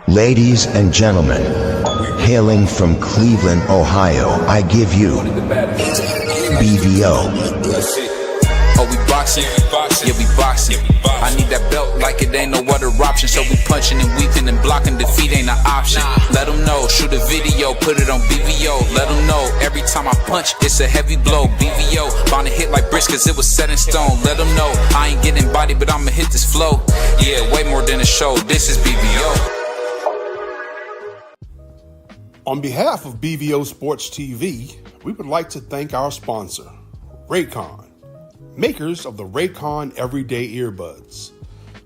Ladies and gentlemen, hailing from Cleveland, Ohio, I give you BVO. Oh, we boxing? Yeah, we boxing. I need that belt like it ain't no other option. So we punching and weaving and blocking. Defeat ain't an option. Let them know, shoot a video, put it on BVO. Let them know, every time I punch, it's a heavy blow. BVO, bound to hit like bricks cause it was set in stone. Let them know, I ain't getting body, but I'ma hit this flow. Yeah, way more than a show, this is BVO. On behalf of BVO Sports TV, we would like to thank our sponsor, Raycon, makers of the Raycon Everyday Earbuds,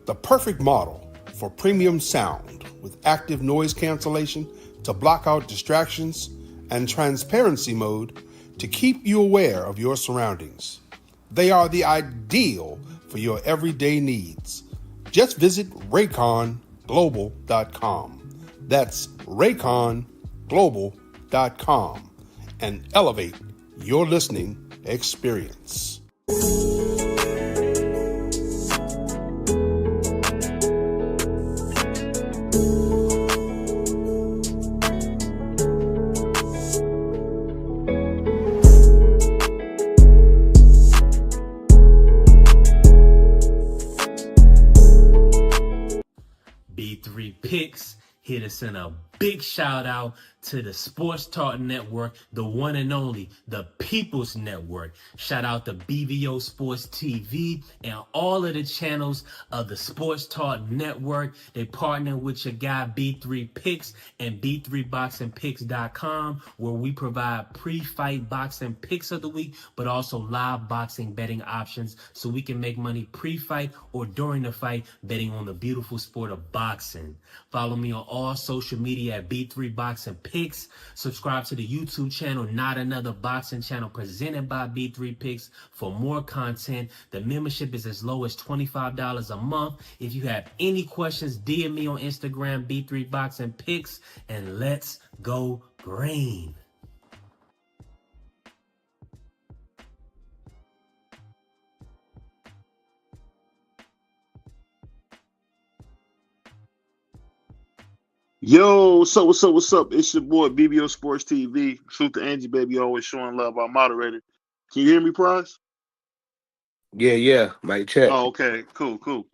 the perfect model for premium sound with active noise cancellation to block out distractions and transparency mode to keep you aware of your surroundings. They are the ideal for your everyday needs. Just visit RayconGlobal.com. That's RayconGlobal.com and elevate your listening experience. B3 Picks. Here to send a big shout out to the Sports Talk Network, the one and only, the People's Network. Shout out to BVO Sports TV and all of the channels of the Sports Talk Network. They partner with your guy B3 Picks and B3BoxingPicks.com, where we provide pre-fight boxing picks of the week, but also live boxing betting options so we can make money pre-fight or during the fight betting on the beautiful sport of boxing. Follow me on all social media at B3 Boxing Picks. Subscribe to the YouTube channel, Not Another Boxing Channel, presented by B3 Picks for more content. The membership is as low as $25 a month. If you have any questions, DM me on Instagram, B3 Boxing Picks, and let's go green. Yo, what's up? It's your boy BBO Sports TV. Salute to Angie, baby, always showing love. Our moderator. Can you hear me, Prize? Yeah. Mic check. Oh, okay, cool.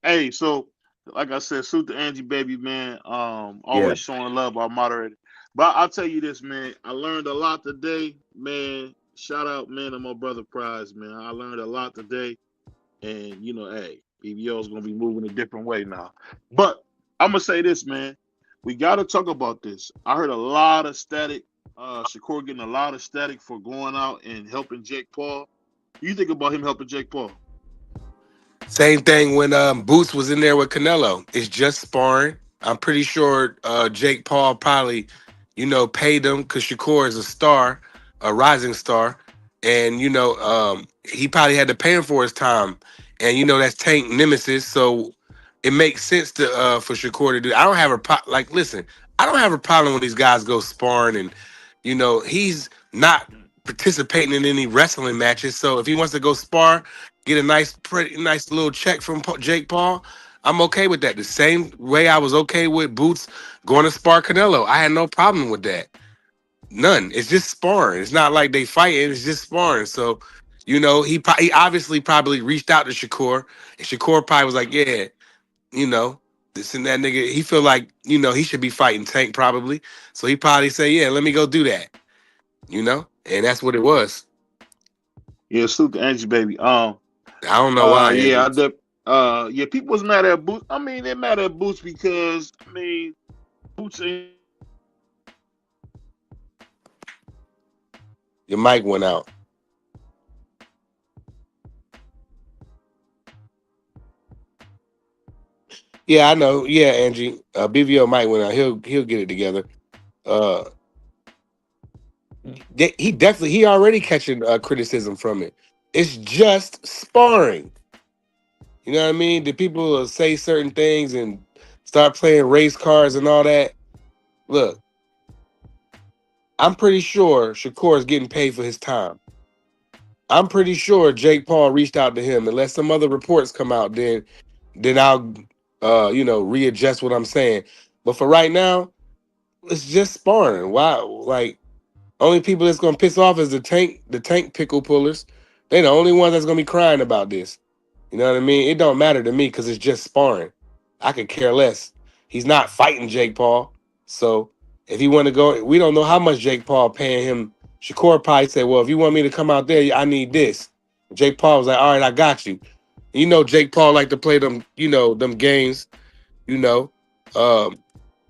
Hey, so like I said, salute to Angie, baby, man. Always showing love. Our moderator. But I'll tell you this, man. I learned a lot today, man. Shout out, man, to my brother Prize, man. I learned a lot today, and hey, BBO is gonna be moving a different way now. But I'm gonna say this, man. We got to talk about this. I heard a lot of static. Shakur getting a lot of static for going out and helping Jake Paul. You think about him helping Jake Paul? Same thing when Boots was in there with Canelo. It's just sparring. I'm pretty sure Jake Paul probably, paid him because Shakur is a star, a rising star, and he probably had to pay him for his time. And that's Tank nemesis, so it makes sense to for Shakur to do. I don't have a listen. I don't have a problem when these guys go sparring, and he's not participating in any wrestling matches. So if he wants to go spar, get a nice little check from Jake Paul, I'm okay with that. The same way I was okay with Boots going to spar Canelo. I had no problem with that. None. It's just sparring. It's not like they fighting. It's just sparring. So he obviously probably reached out to Shakur, and Shakur probably was like, yeah. This and that nigga, he feel like, he should be fighting Tank probably. So he probably say, yeah, let me go do that. And that's what it was. Yeah, salute to Angie, baby. I don't know why. People was mad at Boots. I mean, they're mad at Boots because, Boots ain't. Your mic went out. Yeah, I know. Yeah, Angie. BVO might win out. He'll get it together. He already catching criticism from it. It's just sparring. You know what I mean? The people say certain things and start playing race cars and all that. Look, I'm pretty sure Shakur is getting paid for his time. I'm pretty sure Jake Paul reached out to him. Unless some other reports come out, then I'll readjust what I'm saying. But for right now, it's just sparring. Why? Like, only people that's gonna piss off is the tank pickle pullers. They the only ones that's gonna be crying about this. You know what I mean? It don't matter to me because it's just sparring. I could care less. He's not fighting Jake Paul. So if he want to go, we don't know how much Jake Paul paying him. Shakur probably said, well, if you want me to come out there, I need this. Jake Paul was like, all right, I got you. You know, Jake Paul like to play them, them games, you know, um,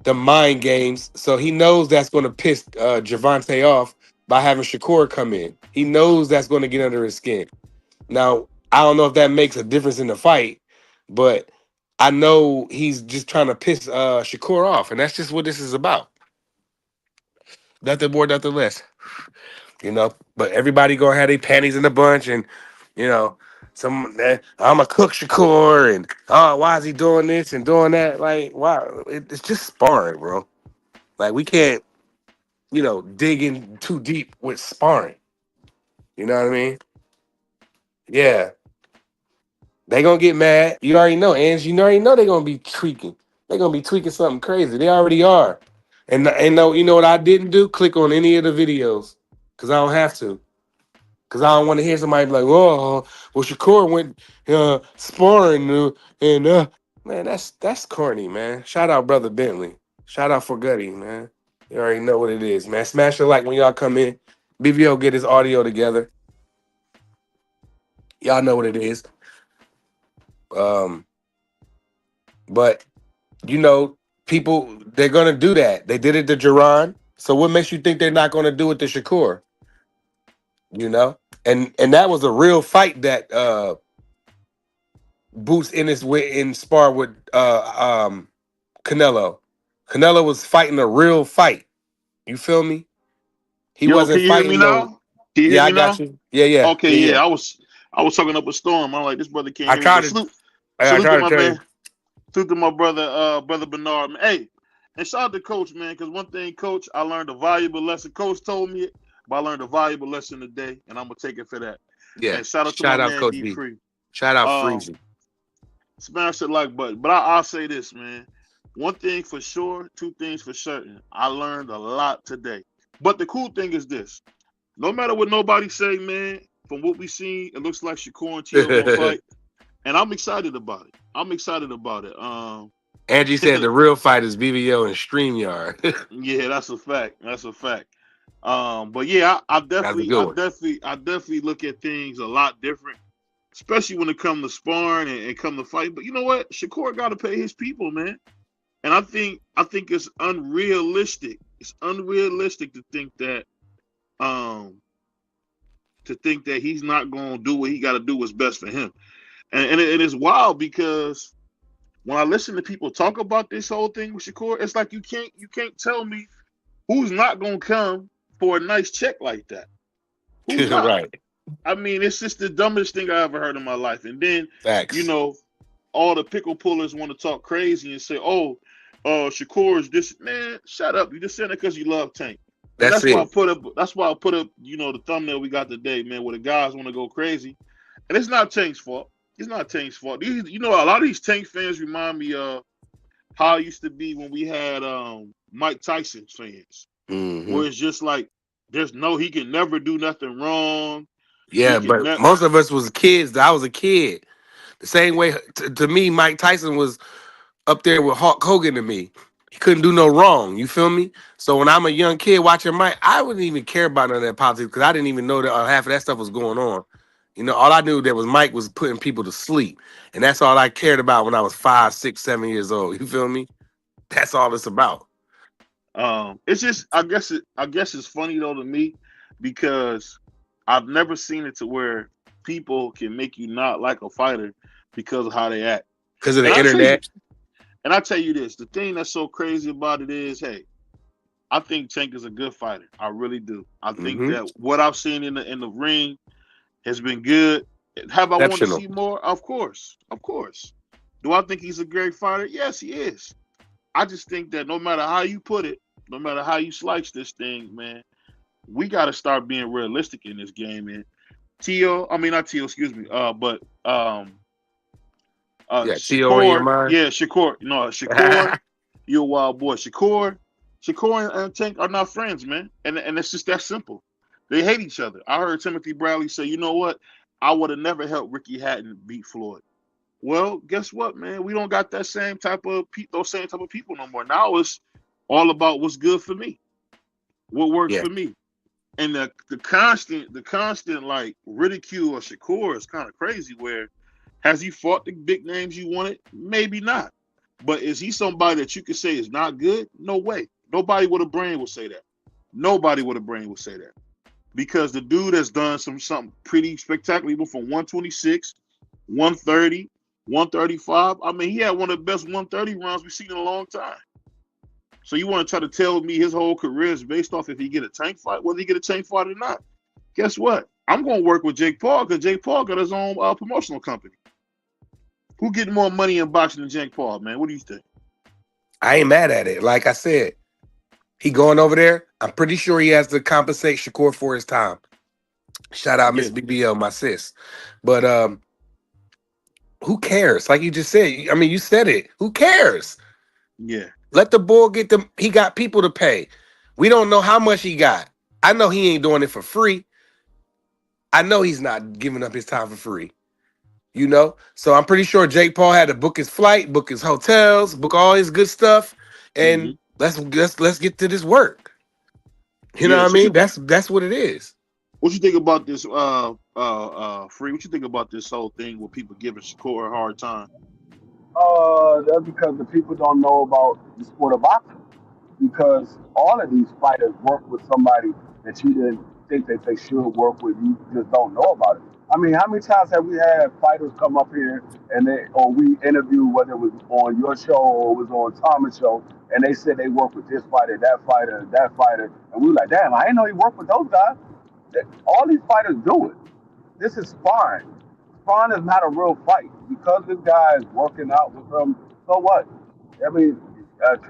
the mind games. So he knows that's going to piss Gervonta off by having Shakur come in. He knows that's going to get under his skin. Now, I don't know if that makes a difference in the fight, but I know he's just trying to piss Shakur off, and that's just what this is about. Nothing more, nothing less. But everybody gonna have their panties in a bunch, and I'm a cook Shakur, and why is he doing this and doing that? Like, why? It's just sparring, bro. Like, we can't, dig in too deep with sparring. You know what I mean? Yeah. They gonna get mad. You already know, Ange. You already know they gonna be tweaking. They gonna be tweaking something crazy. They already are. And no, you know what I didn't do? Click on any of the videos because I don't have to. Because I don't want to hear somebody be like, "Oh, well, Shakur went sparring and man, that's corny, man." Shout out, brother Bentley. Shout out for Gutty, man. You already know what it is, man. Smash the like when y'all come in. BVO get his audio together. Y'all know what it is. But people, they're gonna do that. They did it to Jerron. So what makes you think they're not gonna do it to Shakur? And that was a real fight that Boots in spar with Canelo. Canelo was fighting a real fight. You feel me? He Yo, can wasn't you hear me fighting no. now? Can you hear Yeah, I me got now? you. Yeah, yeah, Okay, yeah, yeah. yeah. I was talking up a storm. I'm like, this brother can't I hear me. tried But to. I salute tried to to my tell you. man. Salute to my brother Bernard. Man. Hey, and shout out to Coach, man, because one thing, Coach, I learned a valuable lesson. Coach told me it, but I learned a valuable lesson today, and I'm gonna take it for that. Yeah. And shout out to my Shout out man Coach D B. Free. Shout out Um, Freezy. Smash the like button. But I'll say this, man. One thing for sure, two things for certain. I learned a lot today. But the cool thing is this. No matter what nobody say, man, from what we seen, it looks like Shakur and T.O. gonna fight. And I'm excited about it. Angie said the real fight is BBO and StreamYard. Yeah, that's a fact. That's a fact. But yeah, I That's a definitely, good I one. definitely, I definitely look at things a lot different, especially when it comes to sparring and come to fight. But you know what? Shakur got to pay his people, man. And I think it's unrealistic. It's unrealistic um to think that he's not going to do what he got to do what's best for him. And it is wild because when I listen to people talk about this whole thing with Shakur, it's like you can't tell me who's not going to come for a nice check like that. Who's not? Right. I mean, it's just the dumbest thing I ever heard in my life. And then you Facts. know, all the pickle pullers want to talk crazy and say, "Oh, Shakur is this." Man, shut up! You just saying it because you love Tank. And That's that's why I it. put up. That's why I put up. The thumbnail we got today, man, where the guys want to go crazy, and it's not Tank's fault. It's not Tank's fault. A lot of these Tank fans remind me of how it used to be when we had Mike Tyson fans, Mm-hmm. where it's just like he can never do nothing wrong. He Yeah, can but never. most of us was kids. I was a kid. The same way to me, Mike Tyson was up there with Hulk Hogan to me. He couldn't do no wrong. You feel me? So when I'm a young kid watching Mike, I wouldn't even care about none of that politics because I didn't even know that half of that stuff was going on. All I knew that was Mike was putting people to sleep, and that's all I cared about when I was 5, 6, 7 years old. You feel me? That's all it's about. It's just I guess it's funny though to me because I've never seen it to where people can make you not like a fighter because of how they act. Because of And the I tell you, internet. and I tell you this, the thing that's so crazy about it is, hey, I think Tank is a good fighter. I really do. I think Mm-hmm. that what I've seen in the ring has been good. Have I wanted to Exceptional. see more? Of course, of course. Do I think he's a great fighter? Yes, he is. I just think that no matter how you put it, no matter how you slice this thing, man, we got to start being realistic in this game. And I mean not Tio, excuse me. But Yeah, T.O. in your Shakur, mind. yeah, Shakur. No, Shakur. You're a wild boy. Shakur and Tank are not friends, man. And it's just that simple. They hate each other. I heard Timothy Bradley say, you know what? I would have never helped Ricky Hatton beat Floyd. Well, guess what, man? We don't got that same type of those same type of people no more. Now it's all about what's good for me, what works Yeah. for me. And the constant like ridicule of Shakur is kind of crazy. Where has he fought the big names you wanted? Maybe not. But is he somebody that you could say is not good? No way. Nobody with a brain will say that. Nobody with a brain will say that. Because the dude has done something pretty spectacular, even from 126, 130, 135. I mean, he had one of the best 130 rounds we've seen in a long time. So you want to try to tell me his whole career is based off if he get a tank fight, whether he get a tank fight or not? Guess what? I'm going to work with Jake Paul because Jake Paul got his own promotional company. Who getting more money in boxing than Jake Paul, man? What do you think? I ain't mad at it. Like I said, he going over there. I'm pretty sure he has to compensate Shakur for his time. Shout out Miss Yeah. BBL, my sis. But who cares? Like you just said. I mean, you said it. Who cares? Yeah. Let the boy get them. He got people to pay. We don't know how much he got. I know he ain't doing it for free. I know he's not giving up his time for free. You know? So I'm pretty sure Jake Paul had to book his flight, book his hotels, book all his good stuff, Mm-hmm. and let's get to this work. You know Yeah. what I So mean? That's what it is. what you think about this, Free? What you think about this whole thing with people giving Shakur a hard time? That's because the people don't know about the sport of boxing. Because all of these fighters work with somebody that you didn't think that they should work with. You just don't know about it. I mean, how many times have we had fighters come up here and or we interview, whether it was on your show or it was on Thomas' show, and they said they work with this fighter, that fighter, and we were like, damn, I didn't know he worked with those guys. All these fighters do it. This is sparring. Sparring is not a real fight. Because this guy is working out with them, so what? I mean,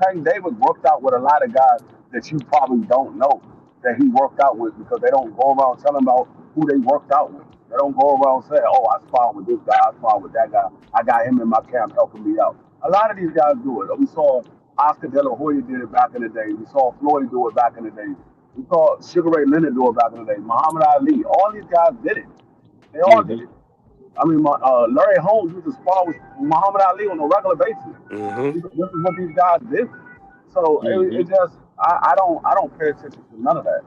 Tank Davis worked out with a lot of guys that you probably don't know that he worked out with because they don't go around telling about who they worked out with. They don't go around saying, oh, I sparred with this guy, I sparred with that guy. I got him in my camp helping me out. A lot of these guys do it. We saw Oscar De La Hoya did it back in the day. We saw Floyd do it back in the day. We saw Sugar Ray Leonard do it back in the day. Muhammad Ali. All these guys did it. They all Mm-hmm. did it. I mean, Larry Holmes used to spar with Muhammad Ali on a regular basis. Mm-hmm. This is what these guys did. So Mm-hmm. it just I don't pay attention to none of that.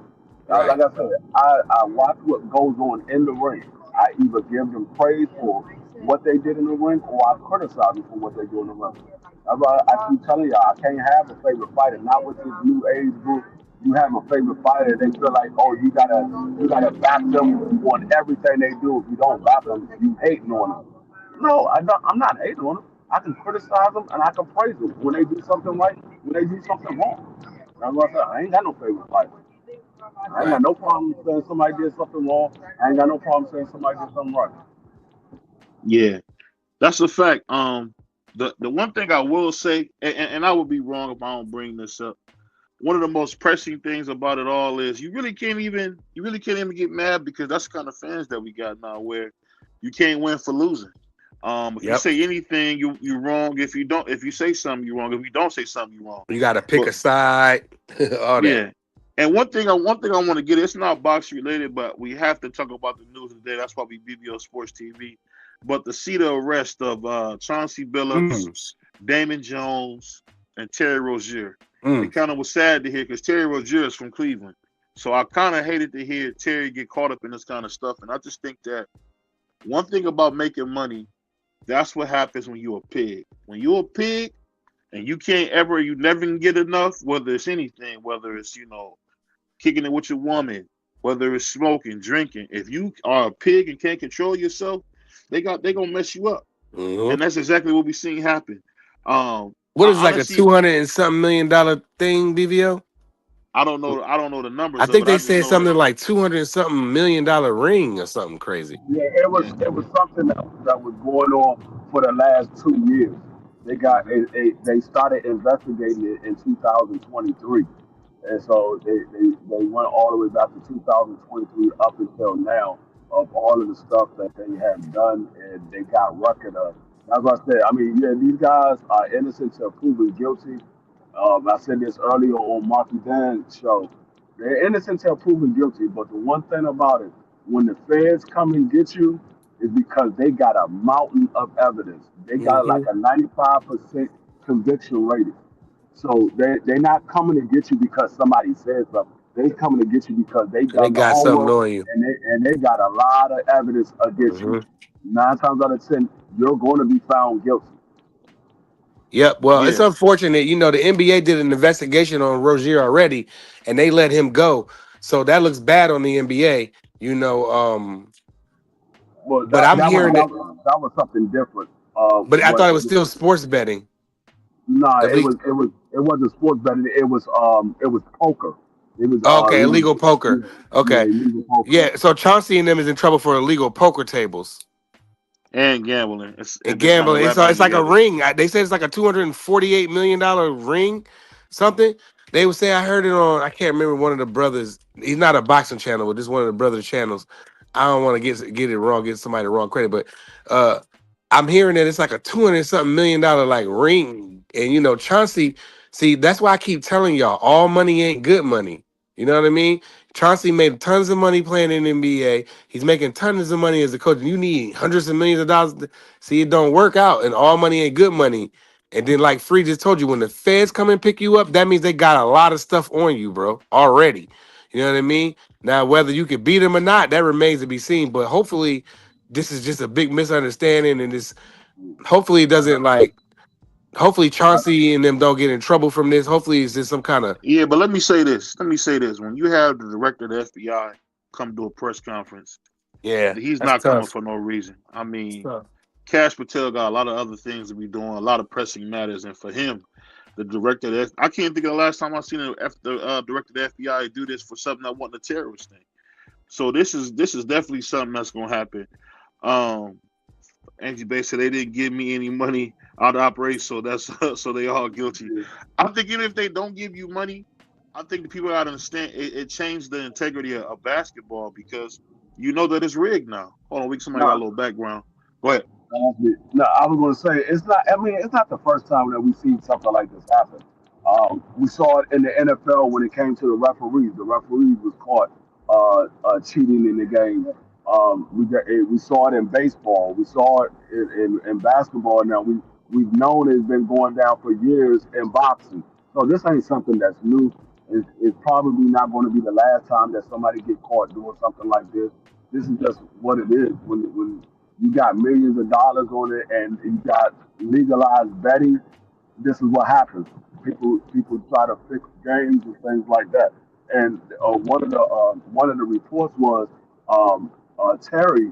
Right. Like I said, I watch what goes on in the ring. I either give them praise for what they did in the ring, or I criticize them for what they do in the ring. That's why I keep telling y'all I can't have a favorite fighter. Not with this new age group. You have a favorite fighter, they feel like, oh, you gotta back them on everything they do. If you don't back them, you hating on them. No, I'm not hating on them. I can criticize them and I can praise them when they do something right, when they do something wrong. That's what I said. I ain't got no favorite fighter. I ain't got Right. no problem saying somebody did something wrong. I ain't got no problem saying somebody did something right. Yeah. That's a fact. The one thing I will say, and I would be wrong if I don't bring this up. One of the most pressing things about it all is you really can't even get mad because that's the kind of fans that we got now where you can't win for losing. If you Yep. say anything, you're wrong. If you say something, you're wrong. If you don't say something, you're wrong. You got to pick But a side. All that. yeah. And one thing I want to get, it's not box related, but we have to talk about the news today. That's why we BBO Sports TV. But to see the arrest of Chauncey Billups, Mm. Damon Jones, and Terry Rozier, it Mm. kind of was sad to hear because Terry Rozier is from Cleveland. So I kind of hated to hear Terry get caught up in this kind of stuff. And I just think that one thing about making money, that's what happens when you're a pig. When you're a pig and you never can get enough, whether it's anything, whether it's, kicking it with your woman, whether it's smoking, drinking. If you are a pig and can't control yourself, they gonna mess you up, Hmm. and that's exactly what we seen happen. What is I like a honestly, 200 and something $1 million thing, BVO? I don't know the I numbers of think it. I they just said know that. something like 200 and something $1 million ring or something crazy. Yeah, Yeah. it was something that was going on for the last 2 years. Hmm. They started investigating it in 2023, and so they went all the way back to 2023 up until now of all of the stuff that they have done, and they got record of. That's what I said. I mean, yeah, these guys are innocent until proven guilty. I said this earlier on Marky Dan's show. They're innocent until proven guilty, but the one thing about it, when the feds come and get you, is because they got a mountain of evidence. They got like Hmm. a 95% conviction rating. So they're not coming to get you because somebody said something. They coming to get you because they They done the got something homework on you. and they got a lot of evidence against Hmm. you. 9 times out of 10, you're going to be found guilty. Yep. Well, it's Yeah, unfortunate. The NBA did an investigation on Rozier already, and they let him go. So that looks bad on the NBA. You know, Well, but I'm that was hearing that that. was that was something different. But I What? thought it was still sports betting. Nah, At least, it wasn't sports betting. It was poker. It was okay, illegal. illegal poker. Yeah, Okay, yeah, illegal poker. yeah. So Chauncey and them is in trouble for illegal poker tables. and gambling. And They kind of gambling. It's, wrapping it it's like a together. ring. They said it's like a $248 million ring, something. They would say I heard it on. I can't remember one of the brothers. He's not a boxing channel, but just one of the brothers' channels. I don't want to get it wrong, get somebody the wrong credit, but uh, I'm hearing that it's like a 200 something million like ring. And Chauncey. See, that's why I keep telling y'all, all money ain't good money. You know what I mean? Chauncey made tons of money playing in the NBA. He's making tons of money as a coach. You need hundreds of millions of dollars. See, it don't work out, and all money ain't good money. And then, like Free just told you, when the feds come and pick you up, that means they got a lot of stuff on you, bro, already. You know what I mean? Now, whether you can beat them or not, that remains to be seen. But hopefully, this is just a big misunderstanding, and this hopefully it doesn't like. Hopefully, Chauncey and them don't get in trouble from this. Hopefully, it's just some kind of Yeah, but let me say this. Let me say this. When you have the director of the FBI come to a press conference, yeah. he's That's not coming tough. for no reason. I That's mean, tough. Cash Patel got a lot of other things to be doing, a lot of pressing matters, and for him, the director, of the I can't think of the last time I seen the director of the FBI do this for something that wasn't a terrorist thing. So this is definitely something that's gonna happen. Um, Angie Bay said they didn't give me any money out of operation, so that's so they all guilty. I think even if they don't give you money, I think the people gotta understand it changed the integrity of basketball because you know that it's rigged now. Hold on, somebody got a No, little background. Go ahead. no, I was going to say it's not. I mean, it's not the first time that we've seen something like this happen. We saw it in the NFL when it came to the referees. The referees was caught cheating in the game. We saw it in baseball. We saw it in basketball. Now we've known it's been going down for years in boxing. So this ain't something that's new. It's probably not going to be the last time that somebody get caught doing something like this. This is just what it is. When you got millions of dollars on it and you got legalized betting, this is what happens. People try to fix games and things like that. And one of the reports was Terry.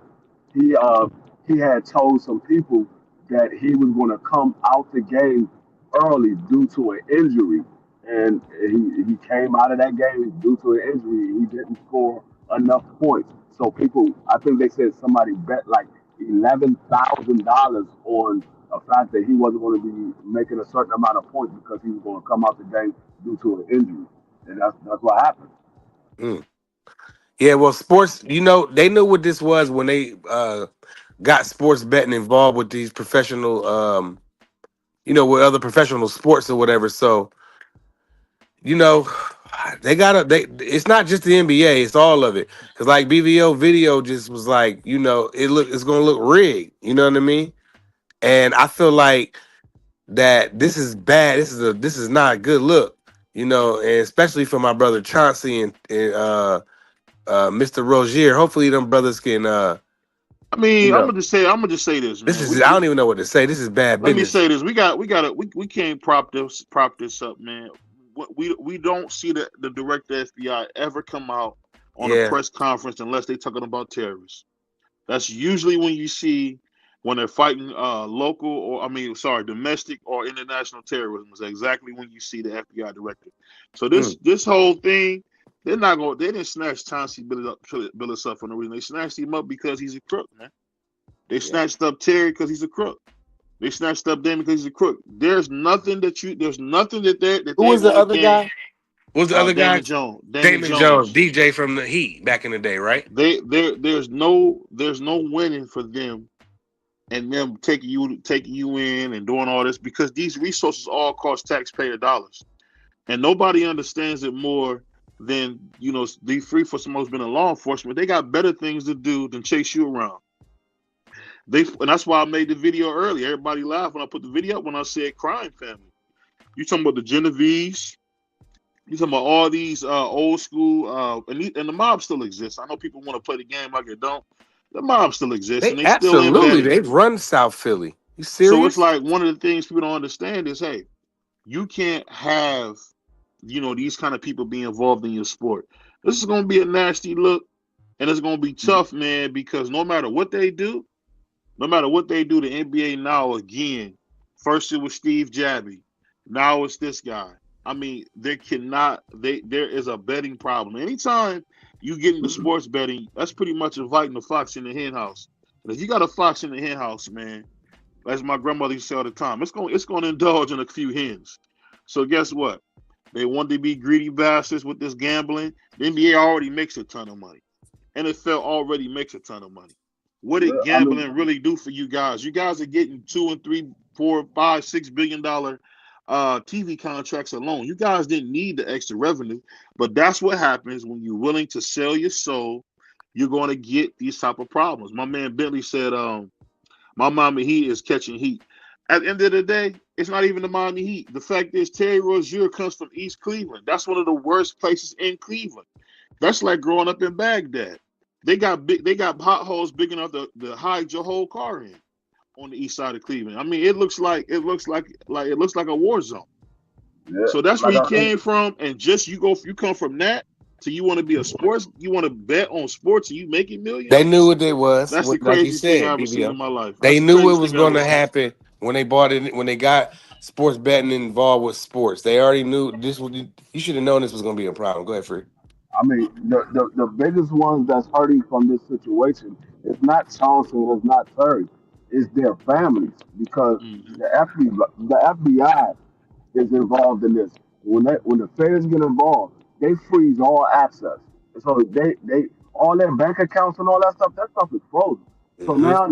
He uh, he had told some people that he was going to come out the game early due to an injury, and he came out of that game due to an injury. He didn't score enough points. So people, I think they said somebody bet like $11,000 on a fact that he wasn't going to be making a certain amount of points because he was going to come out the game due to an injury, and that's what happened. Mm. Yeah, well, sports, they knew what this was when they got sports betting involved with these professional, with other professional sports or whatever. So, you know, it's not just the NBA, it's all of it. Because like BVO video just was like, it's gonna look rigged. You know what I mean? And I feel like that this is bad. This is not a good look. And especially for my brother Chauncey and Mr. Rozier. Hopefully them brothers can I you mean, know, I'm gonna just say this, this man. is I don't even know what to say. This is bad Let me business. say this. We can't prop this up, man. We don't see the director FBI ever come out on a Yeah. press conference unless they're talking about terrorists. That's usually when you see when they're fighting local or domestic or international terrorism is exactly when you see the FBI director. So Mm, this whole thing, they didn't snatch Chauncey Billups up for no reason. They snatched him up because he's a crook, man. They yeah. snatched up Terry because he's a crook. They snatched up Damon because he's a crook. There's nothing that Who they're was the going to other gain. guy? What was the other guy? Damon Jones. Damon Damon Jones, Jones. DJ from the Heat back in the day, right? There's no winning for them and them taking you in and doing all this because these resources all cost taxpayer dollars. And nobody understands it more than, these three for someone who's been in law enforcement. They got better things to do than chase you around. And that's why I made the video earlier. Everybody laughed when I put the video up when I said crime family. You talking about the Genovese? You talking about all these old school and the mob still exists. I know people want to play the game like it don't. The mob still exists, and they still embedded. They've run South Philly. You serious? So it's like one of the things people don't understand is, hey, you can't have these kind of people be involved in your sport. This is going to be a nasty look, and it's going to be tough, man, because no matter what they do, the NBA now, again, first it was Steve Jabby, now it's this guy. I mean, there is a betting problem. Anytime you get into sports betting, that's pretty much inviting the fox in the hen house. And if you got a fox in the hen house, man, as my grandmother used to say all the time, it's going to indulge in a few hens. So guess what? They want to be greedy bastards with this gambling. The NBA already makes a ton of money. NFL already makes a ton of money. What did gambling really do for you guys? You guys are getting $2 and $3, $4, $5, $6 billion TV contracts alone. You guys didn't need the extra revenue, but that's what happens when you're willing to sell your soul. You're going to get these type of problems. My man Bentley said, my Miami Heat is catching heat. At the end of the day, it's not even the Miami Heat. The fact is, Terry Rozier comes from East Cleveland. That's one of the worst places in Cleveland. That's like growing up in Baghdad. They got potholes big enough to hide your whole car in on the east side of Cleveland. I mean, it looks like a war zone. Yeah, so that's where he came from, and just you come from that to you want to be you want to bet on sports and you making millions. They knew what it was. That's the craziest thing I've ever seen in my life. They knew it was going to happen when they bought it, when they got sports betting involved with sports. They already knew this was. You should have known this was going to be a problem. Go ahead, Free. I mean, the biggest ones that's hurting from this situation is not Chauncey, it's not Terry, it's their families, because the FBI is involved in this. When the feds get involved, they freeze all access. So they all their bank accounts and all that stuff is frozen. So now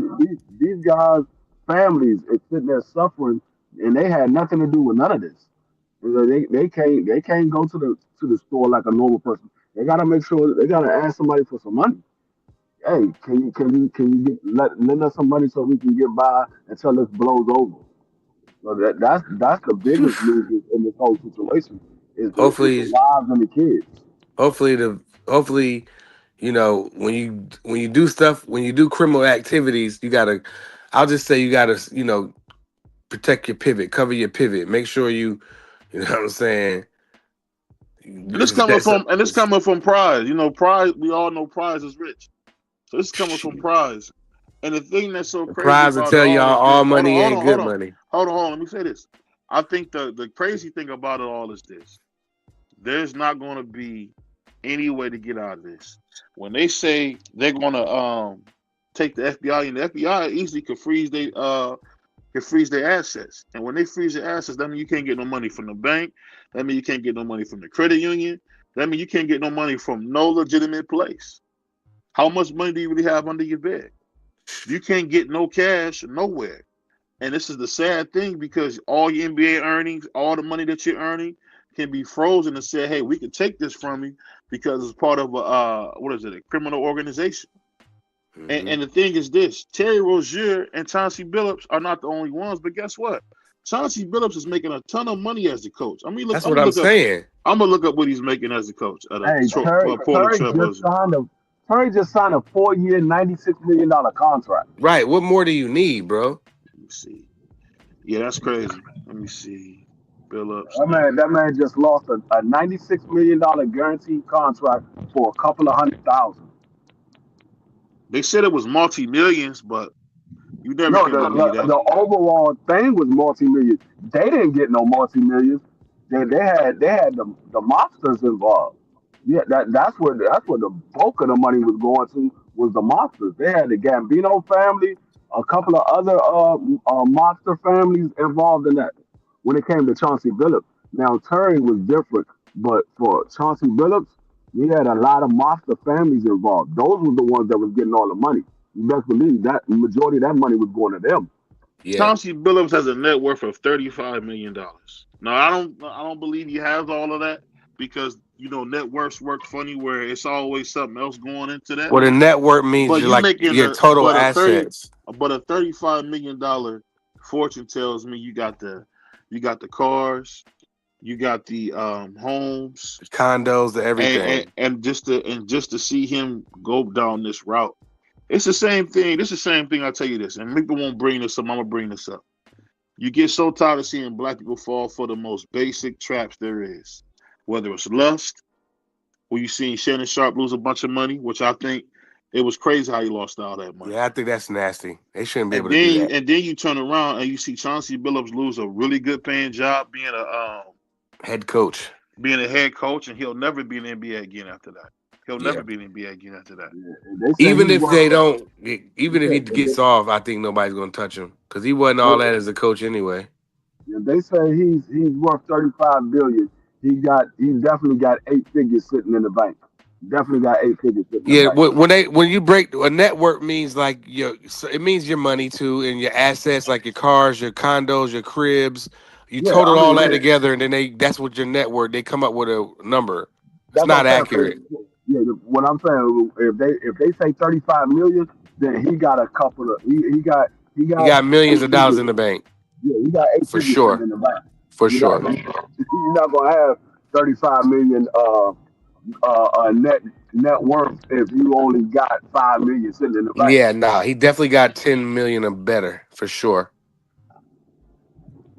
these guys' families is sitting there suffering, and they had nothing to do with none of this. They can't go to the store like a normal person. They gotta make sure they gotta ask somebody for some money. Hey, can you lend us some money so we can get by until this blows over? So that's the biggest news in this whole situation is the wives and the kids. Hopefully, when you do stuff, when you do criminal activities, I'll just say you gotta, protect your pivot, cover your pivot, make sure you know what I'm saying. And this coming from Prize. Prize, we all know Prize is rich. So this is coming from Prize. And the thing that's so crazy Prize will tell y'all all money ain't good money. Hold on. Let me say this. I think the crazy thing about it all is this. There's not going to be any way to get out of this. When they say they're going to take the FBI, and the FBI easily could freeze their assets. And when they freeze their assets, that means you can't get no money from the bank. That means you can't get no money from the credit union. That means you can't get no money from no legitimate place. How much money do you really have under your bed? You can't get no cash nowhere. And this is the sad thing, because all your NBA earnings, all the money that you're earning can be frozen and say, hey, we can take this from you because it's part of a criminal organization. Mm-hmm. And the thing is this, Terry Rozier and Chauncey Billups are not the only ones, but guess what? Chauncey Billups is making a ton of money as the coach. That's what I'm saying. I'm going to look up what he's making as the coach. Terry just signed a 4-year, $96 million contract. Right. What more do you need, bro? Let me see. Yeah, that's crazy. Let me see. Billups. That man just lost a $96 million guaranteed contract for a couple of $100,000. They said it was multi-millions, but you never can believe that. The overall thing was multi-millions. They didn't get no multi-millions. They had the mobsters involved. Yeah, that's where the bulk of the money was going to, was the mobsters. They had the Gambino family, a couple of other mobster families involved in that. When it came to Chauncey Billups, now Terry was different, but for Chauncey Billups, we had a lot of mobster families involved. Those were the ones that was getting all the money. You best believe that the majority of that money was going to them. Yeah. Chauncey Billups has a net worth of $35 million. No, I don't believe he has all of that because networks work funny where it's always something else going into that. Well, the network means But you're you like making your a total but a 30 assets, but a $35 million fortune tells me you got the cars, you got the homes, condos, the and, everything. and just to see him go down this route. It's the same thing. This is the same thing. I tell you this, and people won't bring this up. I'm gonna bring this up. You get so tired of seeing black people fall for the most basic traps there is, whether it's lust, where you seen Shannon Sharp lose a bunch of money, which I think it was crazy how he lost all that money. Yeah, I think that's nasty. They shouldn't be And able to do then that. and then you turn around and you see Chauncey Billups lose a really good paying job Head coach. being a head coach, and he'll never be in the NBA again after that. He'll Yeah. never be in the NBA again after that. Yeah. And they say Even he if they worked. don't, even if Yeah, he gets off, I think nobody's gonna touch him because he wasn't all that as a coach anyway. they say he's worth 35 billion. He definitely got 8 figures sitting in the bank. Definitely got 8 figures sitting in the Yeah, bank. when you break a network means like it means your money too and your assets like your cars, your condos, your cribs. You Yeah, I total all mean that together and then that's what your network. They come up with a number. It's that's what not I'm saying. accurate. Yeah, what I'm saying, if they say 35 million, then he got a couple of he He got got millions eight of dollars figures. in the bank Yeah, he got eight for figures sitting sure, in the bank. for You're not sure. gonna, you're not gonna have 35 million net worth if you only got 5 million sitting in the bank. Yeah, nah, he definitely got 10 million or better for sure.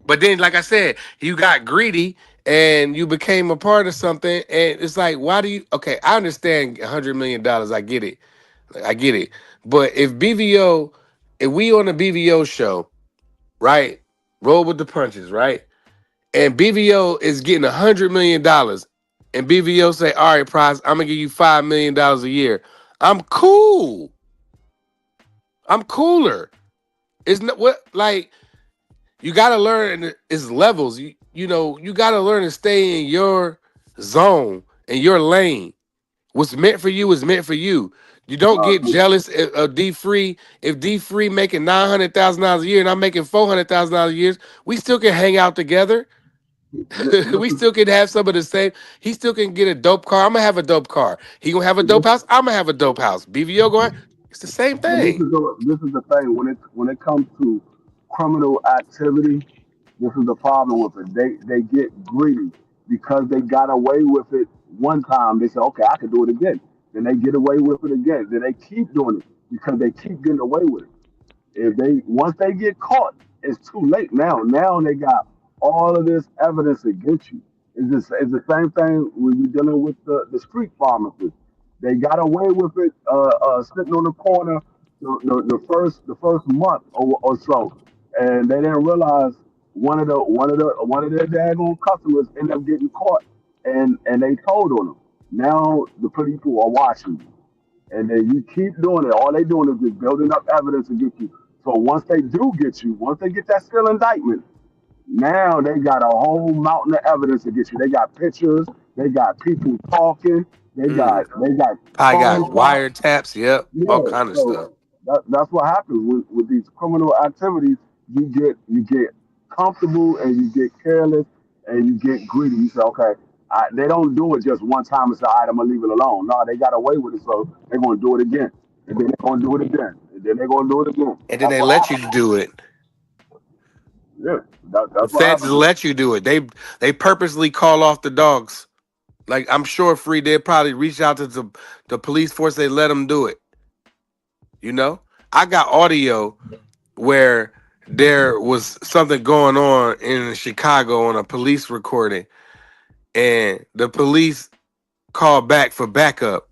But then, like I said, you got greedy and you became a part of something. And it's like, why do you? Okay, I understand $100 million. I get it. I get it. But if we on a BVO show, right? Roll with the punches, right? And BVO is getting $100 million, and BVO say, "All right, prize, I'm gonna give you $5 million a year." I'm cool. I'm cooler. It's not what like you gotta learn. It's levels. You gotta learn to stay in your zone in your lane. What's meant for you is meant for you. You don't Uh, get jealous of D Free. If D Free making $900,000 a year and I'm making $400,000 a year, we still can hang out together. this We is still can have some of the same. He still can get a dope car. I'm gonna have a dope car. He gonna have a dope this, house. I'm gonna have a dope house. BVO going. It's the same but this thing. is the thing when it comes to criminal activity. This is the problem with it. They get greedy because they got away with it one time. They say, okay, I can do it again. Then they get away with it again. Then they keep doing it because they keep getting away with it. If they once they get caught, it's too late now. Now they got all of this evidence against you. It's the same thing when you're dealing with the street pharmacists. They got away with it sitting on the corner the first month or so, and they didn't realize one of their daggone customers ended up getting caught, and they told on them. Now the people are watching you. And then you keep doing it. All they doing is just building up evidence against you. So once they do get you, once they get that still indictment, now they got a whole mountain of evidence against you. They got pictures, they got people talking, Mm. they got I got phone calls. wiretaps. Yep, all Yeah. kind of So stuff. that's what happens with these criminal activities. You get comfortable and you get careless and you get greedy. You say, okay, they don't do it just one time and say, all right, I'm gonna leave it alone. No, they got away with it, so they're gonna do it again, and then they're gonna do it again, and then they're gonna do it again. And then That's they what let you happens. do it. Yeah, The that's what feds happens. let you do it. They purposely call off the dogs. Like I'm sure free, they probably reach out to the police force. They let them do it. You know, I got audio where there was something going on in Chicago on a police recording, and the police called back for backup,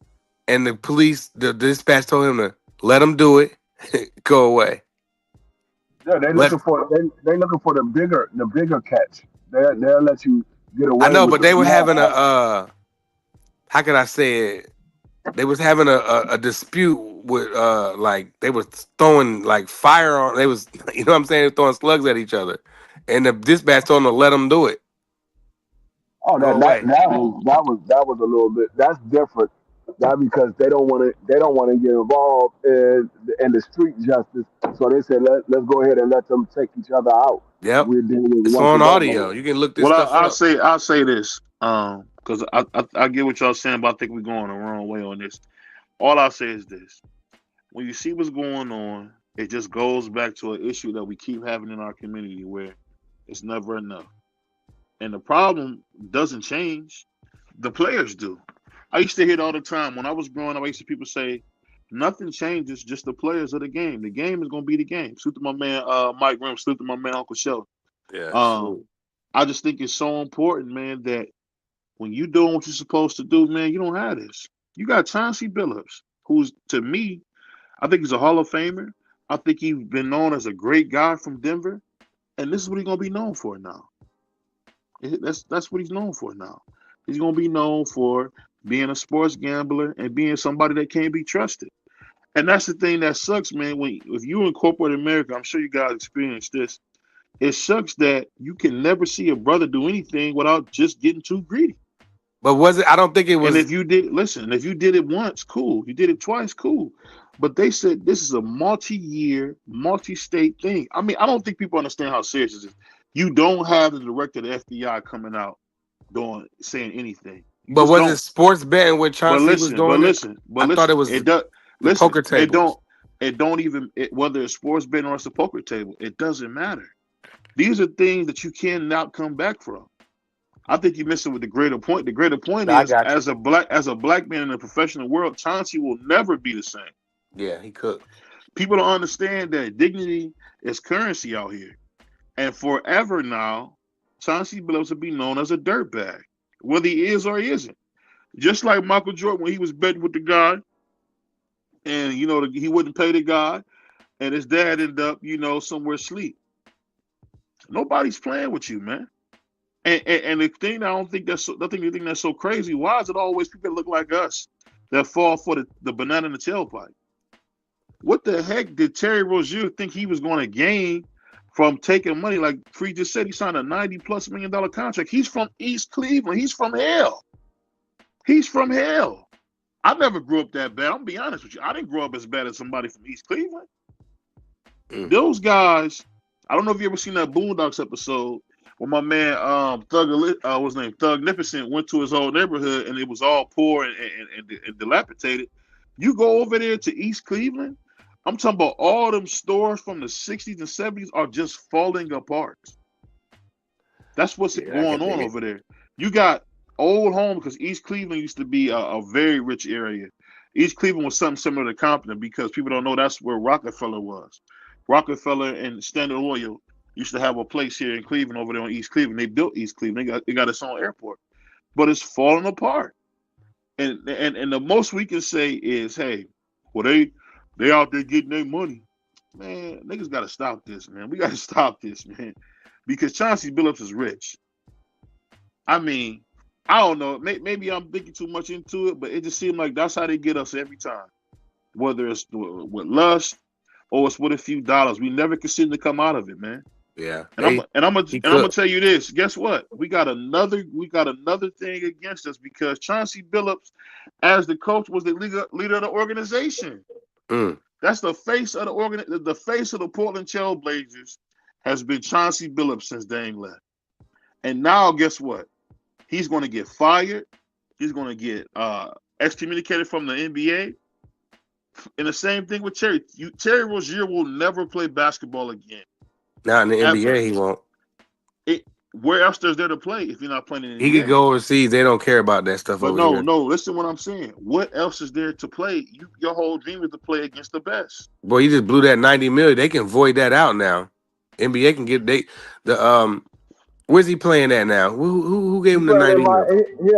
and the dispatch told him to let him do it, go away. Yeah, Let they looking for the bigger catch. They'll let you get I away know, with but the they were small having a catch. how can I say it? They was having a dispute with like they was throwing like fire on. They was you know what I'm saying, throwing slugs at each other, and the dispatch told them to let them do it. Oh, Go away. that was a little bit. That's different. That because they don't want to get involved in the street justice. So they said let's go ahead and let them take each other out. Yep. We're dealing with It's once on above audio. us. You can look this Well, stuff up. I'll say this, because I get what y'all saying, but I think we're going the wrong way on this. All I'll say is this: when you see what's going on, it just goes back to an issue that we keep having in our community where it's never enough, and the problem doesn't change. The players do. I used to hear it all the time when I was growing up. I used to people say, "Nothing changes, just the players of the game. The game is gonna be the game." Salute to my man, Mike Grimm. Salute to my man, Uncle Sheldon. Yeah. Um, I just think it's so important, man, that when you doing what you're supposed to do, man, you don't have this. You got Chauncey Billups, who's to me, I think he's a Hall of Famer. I think he's been known as a great guy from Denver, and this is what he's gonna be known for now. That's what he's known for now. He's gonna be known for being a sports gambler and being somebody that can't be trusted. And that's the thing that sucks, man. When if you in corporate America, I'm sure you guys experienced this. It sucks that you can never see a brother do anything without just getting too greedy. But was it? I don't think it And was. if you did, listen, if you did it once, cool. You did it twice, cool. But they said this is a multi-year, multi-state thing. I mean, I don't think people understand how serious this is. You don't have the director of the FBI coming out saying anything. You But just was it don't. sports betting where Chauncey was doing it? I thought it was It does. the Listen, poker tables. it don't even whether it's sports betting or it's a poker table. It doesn't matter. These are things that you cannot come back from. I think you're missing with the greater point. The greater point I is, got you. as a black man in the professional world, Chauncey will never be the same. Yeah, he cooked. People don't understand that dignity is currency out here, and forever now, Chauncey Billups will be known as a dirtbag, whether he is or he isn't. Just like Michael Jordan when he was betting with the guy, and he wouldn't pay the guy, and his dad ended up somewhere asleep. Nobody's playing with you, man. And the thing the thing that's so crazy. Why is it always people that look like us that fall for the banana in the tailpipe? What the heck did Terry Rozier think he was going to gain from taking money? Like Free just said, he signed a $90+ million contract. He's from East Cleveland. He's from hell. He's from hell. I never grew up that bad. I'm gonna be honest with you. I didn't grow up as bad as somebody from East Cleveland. Those guys. I don't know if you ever seen that Boondocks episode when my man Thugnificent went to his old neighborhood and it was all poor and dilapidated. You go over there to East Cleveland, I'm talking about all them stores from the 60s and 70s are just falling apart. That's what's going on over there. You got old homes because East Cleveland used to be a very rich area. East Cleveland was something similar to Compton because people don't know that's where Rockefeller was. Rockefeller and Standard Oil used to have a place here in Cleveland over there on East Cleveland. They built East Cleveland. They got its own airport. But it's falling apart. And the most we can say is, hey, well, they out there getting their money. Man, niggas got to stop this, man. We got to stop this, man. Because Chauncey Billups is rich. I mean, I don't know. Maybe I'm thinking too much into it, but it just seems like that's how they get us every time. Whether it's with lust or it's with a few dollars, we never can seem to come out of it, man. Yeah. And I'm gonna tell you this. Guess what? We got another thing against us because Chauncey Billups, as the coach, was the leader of the organization. That's the face of the face of the Portland Trail Blazers has been Chauncey Billups since Dame left. And now, guess what? He's going to get fired. He's going to get excommunicated from the NBA. And the same thing with Terry. Terry Rozier will never play basketball again. Not in the NBA, he won't. Where else is there to play if you're not playing in the NBA? He could go overseas. They don't care about that stuff But over here. no, listen to what I'm saying. What else is there to play? Your whole dream is to play against the best. Boy, you just blew that $90 million. They can void that out now. NBA can get where's he playing at now? Who gave him the $90 million? Here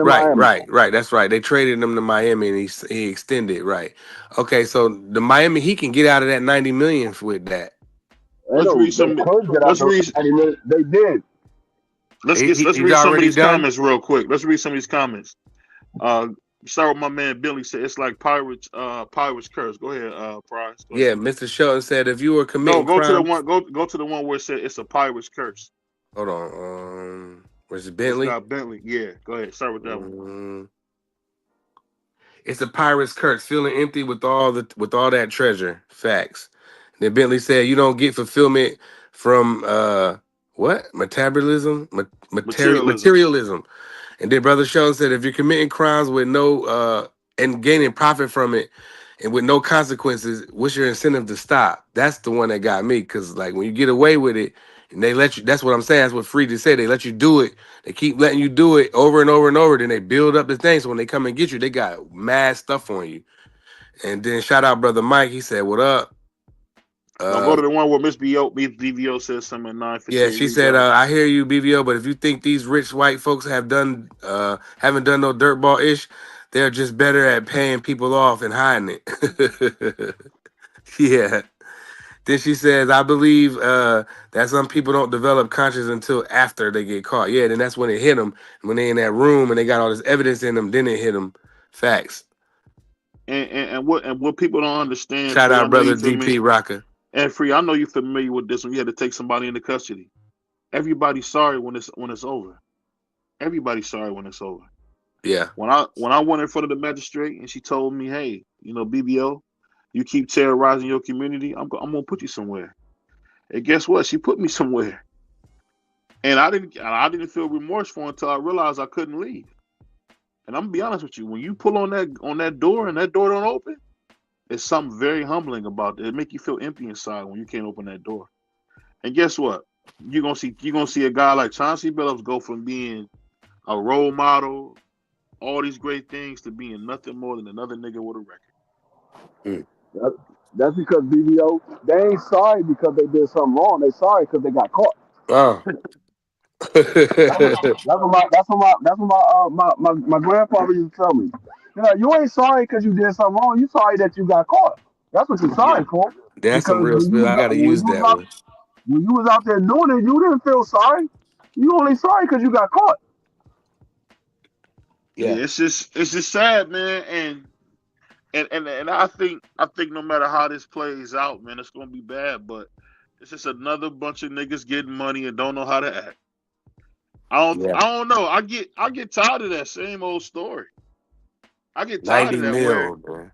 in Miami. Right. That's right. They traded him to Miami and he extended. Right. Okay, so the Miami, he can get out of that $90 million with that. They did. Let's read some of these comments real quick. Let's read some of these comments. Start with my man Billy said it's like pirates curse. Go ahead, Price. Yeah, Mr. Shelton said if you were committing go crimes, to the one where it said it's a pirate's curse. Hold on. Where's it Bentley? It's got Bentley. Yeah, go ahead. Start with that one. It's a pirate's curse, feeling empty with all that treasure. Facts. Then Bentley said you don't get fulfillment from what metabolism, Materialism. materialism. And then Brother Sheldon said, if you're committing crimes with no and gaining profit from it, and with no consequences, what's your incentive to stop? That's the one that got me, because like when you get away with it, and they let you. That's what I'm saying. That's what Friedrich said. They let you do it. They keep letting you do it over and over and over. Then they build up the thing. So when they come and get you, they got mad stuff on you. And then shout out Brother Mike. He said, "What up?" Don't go to the one where Miss BVO says something at Yeah, 9:58. she Read said, that one. "I hear you, BVO, but if you think these rich white folks haven't done no dirtball ish, they're just better at paying people off and hiding it." Yeah. Then she says, "I believe that some people don't develop conscience until after they get caught." Yeah, then that's when it hit them. When they in that room and they got all this evidence in them, then it hit them. Facts. And what people don't understand, Shout Free. I out, know brother you feel DP me. Rocker. And Free, I know you're familiar with this when you had to take somebody into custody. Everybody's sorry when it's over. Everybody's sorry when it's over. Yeah. When I went in front of the magistrate and she told me, hey, BBO, you keep terrorizing your community, I'm gonna put you somewhere. And guess what? She put me somewhere. And I didn't feel remorseful until I realized I couldn't leave. And I'm gonna be honest with you, when you pull on that door and that door don't open, it's something very humbling about it. It make you feel empty inside when you can't open that door. And guess what? You're gonna see a guy like Chauncey Billups go from being a role model, all these great things, to being nothing more than another nigga with a record. That, that's because BBO, they ain't sorry because they did something wrong. They sorry because they got caught. Oh. That's what my grandfather used to tell me. You ain't sorry because you did something wrong. You sorry that you got caught. That's what you're Yeah. sorry for. That's some Because real spill. I gotta use that one. when you was out there doing it, you didn't feel sorry. You only sorry because you got caught. Yeah. Yeah, it's just sad, man. And I think no matter how this plays out, man, it's gonna be bad. But it's just another bunch of niggas getting money and don't know how to act. Yeah. I don't know. I get tired of that same old story. I get tired 90 of that where mil, man.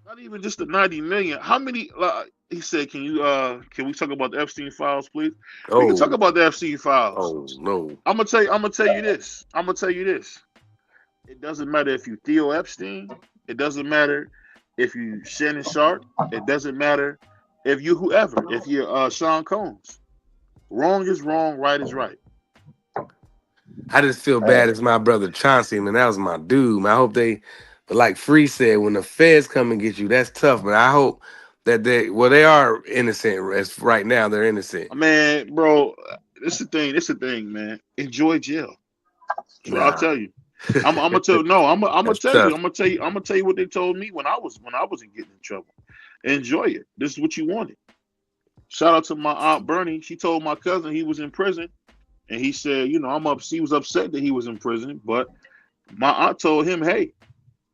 not even just the 90 million. How many? He said, can we talk about the Epstein files, please? We can talk Oh, about the Epstein files. oh no. I'm gonna tell you this. I'm gonna tell you this. It doesn't matter if you Theo Epstein. It doesn't matter if you Shannon Sharp. It doesn't matter if you whoever. If you're Sean Combs. Wrong is wrong. Right is right. I just feel bad as my brother Chauncey, man. That was my dude, man. I hope but like Free said, when the feds come and get you, that's tough, man. I hope that they are innocent. As right now, they're innocent. Man, bro, this the thing. This the thing, man. Enjoy jail. That's what I'll Nah, tell you. I'm gonna tell no. I'm gonna that's tell you. tough. I'm gonna tell you what they told me when I wasn't getting in trouble. Enjoy it. This is what you wanted. Shout out to my aunt Bernie. She told my cousin he was in prison, and he said, I'm up. He was upset that he was in prison, but my aunt told him, hey,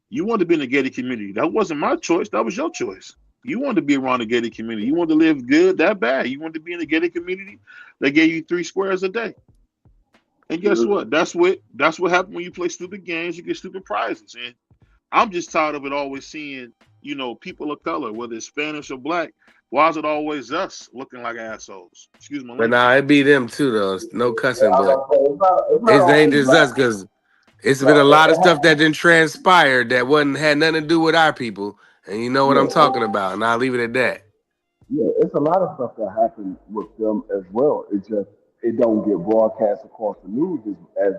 you wanted to be in the gated community. That wasn't my choice. That was your choice. You wanted to be around the gated community. You wanted to live good, that bad. You wanted to be in the gated community. They gave you 3 squares a day. And guess what? That's what happened when you play stupid games. You get stupid prizes. And I'm just tired of it always seeing, people of color, whether it's Spanish or black. Why is it always us looking like assholes? Excuse my But language. nah, it be them too, though. No cussing, I but was gonna say, it's not it ain't always just black. us because it's been No, a lot of stuff that didn't transpire that wasn't had nothing to do with our people. And you know what I'm yeah, talking about. And I'll leave it at that. yeah, it's a lot of stuff that happened with them as well. It just it don't get broadcast across the news as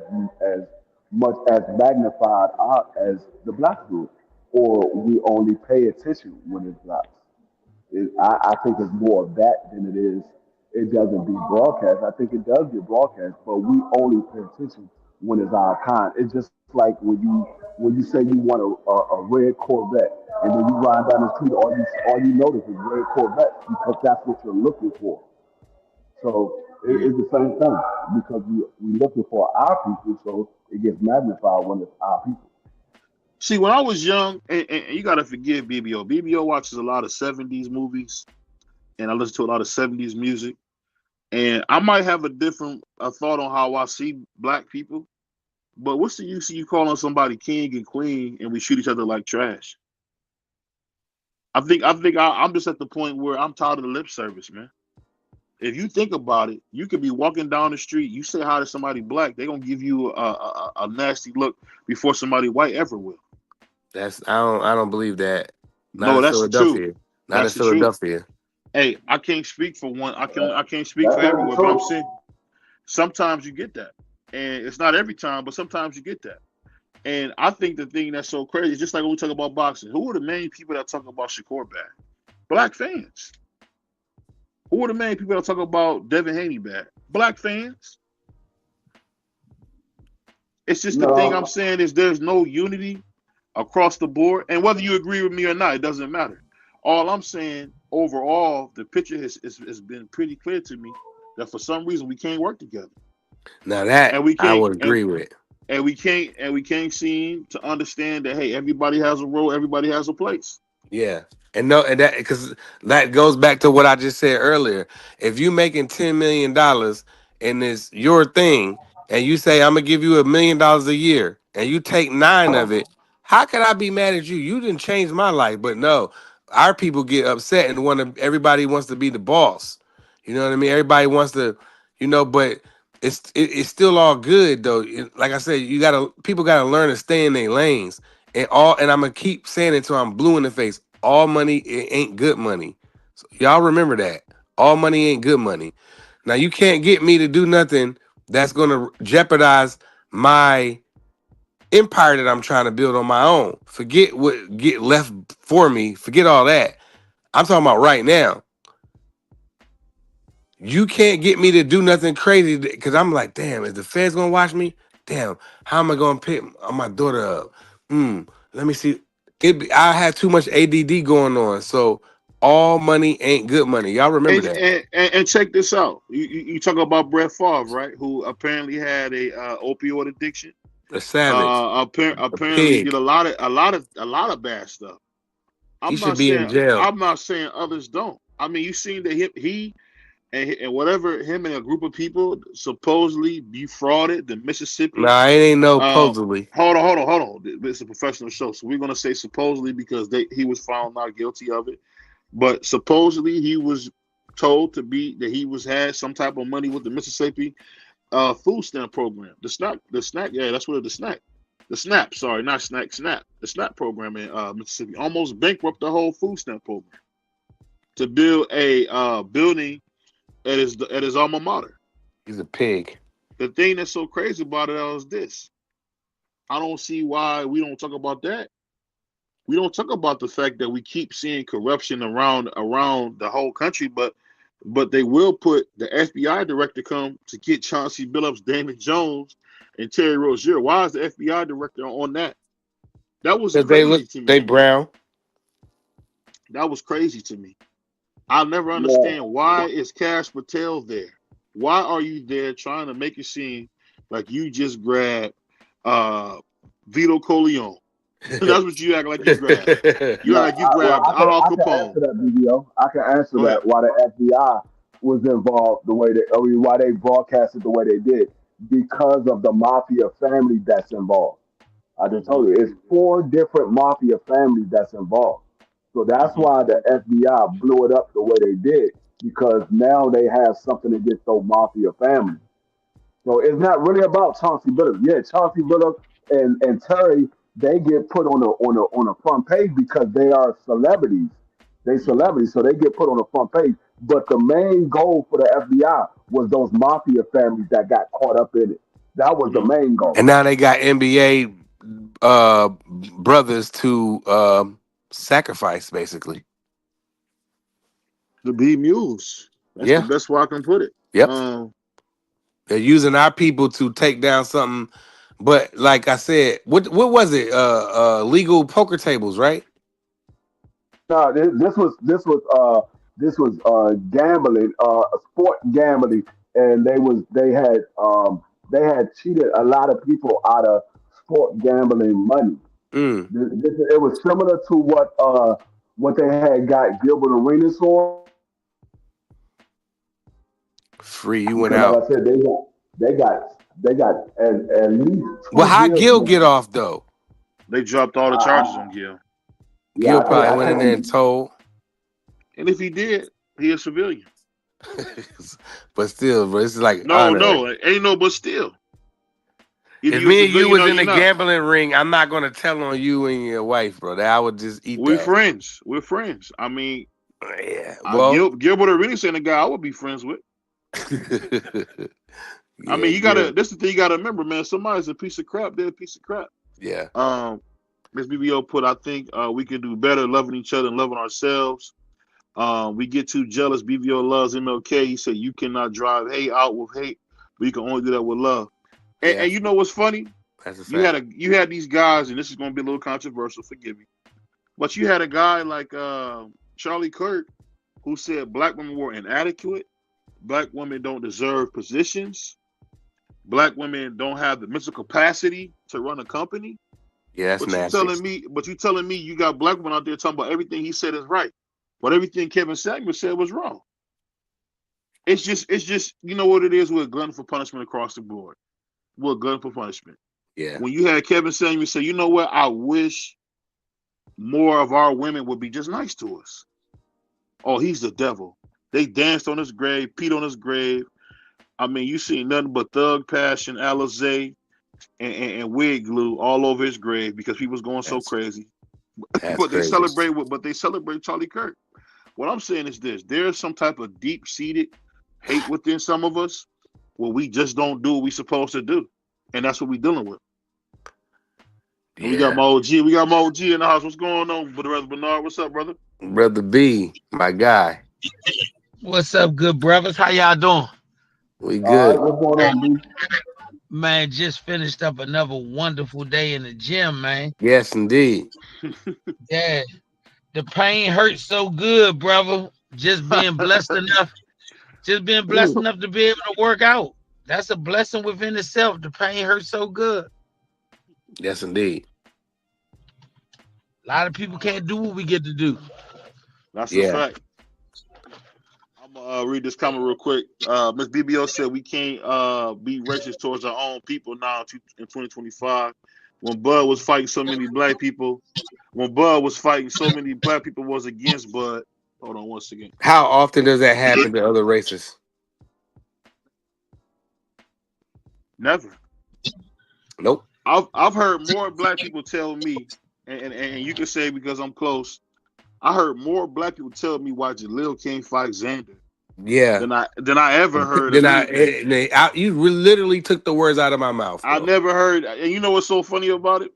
much as magnified out as the blacks do, or we only pay attention when it's blacks. I think it's more of that than it is. It doesn't be broadcast. I think it does get broadcast, but we only pay attention when it's our kind. It's just like when you say you want a red Corvette, and then you ride down the street, all you notice is red Corvettes because that's what you're looking for. So Mm. it's the same thing because we looking for our people, so it gets magnified when it's our people. See, when I was young, and you got to forgive BBO. BBO watches a lot of 70s movies, and I listen to a lot of 70s music. And I might have a different thought on how I see black people. But what's the use of you calling somebody king and queen and we shoot each other like trash? I'm just at the point where I'm tired of the lip service, man. if you think about it, you could be walking down the street, you say hi to somebody black, they're gonna give you a nasty look before somebody white ever will. I don't believe that. Not No, in that's the truth. Philadelphia. Not in That's the truth. Philadelphia. Hey, I can't speak for one. I can't speak That's for the everywhere, but I'm truth. saying sometimes you get that, and it's not every time, but sometimes you get that. And I think the thing that's so crazy is just like when we talk about boxing. Who are the main people that talk about Shakur bad? Black fans. Who are the main people that talk about Devin Haney bad? Black fans. It's just the thing I'm No, saying is there's no unity across the board. And whether you agree with me or not, it doesn't matter. All I'm saying, overall, the picture has been pretty clear to me that for some reason we can't work together. Now that And we I can't would agree with. and we can't seem to understand that hey, everybody has a role, everybody has a place. Yeah. And no, and that because that goes back to what I just said earlier. If you making $10 million and it's your thing, and you say I'm gonna give you $1 million a year, and you take 9 of it, how can I be mad at you? You didn't change my life, but no, our people get upset and want to. Everybody wants to be the boss. You know what I mean? Everybody wants to, but it's still all good though. Like I said, people gotta learn to stay in their lanes. And I'm gonna keep saying it till I'm blue in the face. All money it ain't good money. So y'all remember that. All money ain't good money. Now you can't get me to do nothing that's gonna jeopardize my empire that I'm trying to build on my own. Forget what get left for me. Forget all that. I'm talking about right now. You can't get me to do nothing crazy because I'm like, damn, is the feds gonna watch me? Damn, how am I gonna pick my daughter up? Let me see. I have too much ADD going on. So all money ain't good money. Y'all remember that? And check this out. You talk about Brett Favre, right? Who apparently had a opioid addiction. A savage, a Apparently he did pig. a lot of bad stuff. He should be in jail. I'm not saying others don't. I mean, you seen that he and whatever him and a group of people supposedly defrauded the Mississippi. Nah, it ain't no supposedly. Hold on. It's a professional show, so we're gonna say supposedly because he was found not guilty of it. But supposedly he was told that he had some type of money with the Mississippi food stamp program. The snack, yeah, that's what the snack. The SNAP, sorry, not snack, SNAP. The SNAP program in Mississippi almost bankrupt the whole food stamp program to build a building at his alma mater. He's a pig. The thing that's so crazy about it is this. I don't see why we don't talk about that. We don't talk about the fact that we keep seeing corruption around the whole country, but they will put the FBI director come to get Chauncey Billups, Damon Jones, and Terry Rozier. Why is the FBI director on that? That was crazy to me. They brown. That was crazy to me. I'll never understand why is Cash Patel there. Why are you there trying to make it seem like you just grabbed Vito Corleone? That's what you act like you grabbed. You act like you grabbed Al Capone. I can answer that, BBO. I can answer that why the FBI was involved why they broadcasted the way they did. Because of the mafia family that's involved. I just told you, it's 4 different mafia families that's involved. So that's why the FBI blew it up the way they did, because now they have something against those mafia families. So it's not really about Chauncey Billups. Yeah, Chauncey Billups and Terry, they get put on a front page because they are celebrities. They celebrities, so they get put on the front page. But the main goal for the FBI was those mafia families that got caught up in it. That was the main goal. And now they got NBA brothers to sacrifice, basically. The B mules. That's the best way I can put it. Yep. They're using our people to take down something. But like I said, what was it? Legal poker tables, right? No, this was gambling, sport gambling, and they had cheated a lot of people out of sport gambling money. It was similar to what they had got Gilbert Arenas on. Free, you went And out. like I said, they got at least. Well, how Gil get off though? They dropped all the charges on Gil. Gil probably went in there and told. And if he did, he a civilian. But still, bro, it's like No, honor. no, ain't no, but still. Either If you a me and you civilian was or in you the not. gambling ring, I'm not gonna tell on you and your wife, bro. That I would just eat We that. friends. We're friends. I mean, Yeah. Well, Gilbert Arenas ain't a guy I would be friends with. I yeah, mean, you gotta. Gil. That's the thing you gotta remember, man. Somebody's a piece of crap. They're a piece of crap. Yeah. Miss BBO put. I think we can do better loving each other and loving ourselves. We get too jealous. BBO loves MLK. He said you cannot drive hate out with hate, but you can only do that with love. Yeah. And you know what's funny? That's a You fact. had these guys, and this is going to be a little controversial. Forgive me, but you had a guy like Charlie Kirk who said black women were inadequate, black women don't deserve positions, black women don't have the mental capacity to run a company. Yeah, that's But you nasty. telling me you got black women out there talking about everything he said is right, but everything Kevin Samuel said was wrong. It's just you know what it is. We're a glutton for punishment across the board. We're a glutton for punishment. Yeah. When you had Kevin Samuel say, you know what, I wish more of our women would be just nice to us. Oh, he's the devil. They danced on his grave, peed on his grave. I mean, you see nothing but thug passion, Alizé, and wig glue all over his grave because he was going so crazy. That's But they crazy. celebrate Charlie Kirk. What I'm saying is this: there's some type of deep-seated hate within some of us where we just don't do what we're supposed to do, and that's what we're dealing with. And we got Yeah. my OG. We got my OG in the house. What's going on, brother Bernard? What's up, brother? Brother B, my guy. What's up, good brothers? How y'all doing? We All right, good. what's going on, B? Man, just finished up another wonderful day in the gym, man. Yes, indeed. Yeah, the pain hurts so good, brother. Just being blessed enough, to be able to work out. That's a blessing within itself. The pain hurts so good. Yes, indeed. A lot of people can't do what we get to do. That's a Yeah. fact. I'm gonna read this comment real quick. Miss BBO said we can't be racist towards our own people now in 2025. When Bud was fighting so many black people, was against Bud. Hold on one second. How often does that happen to other races? Never. Nope. I've heard more black people tell me, and you can say because I'm close. I heard more black people tell me why Jaleel can't fight Xander Yeah. than I ever heard. You literally took the words out of my mouth, bro. I never heard, and you know what's so funny about it?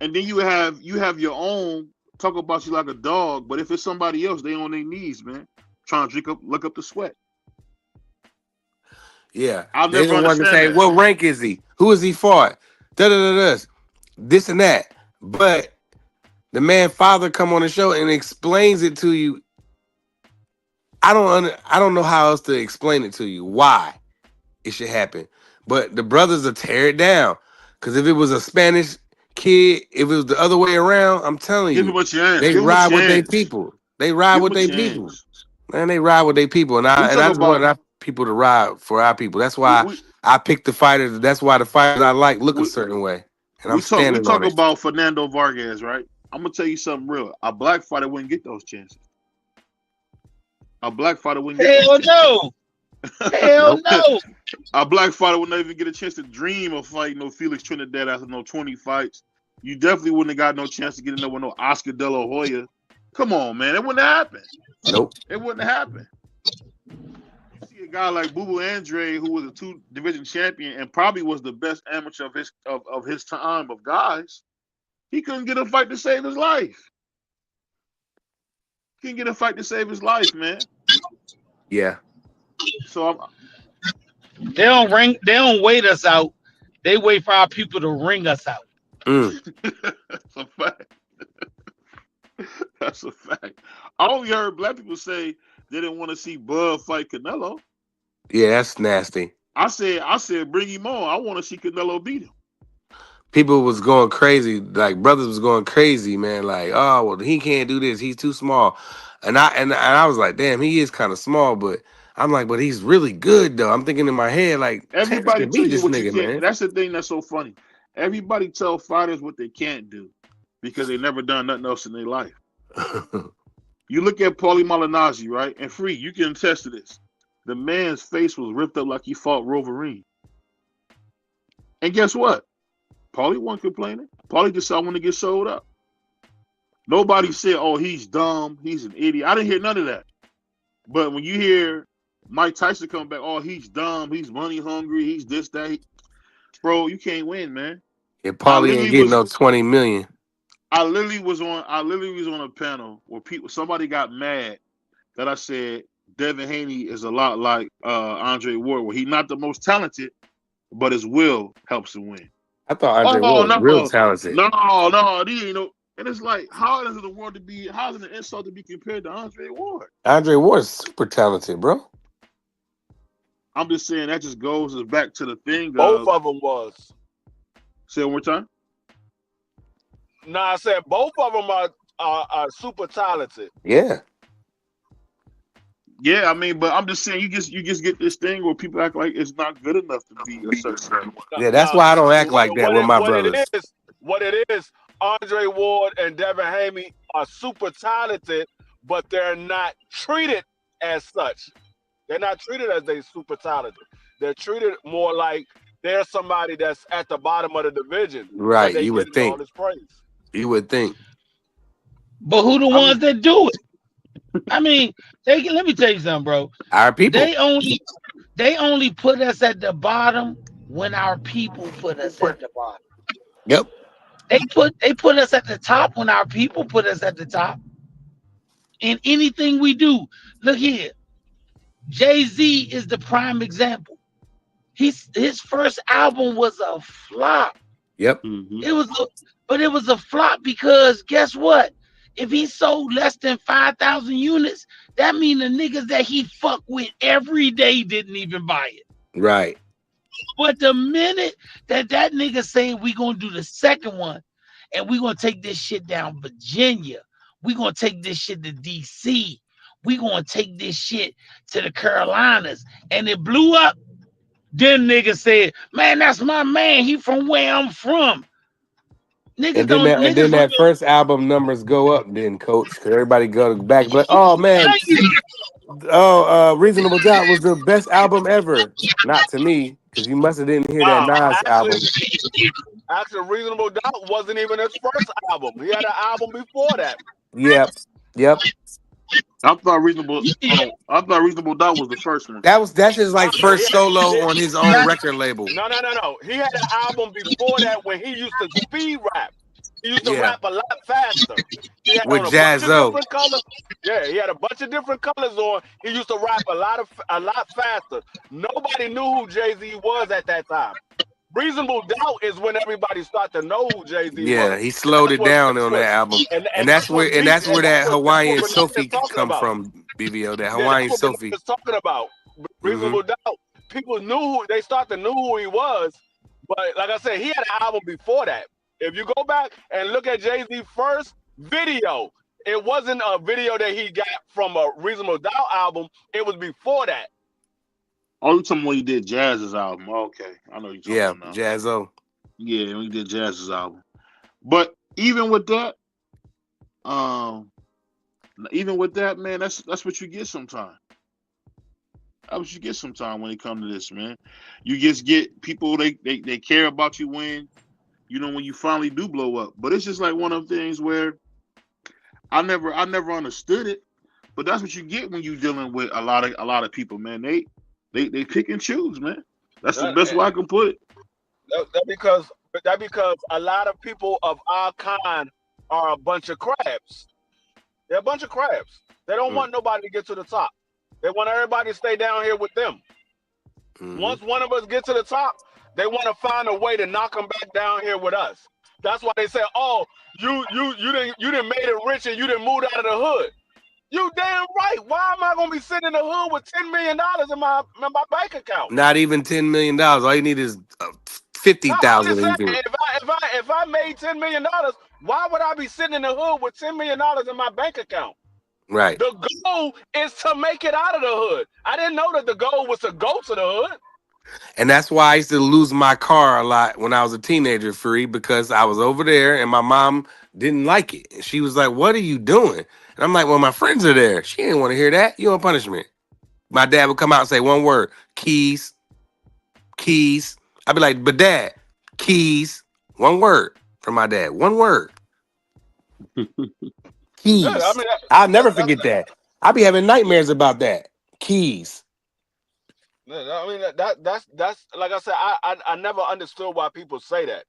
And then you have your own talk about you like a dog, but if it's somebody else, they on their knees, man, trying to look up the sweat. Yeah. I'll They never don't want to understand say, that. what rank is he? Who has he fought? This and that. But the man father come on the show and explains it to you. I don't know how else to explain it to you why it should happen. But the brothers will tear it down. Because if it was a Spanish kid, if it was the other way around, I'm telling Give you, him a chance. they Give him a ride with their chance. people. They ride Give him with a their people. chance. Man, they ride with their people. And We I talk just want about our people to ride for our people. That's we why we, I pick the fighters. That's why the fighters I like look a we, certain way. And I'm we standing on talk it. about Fernando Vargas, right? I'm gonna tell you something real. A black fighter wouldn't get those chances. A black fighter wouldn't get Hell those chances. no. Hell Nope. no. A black fighter would not even get a chance to dream of fighting no Felix Trinidad after no 20 fights. You definitely wouldn't have got no chance to get in there with no Oscar De La Hoya. Come on, man. It wouldn't happen. Nope. It wouldn't happen. You see a guy like Boo Boo Andre, who was a 2-division champion and probably was the best amateur of his time of guys. He couldn't get a fight to save his life. Couldn't get a fight to save his life, man. Yeah. So They don't wait us out. They wait for our people to ring us out. that's a fact. That's a fact. I only heard black people say they didn't want to see Bud fight Canelo. Yeah, that's nasty. I said, bring him on. I want to see Canelo beat him. People was going crazy, like brothers was going crazy, man. Like, oh well, he can't do this. He's too small. And I was like, damn, he is kind of small, but I'm like, but he's really good though. I'm thinking in my head, like, Terrence Everybody can tell beat you this what you nigga, can't. man. That's the thing that's so funny. Everybody tell fighters what they can't do because they never done nothing else in their life. You look at Paulie Malignaggi, right? And Free, you can attest to this. The man's face was ripped up like he fought Wolverine. And guess what? Paulie wasn't complaining. Paulie just said, I want to get sold up. Nobody said, oh, he's dumb, he's an idiot. I didn't hear none of that. But when you hear Mike Tyson come back, oh, he's dumb, he's money hungry, he's this, that. Bro, you can't win, man. If Paulie ain't getting no 20 million. I literally was on a panel where somebody got mad that I said Devin Haney is a lot like Andre Ward, where he's not the most talented, but his will helps him win. I thought Andre Ward was real talented. No, you know, and it's like, how is it an insult to be compared to Andre Ward? Andre Ward is super talented, bro. I'm just saying that just goes back to the thing. Both of them was. Say it one more time. No, I said both of them are super talented. Yeah. Yeah, I mean, but I'm just saying you just get this thing where people act like it's not good enough to be a certain. Yeah, that's why I don't act like that with my brothers. What it is, Andre Ward and Devin Haney are super talented, but they're not treated as such. They're not treated as they super talented. They're treated more like they're somebody that's at the bottom of the division. Right, you would think. You would think. But who the ones that do it? I mean, let me tell you something, bro. Our people. They only put us at the bottom when our people put us at the bottom. Yep. They put us at the top when our people put us at the top. In anything we do, look here. Jay-Z is the prime example. His first album was a flop. Yep. Mm-hmm. It was a flop because guess what? If he sold less than 5,000 units, that means the niggas that he fuck with every day didn't even buy it. Right. But the minute that nigga saying we gonna do the second one and we gonna take this shit down Virginia, we gonna take this shit to DC, we gonna take this shit to the Carolinas, and it blew up, then nigga said, man, that's my man. He from where I'm from. And then that first album numbers go up, then, coach, because everybody go back, but oh man, Reasonable Doubt was the best album ever. Not to me, because you must have didn't hear that Nas album. Actually, Reasonable Doubt wasn't even his first album. He had an album before that. Yep. I thought Reasonable Doubt was the first one. That's his like first solo on his own record label. No. He had an album before that when he used to speed rap. He used to rap a lot faster. With Jazzo. Yeah, he had a bunch of different colors on. He used to rap a lot faster. Nobody knew who Jay-Z was at that time. Reasonable Doubt is when everybody started to know who Jay-Z was. Yeah, he slowed it down on that album. And that's where that Hawaiian Sophie come from, BVO, that Hawaiian Sophie. That's what talking about. Reasonable Doubt. People they started to know who he was. But like I said, he had an album before that. If you go back and look at Jay-Z's first video, it wasn't a video that he got from a Reasonable Doubt album. It was before that. Oh, you talking about when he did Jazz's album? Okay, I know you talking about now. Jazzo. Yeah, when he did Jazz's album. But even with that, man, that's what you get sometimes. That's what you get sometimes when it comes to this, man. You just get people they care about you when you finally do blow up. But it's just like one of the things where I never understood it, but that's what you get when you're dealing with a lot of people, man. They pick and choose, man. That's the best way I can put it. That because a lot of people of our kind are a bunch of crabs. They're a bunch of crabs. They don't want nobody to get to the top. They want everybody to stay down here with them. Mm-hmm. Once one of us get to the top, they want to find a way to knock them back down here with us. That's why they say, "Oh, you didn't made it rich and you didn't move out of the hood." You damn right. Why am I gonna be sitting in the hood with $10 million in my bank account? Not even $10 million. All you need is 50,000. If I made $10 million, why would I be sitting in the hood with $10 million in my bank account? Right. The goal is to make it out of the hood. I didn't know that the goal was to go to the hood. And that's why I used to lose my car a lot when I was a teenager, Free, because I was over there and my mom didn't like it. And she was like, "What are you doing?" And I'm like, "Well, my friends are there." She didn't want to hear that. You want punishment. My dad would come out and say one word, keys, keys. I'd be like, but dad, keys. One word from my dad. One word. Yeah, I Keys. mean I'll never forget that. I'll be having nightmares about that. Keys. I mean that's like I said. I never understood why people say that.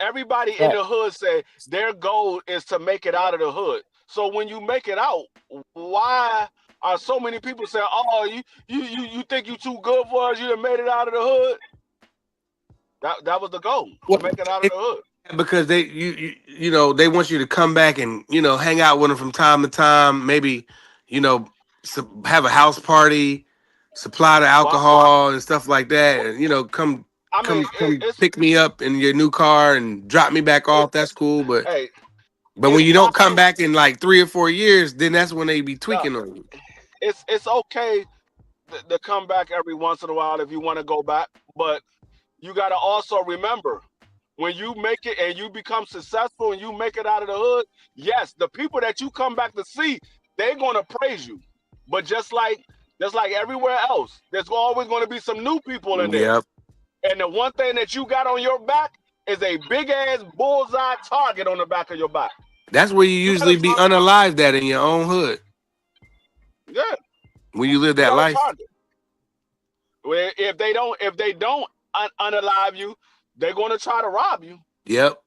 Everybody in Right. the hood say their goal is to make it out of the hood. So when you make it out, why are so many people saying, "Oh, you think you too good for us? You done made it out of the hood." That was the goal, to Well, make it out of the hood. because you know they want you to come back and hang out with them from time to time. Maybe have a house party, supply the Well, alcohol and stuff like that, and come I mean, it's pick me up in your new car and drop me back it, off. That's cool, but hey, when it's you don't come possible. back in like 3 or 4 years, then that's when they be No, tweaking on you. it's okay to come back every once in a while if you want to go back, but you got to also remember when you make it and you become successful and you make it out of the hood. Yes, the people that you come back to see, they're gonna praise you, but just like everywhere else, there's always going to be some new people in there. Yep, And the one thing that you got on your back is a big ass bullseye target on the back of your back. that's where you You got a usually be target. unalived at in your own hood Yeah, when you live you that got a life. target. Well, if they don't unalive you, they're going to try to rob you. Yep,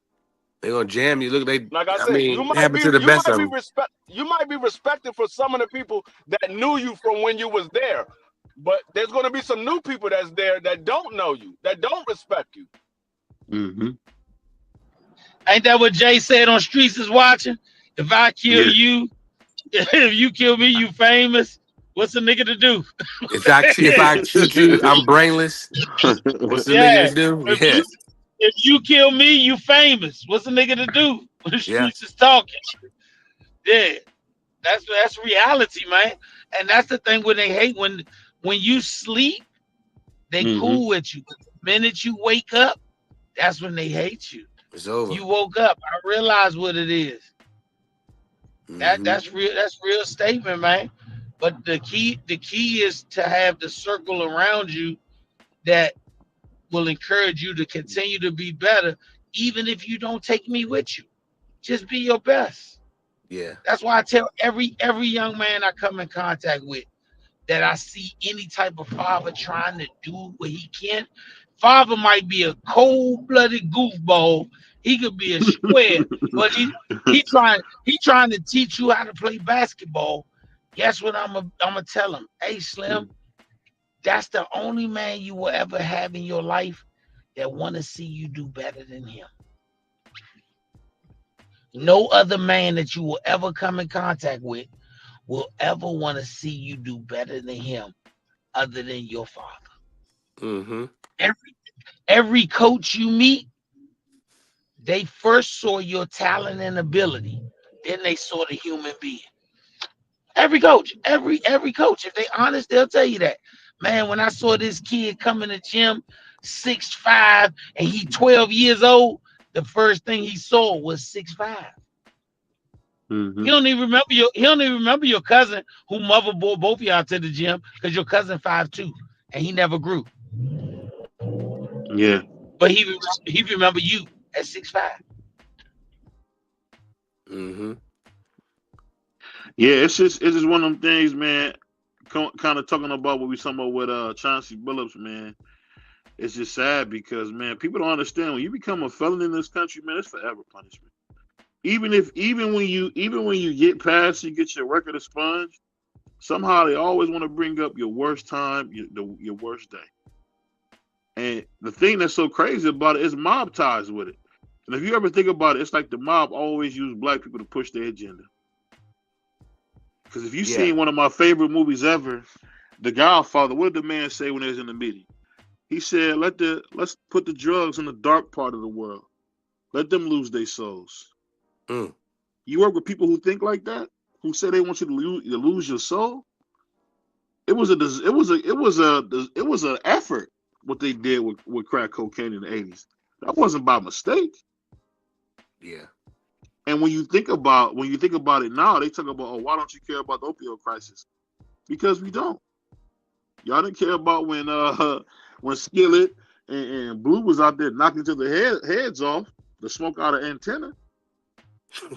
they gonna jam you. Look, Like I I said, mean, it happens to the best of them. you might be respected for some of the people that knew you from when you was there, but there's going to be some new people that's there that don't know you, that don't respect you. Mm-hmm. Ain't that what Jay said on Streets is Watching? If I kill Yeah. you, if you kill me, you famous. What's a nigga to do? If I shoot you, I'm brainless. What's the nigga Yeah. to do? If Yeah, you kill me, you famous. What's a nigga to do? When the yeah, streets is talking. Yeah. That's reality, man. And that's the thing when they hate when you sleep, they Mm-hmm. cool with you. But the minute you wake up, that's when they hate you. it's over. You woke up. I realize what it is. Hmm. That's real. That's real statement, man. But the key is to have the circle around you that will encourage you to continue to be better, even if you don't take me with you. Just be your best. Yeah, That's why I tell every young man I come in contact with that I see any type of father trying to do what he can. Father might be a cold-blooded goofball. He could be a square, but he trying to teach you how to play basketball. Guess what I'm gonna tell him? Hey Slim, that's the only man you will ever have in your life that want to see you do better than him. No other man that you will ever come in contact with will ever want to see you do better than him other than your father. hmm, Every every coach you meet, they first saw your talent and ability, then they saw the human being. Every coach, every coach, if they honest, they'll tell you that. Man, when I saw this kid come in the gym, 6'5", and he 12 years old, the first thing he saw was 6'5". Mm-hmm. He don't even remember your cousin who mother brought both of y'all to the gym because your cousin 5'2", and he never grew. Yeah. But he remember you at 6'5". hmm. Yeah, it's just one of them things, man. Kind of talking about what we talking about with Chauncey Billups, man. It's just sad because, man, people don't understand when you become a felon in this country, man, it's forever punishment. Even when you get past, you get your record expunged. Somehow they always want to bring up your worst time, your worst day. And the thing that's so crazy about it is mob ties with it. And if you ever think about it, it's like the mob always use black people to push their agenda. Because if you Yeah, seen one of my favorite movies ever, The Godfather, what did the man say when they was in the meeting? He said, let's put the drugs in the dark part of the world. Let them lose their souls. mm, You work with people who think like that, who say they want you to lose your soul. It was an effort what they did with crack cocaine in the 80s. That wasn't by mistake. yeah, And when you think about it now, they talk about, oh, why don't you care about the opioid crisis? Because we don't. Y'all didn't care about when Skillet and Blue was out there knocking to the heads off, the smoke out of antenna.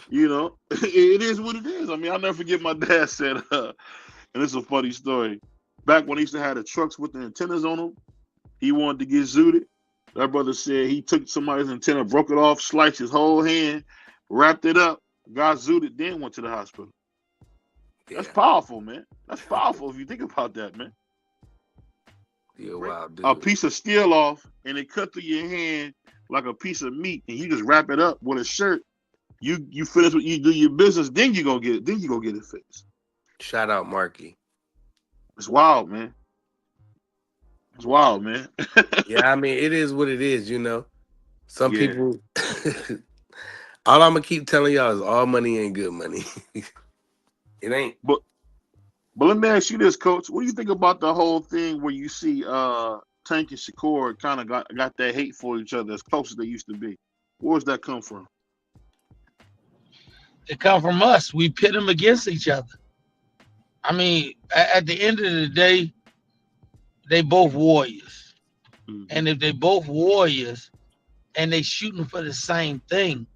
You know, it is what it is. I mean, I'll never forget my dad said, and it's a funny story. Back when he used to have the trucks with the antennas on them, he wanted to get zooted. That brother said he took somebody's antenna, broke it off, sliced his whole hand, wrapped it up, got zooted, then went to the hospital. Yeah. That's powerful, man. That's powerful if you think about that, man. Yeah, wow, dude. A piece of steel off and it cut through your hand like a piece of meat, and you just wrap it up with a shirt. You finish what you do your business, then you go get it. Then you go get it fixed. Shout out Marky. It's wild, man. It's wild, man. Yeah, I mean, it is what it is, you know. Some Yeah. people all I'm gonna keep telling y'all is all money ain't good money. It ain't. But let me ask you this, Coach. What do you think about the whole thing where you see Tank and Shakur kind of got that hate for each other as close as they used to be? Where does that come from? It come from us. We pit them against each other. I mean, at the end of the day, they both warriors. Mm-hmm. And if they both warriors and they shooting for the same thing,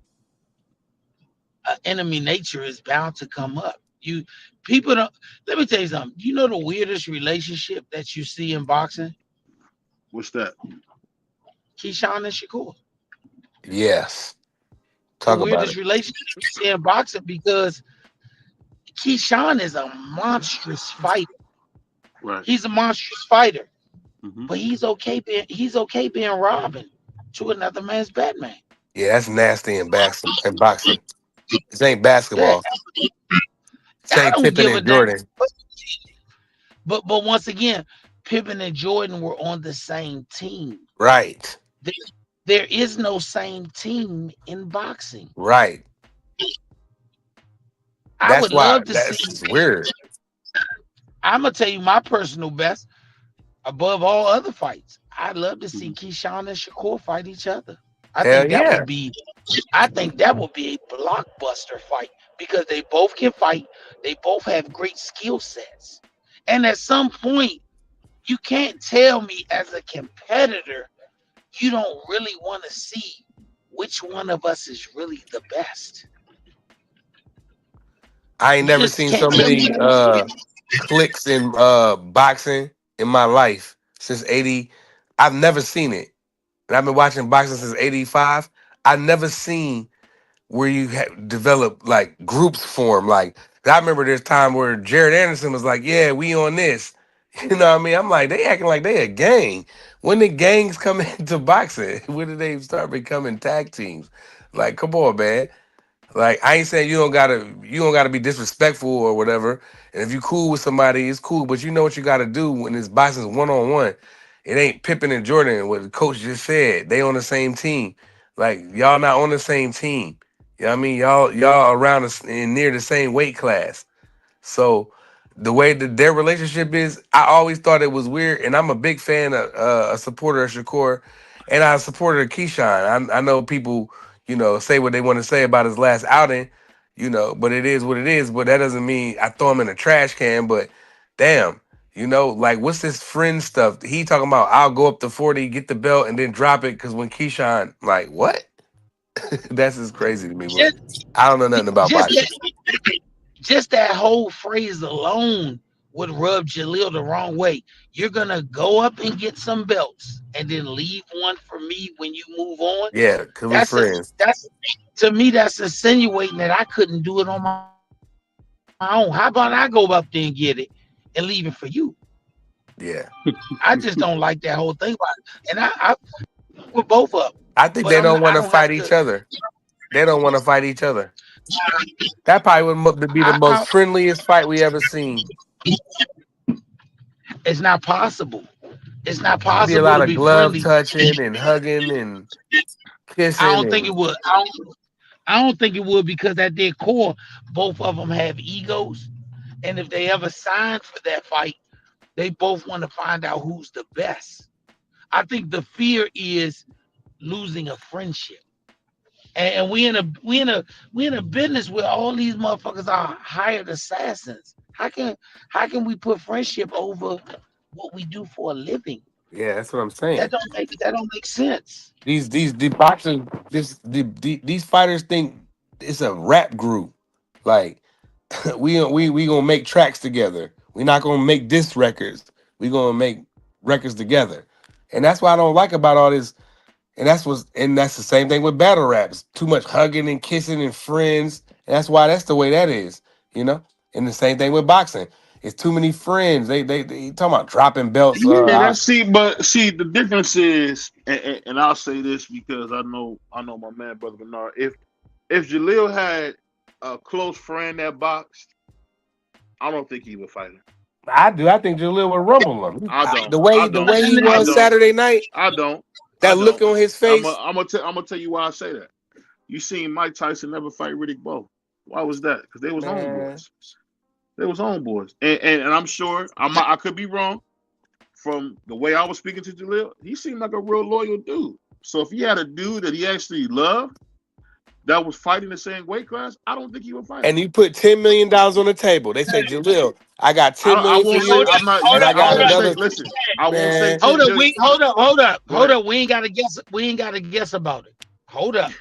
enemy nature is bound to come up. People don't. Let me tell you something. You know the weirdest relationship that you see in boxing? What's that? Keyshawn and Shakur. Yes. The Talk about weirdest it. relationship you see in boxing because Keyshawn is a monstrous fighter. Right. He's a monstrous fighter, Mm-hmm. but he's okay being Robin to another man's Batman. Yeah, that's nasty in boxing. This ain't basketball. Yeah. This ain't Pippen and Jordan. But once again, Pippen and Jordan were on the same team. Right. There is no same team in boxing. Right. I would love to that's see. weird. I'm gonna tell you my personal best above all other fights. I'd love to see Keyshawn and Shakur fight each other. I think that would be a blockbuster fight because they both can fight. They both have great skill sets. And at some point, you can't tell me as a competitor, you don't really want to see which one of us is really the best. I ain't never seen so many clicks in boxing in my life since 80. I've never seen it. And I've been watching boxing since 85. I've never seen where you develop like groups form. Like I remember there's time where Jared Anderson was like, yeah, we on this. You know what I mean? I'm like, they acting like they a gang. When did gangs come into boxing? When did they start becoming tag teams? Like, come on, man. Like, I ain't saying you don't gotta be disrespectful or whatever. And if you cool with somebody, it's cool. But you know what you gotta do when it's boxing 1-on-1. It ain't Pippen and Jordan, what the coach just said. They on the same team. Like, y'all not on the same team. You know what I mean? Y'all around and near the same weight class. So the way that their relationship is, I always thought it was weird. And I'm a big fan of a supporter of Shakur, and I supported Keyshawn. I know people, you know, say what they want to say about his last outing, you know, but it is what it is. But that doesn't mean I throw him in a trash can. But damn, you know, like what's this friend stuff? He talking about I'll go up to 40, get the belt, and then drop it because when Keyshawn, like, what? That's just crazy to me. I don't know nothing about boxing. Just that whole phrase alone would rub Jaleel the wrong way. You're gonna go up and get some belts and then leave one for me when you move on. Yeah, because we're friends. That's to me, that's insinuating that I couldn't do it on my own. How about I go up there and get it and leave it for you? Yeah. I just don't like that whole thing about it. And I with both of them. I think they don't want to fight each other. They don't want to fight each other. That probably would be the most friendliest fight we ever seen. It's not possible. It's not possible. It'd be a lot of glove friendly. touching and hugging and kissing. I don't think it would. I don't think it would because at their core, both of them have egos, and if they ever sign for that fight, they both want to find out who's the best. I think the fear is losing a friendship. And we in a business where all these motherfuckers are hired assassins. How can we put friendship over what we do for a living. Yeah, that's what I'm saying. That don't make sense. The boxers, these fighters think it's a rap group. Like we gonna make tracks together. We're not gonna make diss records. We gonna make records together. And that's what I don't like about all this. And that's the same thing with battle raps. Too much hugging and kissing and friends. And that's why that's the way that is, you know. And the same thing with boxing. It's too many friends. They talking about dropping belts. Yeah, the difference is, and I'll say this because I know my man, Brother Bernard. If Jaleel had a close friend that boxed, I don't think he would fight him. I do. I think Jaleel would rumble him. I don't. The way he was Saturday night. I don't. That look on his face. I'm gonna tell you why I say that. You seen Mike Tyson never fight Riddick Bowe. Why was that? Because they was homeboys. They was homeboys. And I'm sure I could be wrong. From the way I was speaking to Jaleel, he seemed like a real loyal dude. So if he had a dude that he actually loved that was fighting the same weight class, I don't think he would fight. And you put $10 million on the table. They say, Jaleel, I got $10 million for you. Listen, I won't say. Hold up. We ain't got to guess about it. Hold up.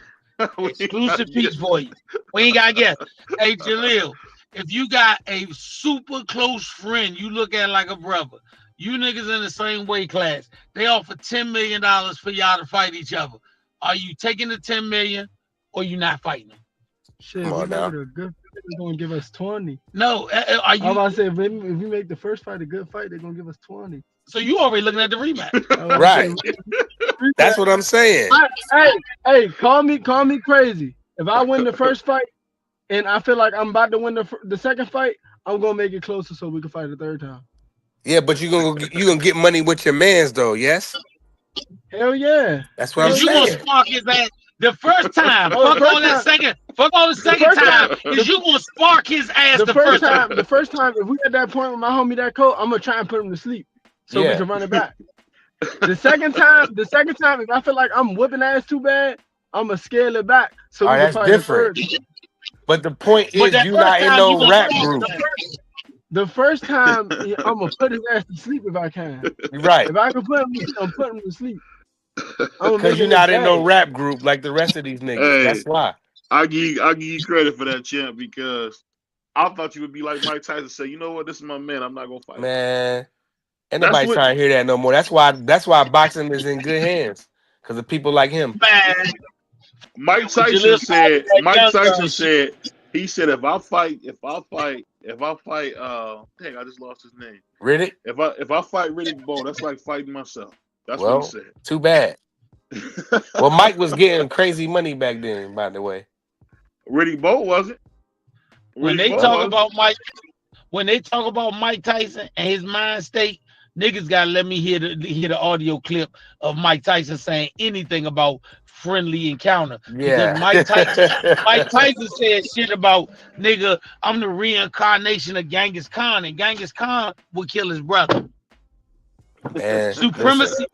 Exclusive piece for you. We ain't got to guess. Hey, Jaleel, if you got a super close friend, you look at like a brother. You niggas in the same weight class. They offer $10 million for y'all to fight each other. Are you taking the $10 million or you not fighting them? Shit, we got a good fight. They're gonna give us 20. No, are you? I'm about to say if we make the first fight a good fight, they're gonna give us 20. So you already looking at the rematch, right? That's what I'm saying. Hey, call me crazy. If I win the first fight and I feel like I'm about to win the second fight, I'm gonna make it closer so we can fight the third time. Yeah, but you gonna get money with your mans though, yes? Hell yeah. That's what I'm saying. You gonna spark his ass the first time. Fuck on the second time. Is you gonna spark his ass the first time? The first time, if we at that point with my homie that coat, I'm gonna try and put him to sleep so we can run it back. The second time, if I feel like I'm whipping ass too bad, I'm gonna scale it back so we can fight different. But the point is, you not in no rap group. The first time, I'm gonna put his ass to sleep if I can. Right. If I can put him, I'm putting him to sleep. Because you're not in no rap group like the rest of these niggas. Hey, that's why. I give you credit for that, champ, because I thought you would be like Mike Tyson, say, you know what, this is my man, I'm not gonna fight. Man, ain't nobody trying to hear that no more. That's why boxing is in good hands because of people like him. Man. Mike Tyson said, he said, if I fight, dang, I just lost his name. Riddick? If I fight Riddick Bowe, that's like fighting myself. That's what he said. Too bad. Well, Mike was getting crazy money back then, by the way. Riddick Bowe wasn't. When they talk about Mike Tyson and his mind state, niggas gotta let me hear the audio clip of Mike Tyson saying anything about friendly encounter. Yeah. Because Mike Tyson said shit about, nigga, I'm the reincarnation of Genghis Khan, and Genghis Khan would kill his brother. Man, Supremacy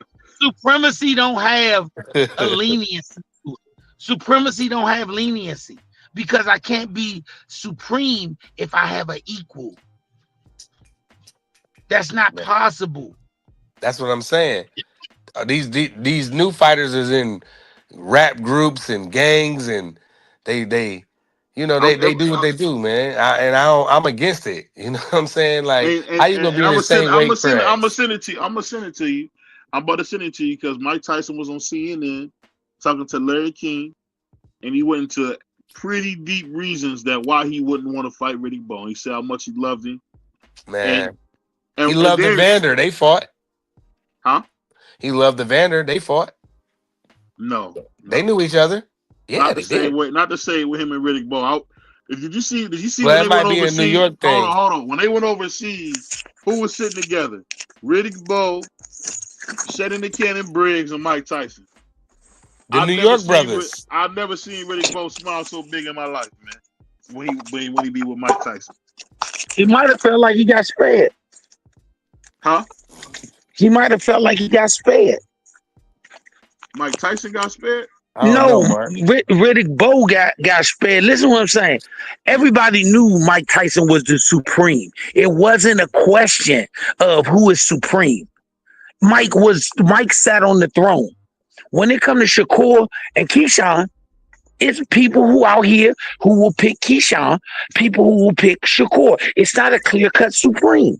don't have a leniency. Supremacy don't have leniency because I can't be supreme if I have an equal. That's not possible. That's what I'm saying. These new fighters is in rap groups and gangs, and they do what they do, man. I'm against it. You know what I'm saying? Like, how you gonna be in the same weight class? I'm gonna send it to you. I'm about to send it to you because Mike Tyson was on CNN talking to Larry King, and he went into pretty deep reasons that why he wouldn't want to fight Riddick Bowe. He said how much he loved him. Man, he loved Evander. They fought. Huh? He loved Evander. They fought. No, they knew each other. Yeah, not the same way. Not the same with him and Riddick Bowe. Did you see? Well, that might be a New York thing. Hold on. When they went overseas, who was sitting together? Riddick Bowe, Shannon the Cannon Briggs, and Mike Tyson. The New York brothers. I've never seen Riddick Bowe smile so big in my life, man. When he be with Mike Tyson, he might have felt like he got spared. Huh? He might have felt like he got spared. Mike Tyson got spared? I don't know, No, Mark. Riddick Bowe got spared. Listen to what I'm saying. Everybody knew Mike Tyson was the supreme. It wasn't a question of who is supreme. Mike sat on the throne. When it comes to Shakur and Keyshawn, it's people who out here who will pick Keyshawn, people who will pick Shakur. It's not a clear-cut supreme.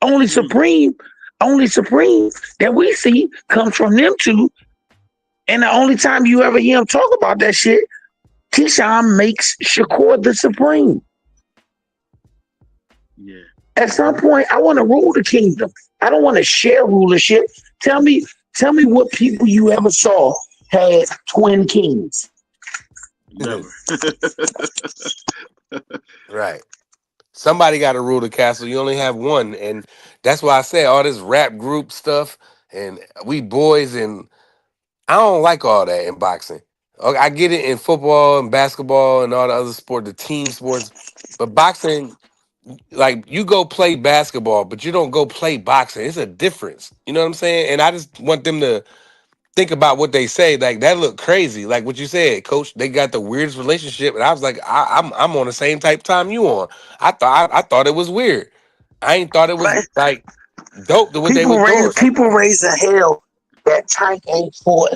Only supreme that we see comes from them two. And the only time you ever hear him talk about that shit, Keyshawn makes Shakur the supreme. Yeah. At some point, I want to rule the kingdom. I don't want to share rulership. Tell me what people you ever saw had twin kings. Never. Right. Somebody got to rule the castle. You only have one, and that's why I say all this rap group stuff and we boys, and I don't like all that in boxing. Okay, I get it in football and basketball and all the other sports, the team sports, but boxing, like you go play basketball, but you don't go play boxing. It's a difference. You know what I'm saying? And I just want them to think about what they say. Like that look crazy. Like what you said, Coach. They got the weirdest relationship, and I was like, I'm on the same type time you on. I thought it was weird. I ain't thought it was Man, like dope the what they was doing. people raise a hell that Tank ain't fought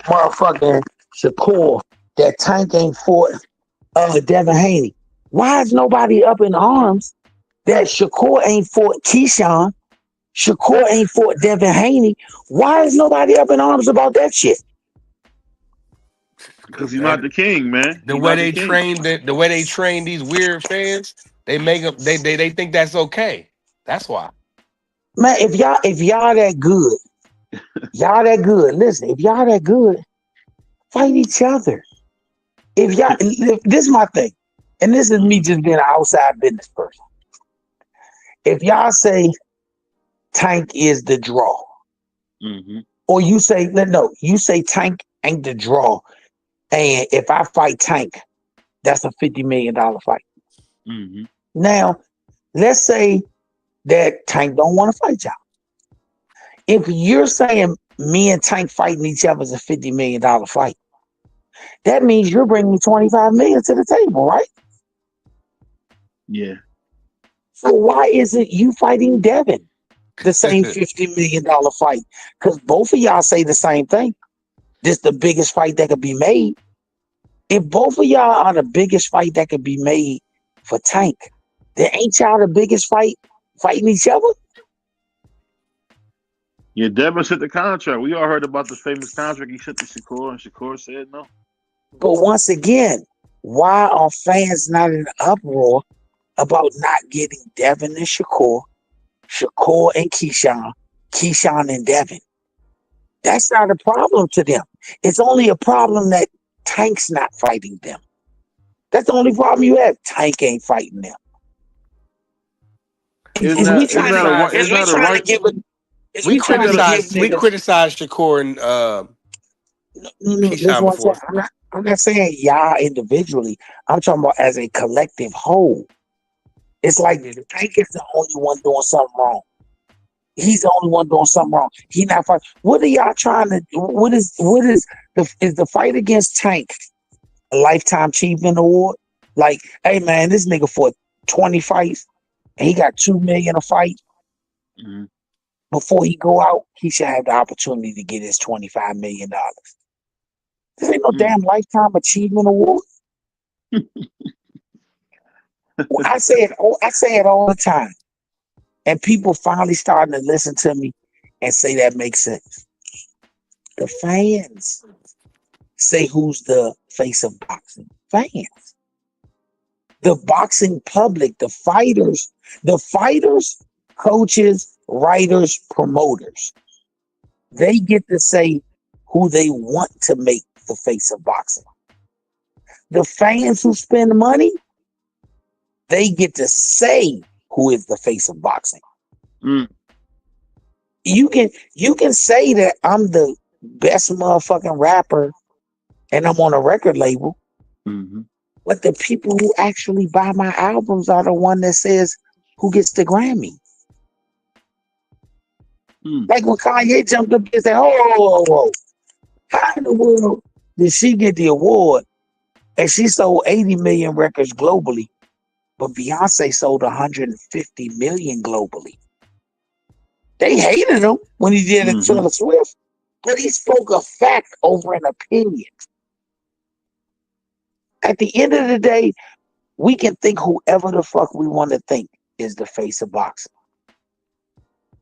motherfucking Shakur. That Tank ain't fought Devin Haney. Why is nobody up in arms that Shakur ain't fought Keyshawn? Shakur ain't fought Devin Haney. Why is nobody up in arms about that shit? Because he's not the king, man. The He's way not the they king. train the way they train these weird fans, they make them they think that's okay. That's why. Man, if y'all that good, listen, if y'all that good, fight each other. If this is my thing, and this is me just being an outside business person. If y'all say Tank is the draw, or you say you say Tank ain't the draw, and if I fight Tank, that's a $50 million fight. Now, let's say that Tank don't want to fight y'all. If you're saying me and Tank fighting each other is a $50 million fight, that means you're bringing $25 million to the table, right? Yeah. So why isn't you fighting Devin the same $50 million fight? Because both of y'all say the same thing. This is the biggest fight that could be made. If both of y'all are the biggest fight that could be made for Tank, then ain't y'all the biggest fight fighting each other? Yeah, Devin sent the contract. We all heard about the famous contract he sent to Shakur, and Shakur said no. But once again, why are fans not in uproar about not getting Devin and Shakur and Keyshawn and Devin? That's not a problem to them. It's only a problem that Tank's not fighting them. That's the only problem you have. Tank ain't fighting them. We criticized Shakur and Keyshawn before. I'm not saying y'all individually. I'm talking about as a collective whole. It's like Tank is the only one doing something wrong. He's the only one doing something wrong. He not fighting. What are y'all trying to do? Is the fight against Tank a lifetime achievement award? Like, hey man, this nigga fought 20 fights and he got $2 million a fight. Before he go out, he should have the opportunity to get his $25 million. This ain't no damn lifetime achievement award. I say it all the time. And people finally starting to listen to me and say that makes sense. The fans say who's the face of boxing. Fans. The boxing public, the fighters, coaches, writers, promoters. They get to say who they want to make the face of boxing. The fans who spend money, they get to say who is the face of boxing. You can say that I'm the best motherfucking rapper and I'm on a record label, but the people who actually buy my albums are the one that says who gets the Grammy. Like when Kanye jumped up and said, "Oh, How in the world did she get the award and she sold 80 million records globally, but Beyonce sold 150 million globally? They hated him when he did it to Taylor Swift, but he spoke a fact over an opinion. At the end of the day, we can think whoever the fuck we want to think is the face of boxing.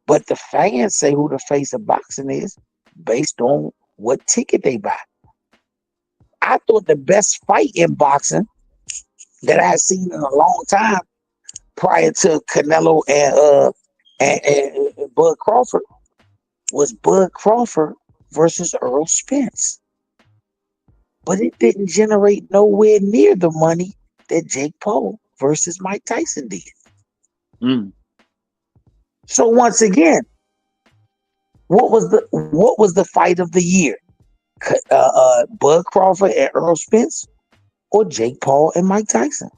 But the fans say who the face of boxing is based on what ticket they buy. I thought the best fight in boxing that I had seen in a long time prior to Canelo and Bud Crawford was Bud Crawford versus Earl Spence. But it didn't generate nowhere near the money that Jake Paul versus Mike Tyson did. So once again, what was the fight of the year? Bud Crawford and Earl Spence, or Jake Paul and Mike Tyson?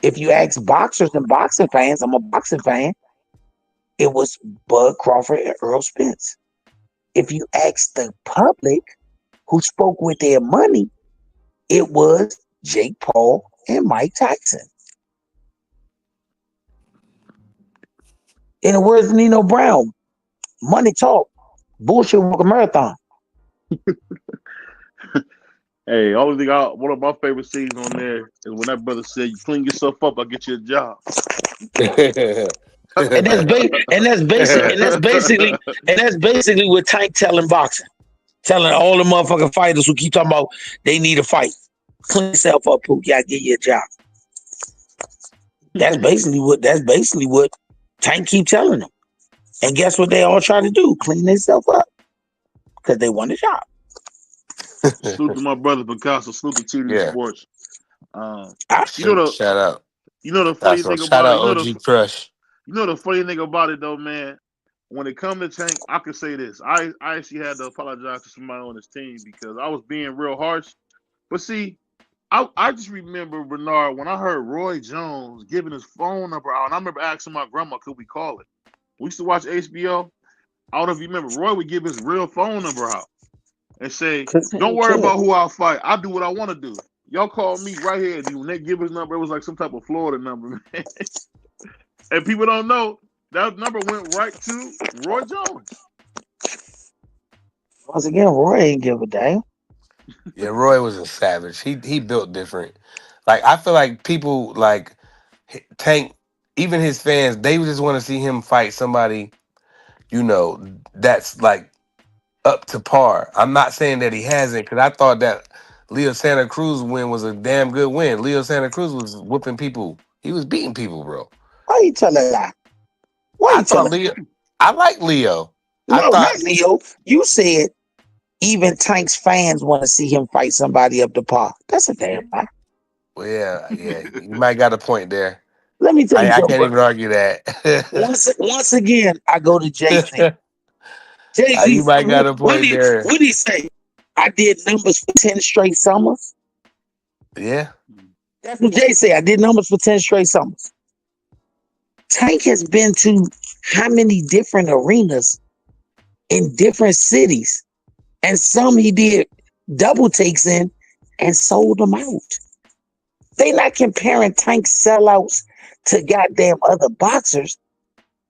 If you ask boxers and boxing fans, I'm a boxing fan, it was Bud Crawford and Earl Spence. If you ask the public who spoke with their money, it was Jake Paul and Mike Tyson. In the words of Nino Brown, money talk, bullshit walk a marathon. Hey, only thing one of my favorite scenes on there is when that brother said, "You clean yourself up, I'll get you a job." and that's basically what Tank telling boxing, telling all the motherfucking fighters who keep talking about they need a fight. Clean yourself up, Pookie. I get you a job. That's basically what Tank keep telling them. And guess what they all try to do? Clean themselves up because they want a job. Salute to my brother Picasso. Salute to TD Sports. Shout out. You know the funny thing Shout about out it. OG Crush. You know the funny thing about it though, man. When it comes to Tank, I can say this. I actually had to apologize to somebody on his team because I was being real harsh. But see, I just remember, Bernard, when I heard Roy Jones giving his phone number out, and I remember asking my grandma, could we call it? We used to watch HBO. I don't know if you remember, Roy would give his real phone number out and say, don't worry about who I'll fight. I'll do what I want to do. Y'all call me right here. And when they give his number, it was like some type of Florida number, man. And people don't know, that number went right to Roy Jones. Once again, Roy ain't give a damn. Yeah, Roy was a savage. He built different. Like, I feel like people like Tank, even his fans, they just want to see him fight somebody, that's like up to par. I'm not saying that he hasn't, because I thought that Leo Santa Cruz win was a damn good win. Leo Santa Cruz was whooping people. He was beating people, bro. Why you tell that? Why you tell Leo? I like Leo. No, not Leo. You said even Tank's fans want to see him fight somebody up to par. That's a damn lie. Well, yeah, you might got a point there. Let me tell you I something. can't even argue that. once again, I go to Jay-Z. Jay-Z, you might got a point there. What did he say? I did numbers for 10 straight summers. Yeah. That's what Jay said. I did numbers for 10 straight summers. Tank has been to how many different arenas in different cities, and some he did double takes in and sold them out. They not comparing Tank sellouts to goddamn other boxers.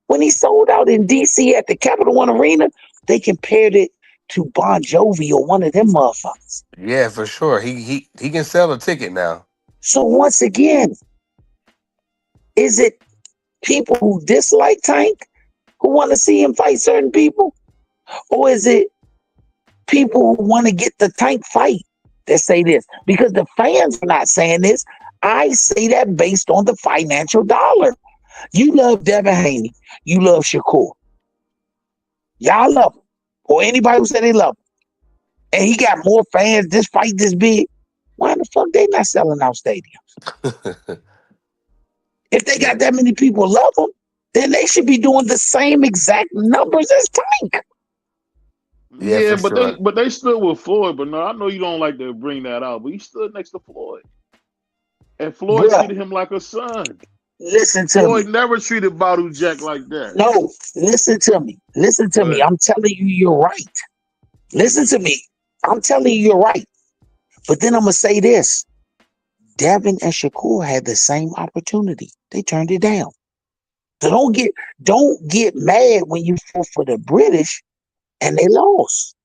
When he sold out in DC at the Capital One Arena, they compared it to Bon Jovi or one of them motherfuckers. Yeah, for sure. He can sell a ticket now. So once again, is it people who dislike Tank who want to see him fight certain people? Or is it people who want to get the Tank fight that say this? Because the fans are not saying this. I say that based on the financial dollar. You love Devin Haney. You love Shakur. Y'all love him. Or anybody who said they love him. And he got more fans, this fight this big. Why the fuck they not selling out stadiums? If they got that many people love him, then they should be doing the same exact numbers as Tank. Yeah, but they stood with Floyd. But no, I know you don't like to bring that out, but he stood next to Floyd. And Floyd treated him like a son. Listen to me. Floyd never treated Badu Jack like that. No, listen to me. Listen to me. I'm telling you, you're right. Listen to me. I'm telling you, you're right. But then I'm gonna say this: Devin and Shakur had the same opportunity. They turned it down. So don't get mad when you fought for the British and they lost.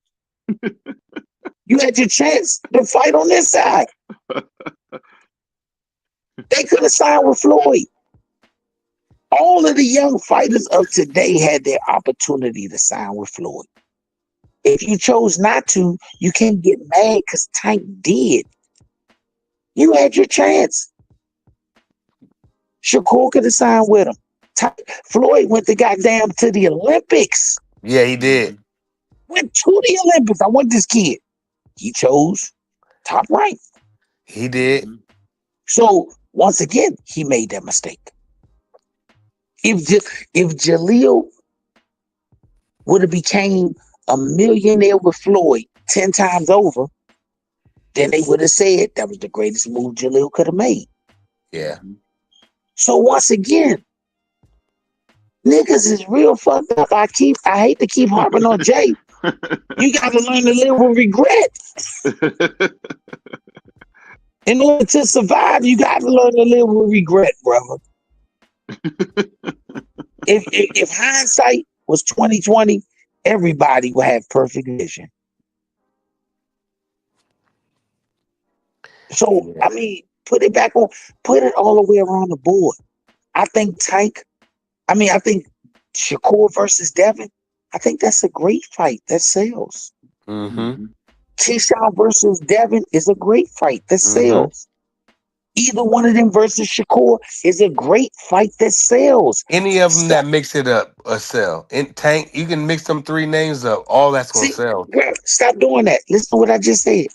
You had your chance to fight on this side. They could have signed with Floyd. All of the young fighters of today had their opportunity to sign with Floyd. If you chose not to, you can't get mad because Tank did. You had your chance. Shakur could have signed with him. Floyd went to goddamn to the Olympics. Yeah, he did. Went to the Olympics. I want this kid. He chose top rank. He did. So once again, he made that mistake. If Jaleel would have became a millionaire with Floyd 10 times over, then they would have said that was the greatest move Jaleel could have made. Yeah. So once again, niggas is real fucked up. I hate to keep harping on Jay. You got to learn to live with regret. In order to survive, you got to learn to live with regret, brother. If hindsight was 20/20, everybody would have perfect vision. So I mean, put it all the way around the board. I think Shakur versus Devin. I think that's a great fight. That sells. Mm-hmm. Keyshawn versus Devin is a great fight. That sells. Either one of them versus Shakur is a great fight that sells. Any of them that mix it up a sell. In Tank, you can mix them three names up. All that's gonna sell. Girl, stop doing that. Listen to what I just said.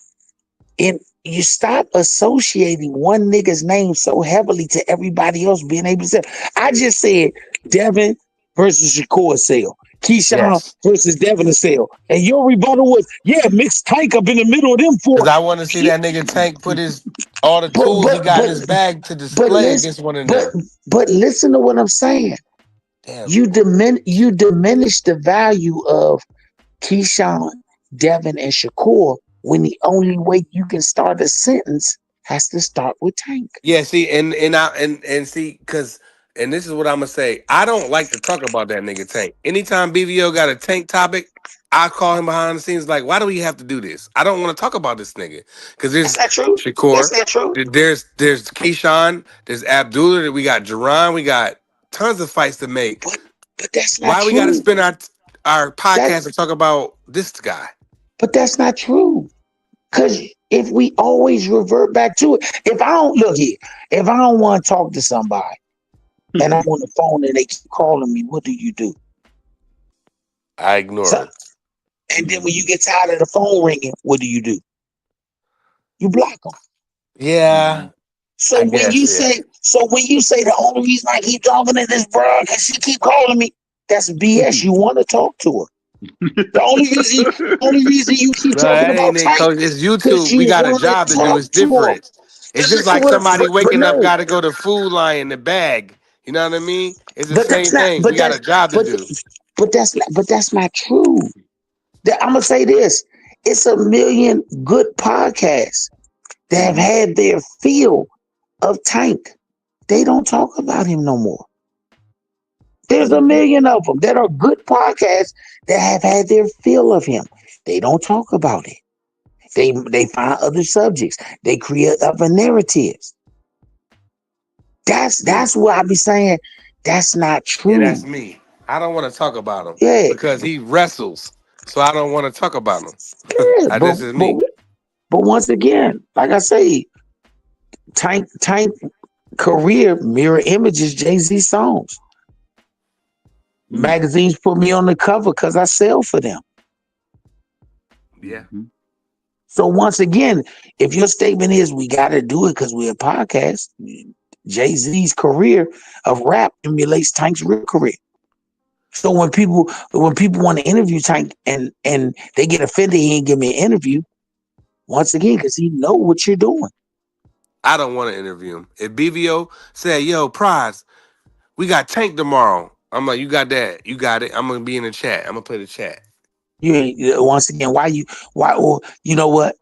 And you stop associating one nigga's name so heavily to everybody else being able to sell. I just said Devin versus Shakur sell. Keyshawn versus Devin sell. And your rebuttal was, mix Tank up in the middle of them four. Because I want to see that nigga Tank put all the tools he got in his bag to display against one of them. But listen to what I'm saying. Damn. You diminish the value of Keyshawn, Devin, and Shakur when the only way you can start a sentence has to start with Tank. Yeah, see, and see, and this is what I'm gonna say. I don't like to talk about that nigga Tank. Anytime BVO got a Tank topic, I call him behind the scenes like, why do we have to do this? I don't want to talk about this nigga. Because there's Shakur, there's Keyshawn, there's Abdullah, we got Jerron, we got tons of fights to make. But that's not why true. We gotta spend our podcast to talk about this guy. But that's not true. Because if we always revert back to it, if I don't want to talk to somebody and I'm on the phone and they keep calling me, what do? I ignore it. And then when you get tired of the phone ringing, what do? You block them. Yeah. So when you say the only reason I keep talking to this bro because she keep calling me, that's BS. You want to talk to her. The only reason you keep talking about Tank is YouTube. We got a job to do. It's different. It's just like somebody waking up, got to go to Food Lion, the bag. You know what I mean? It's the same thing. We got a job to do. But that's not true. I'm gonna say this: it's a million good podcasts that have had their feel of Tank. They don't talk about him no more. There's a million of them that are good podcasts that have had their fill of him. They don't talk about it. They find other subjects. They create other narratives. That's what I be saying. That's not true. Yeah, that's me. I don't want to talk about him because he wrestles. So I don't want to talk about him. Yeah, this is me. But once again, like I say, Tank career mirror images Jay-Z songs. Magazines put me on the cover because I sell for them. Yeah. So once again, if your statement is we got to do it because we're a podcast, Jay-Z's career of rap emulates Tank's real career. So when people want to interview Tank and they get offended he ain't give me an interview, once again, because he know what you're doing. I don't want to interview him. If BVO said, yo, Prize, we got Tank tomorrow. I'm like, you got that. You got it. I'm going to be in the chat. I'm going to play the chat. You ain't once again. Why? You know what?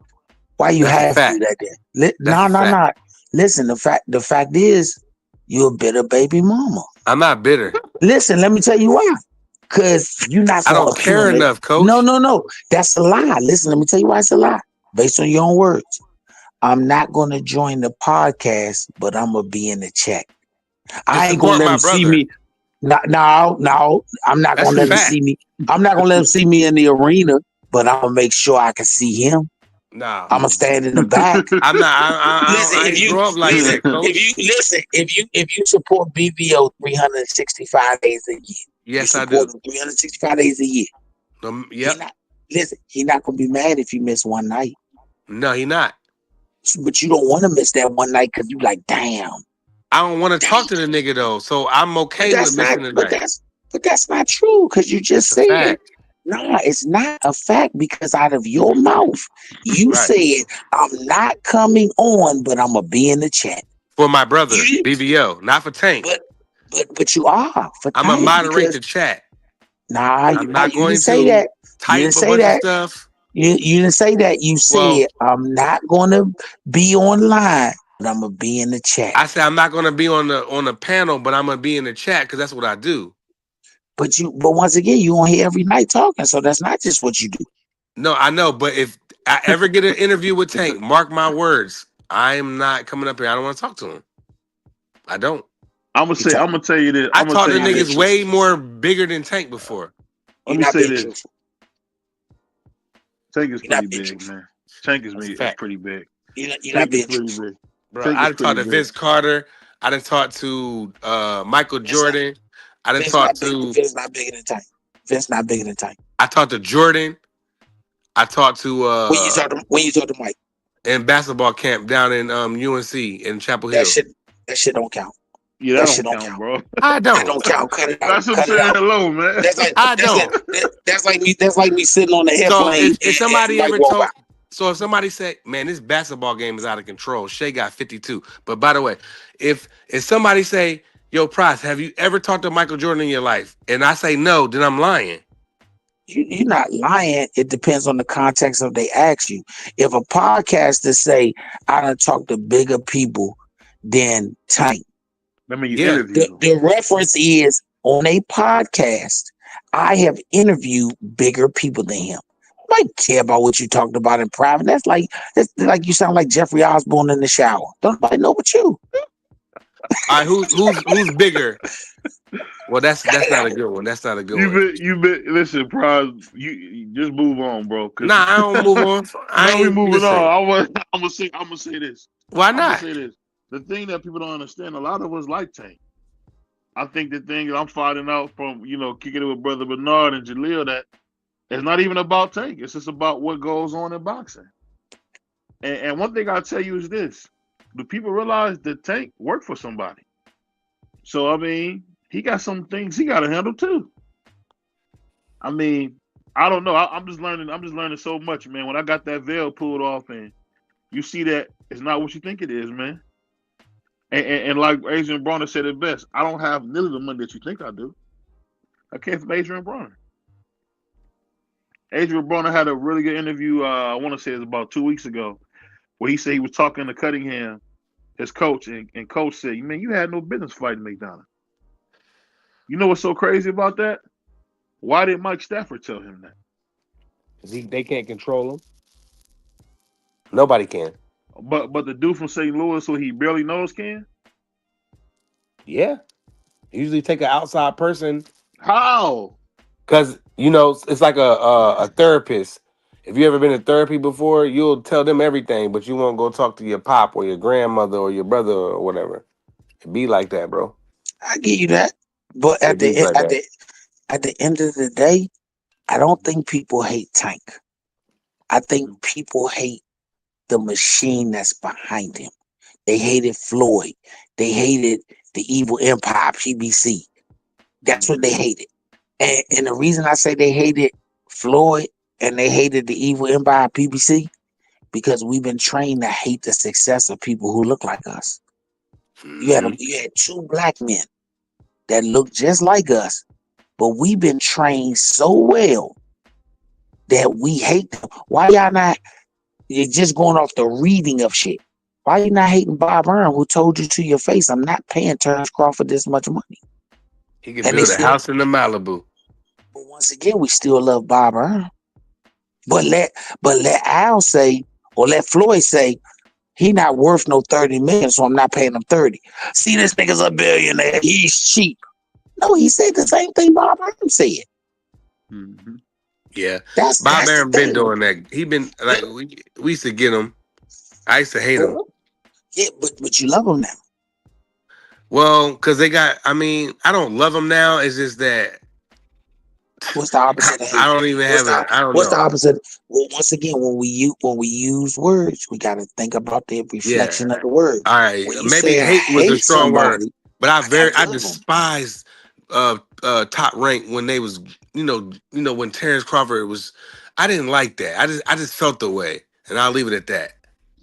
Why you That's a have to do fact. that then? That's a fact. No. Listen, the fact is, you're a bitter baby mama. I'm not bitter. Listen, let me tell you why. Because you're not I going to don't care accumulate. enough, coach. No. That's a lie. Listen, let me tell you why it's a lie. Based on your own words. I'm not going to join the podcast, but I'm going to be in the chat. I ain't going to let him see me. No. I'm not going to let him see me. I'm not going to let him see me in the arena, but I'm going to make sure I can see him. No. I'm going to stand in the back. I'm not. I ain't grow up like that, coach. If you support BVO 365 days a year. Yes, I do. 365 days a year. Yep. He's not going to be mad if you miss one night. No, he not. But you don't want to miss that one night because you like, damn. I don't want to talk to the nigga though, so I'm okay with missing the night. But that's not true because you just said. Nah, it's not a fact because out of your mouth, you said, I'm not coming on, but I'm going to be in the chat. For my brother, BVO, not for Tank. But you are. I'm going to moderate the chat. Nah, I'm not you going didn't say that. Type You didn't a say bunch that. of stuff. You didn't say that. You said, I'm not going to be online, but I'm going to be in the chat. I said, I'm not going to be on the panel, but I'm going to be in the chat because that's what I do. But once again, you on here every night talking, so that's not just what you do. No, I know, but if I ever get an interview with Tank, mark my words, I am not coming up here. I don't want to talk to him. I don't. I'm gonna tell you this. I talked to niggas way more bigger than Tank before. Let me say this. Tank is pretty big, man. Tank is pretty big. You're not being truthful. Bro, I talked to Vince Carter. I done talked to Michael Jordan. I done talked to Vince not bigger than Tank. Vince not bigger than Tank. I talked to Jordan. I talked to when you talk to Mike in basketball camp down in UNC in Chapel Hill. That shit don't count. Yeah, that don't count, bro. I don't. That don't count. Cut it out. That's what I'm saying. Hello, man. That's like me sitting on the airplane. So if somebody ever told, so if somebody said, "Man, this basketball game is out of control," Shea got 52. But by the way, if somebody say, "Yo, Price, have you ever talked to Michael Jordan in your life?" and I say no, then I'm lying. You're not lying. It depends on the context of they ask you. If a podcaster say, "I done talked to bigger people than Tank," I mean, you interview. The reference is on a podcast. I have interviewed bigger people than him. I don't care about what you talked about in private. That's like you sound like Jeffrey Osborne in the shower. Don't nobody know but you. All right, who's bigger? Well, that's not a good one. That's not a good one. Listen, Prize, you just move on, bro. Nah, I don't move on. We moving on. I'm gonna say this. Why not? I'm gonna say this. The thing that people don't understand, a lot of us like Tank. I think the thing that I'm finding out from, kicking it with Brother Bernard and Jaleel, that it's not even about Tank. It's just about what goes on in boxing. And one thing I'll tell you is this. Do people realize that Tank worked for somebody? So, I mean, he got some things he got to handle too. I mean, I don't know. I'm just learning so much, man. When I got that veil pulled off and you see that it's not what you think it is, man. And like Adrian Bronner said it best, I don't have nearly the money that you think I do. I came from Adrian Bronner. Adrian Bronner had a really good interview, I want to say it was about 2 weeks ago, where he said he was talking to Cunningham, his coach, and coach said, "Man, you had no business fighting McDonald." You know what's so crazy about that? Why did Mike Stafford tell him that? Because they can't control him. Nobody can. But the dude from St. Louis, who he barely knows, can? Yeah. Usually take an outside person. How? Because, it's like a therapist. If you ever been to therapy before, you'll tell them everything, but you won't go talk to your pop or your grandmother or your brother or whatever. It be like that, bro. I give you that. But at the end of the day, I don't think people hate Tank. I think people hate the machine that's behind him. They hated Floyd. They hated the Evil Empire, PBC. That's what they hated. And the reason I say they hated Floyd and they hated the Evil Empire, PBC, because we've been trained to hate the success of people who look like us. You had two black men that look just like us, but we've been trained so well that we hate them. Why y'all not? You're just going off the reading of shit. Why you not hating Bob Earl, who told you to your face, I'm not paying Terrence Crawford this much money? He could And they build a still, house in the Malibu. but once again, we still love Bob Earl. But let Al say, or let Floyd say, he not worth no 30 million, so I'm not paying him 30. See, this nigga's a billionaire. He's cheap. No, he said the same thing Bob Earl said. Mm-hmm. Yeah, That's Bob the Aaron been thing. doing that. He been like we used to get him. I used to hate him. Yeah, but you love him now. Well, because they got. I mean, I don't love him now. It's just that What's the opposite of hate? I don't even have it. I don't What's know. the opposite? Well, once again, when we use words, we got to think about the reflection of the word. All right, When you maybe say I hate was a hate strong word, somebody, but I gotta love 'em. despised Top Rank when they was when Terrence Crawford was. I didn't like that. I just felt the way, and I'll leave it at that.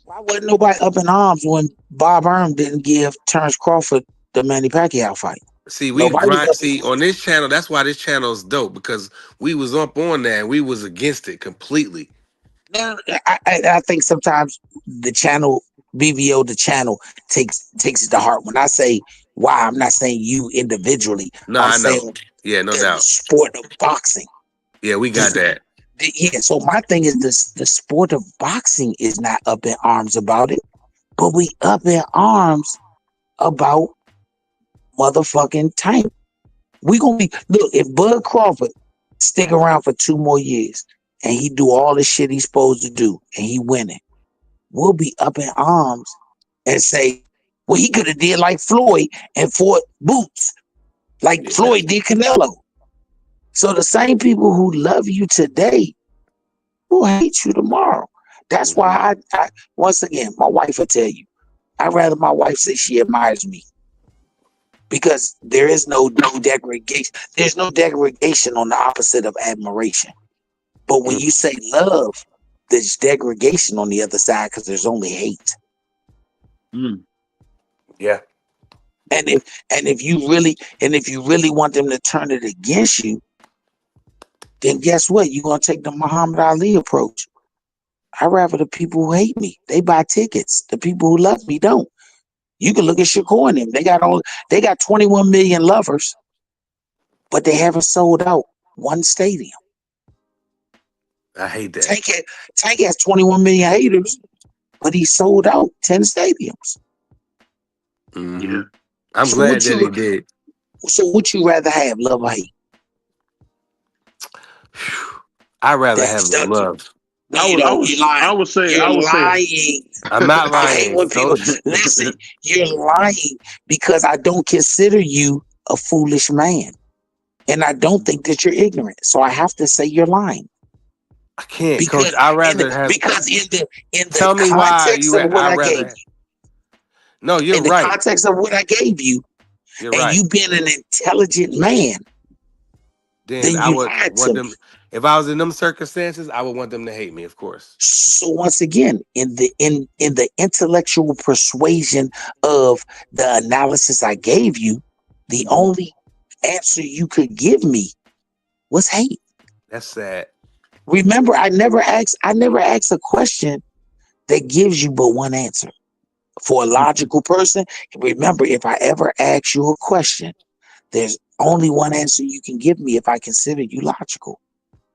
Why wasn't nobody up in arms when Bob Earl didn't give Terrence Crawford the Manny Pacquiao fight? See, we Nobody was grind. up. See, on this channel, that's why this channel is dope because we was up on that and we was against it completely. No, I think sometimes the channel BVO, the channel takes it to heart. When I say why, I'm not saying you individually. No, I'm I know. saying Yeah, no the doubt. sport of boxing. Yeah, we got that. Yeah, so my thing is this: the sport of boxing is not up in arms about it, but we up in arms about motherfucking Tank. We gonna be look if Bud Crawford stick around for 2 more years and he do all the shit he's supposed to do and he winning, we'll be up in arms and say, well, he could have did like Floyd and fought Boots, like Floyd did Canelo. So the same people who love you today will hate you tomorrow. That's why I once again, my wife will tell you, I'd rather my wife say she admires me. Because there is no degradation. There's no degradation on the opposite of admiration. But when you say love, there's degradation on the other side because there's only hate. Yeah. And if you really want them to turn it against you, then guess what? You're gonna take the Muhammad Ali approach. I'd rather the people who hate me. They buy tickets. The people who love me don't. You can look at Shakur and them. They got 21 million lovers, but they haven't sold out one stadium. I hate that. Tank has 21 million haters, but he sold out 10 stadiums. Yeah. I'm glad that he did. So what you rather have, love or hate? I'd rather have the love. I would say lying. I'm not lying. I hate when people listen. You're lying because I don't consider you a foolish man, and I don't think that you're ignorant. So I have to say you're lying. I can't, because Coach. I'd rather have. Because in the tell me why you. of what I gave you. No, you're in the right. context of what I gave you, you're and right. you being an intelligent man, then I would want them. If I was in them circumstances, I would want them to hate me, of course. So once again, in the intellectual persuasion of the analysis I gave you, the only answer you could give me was hate. That's sad. Remember, I never asked a question that gives you but one answer. For a logical person, remember, if I ever ask you a question, there's only one answer you can give me if I consider you logical.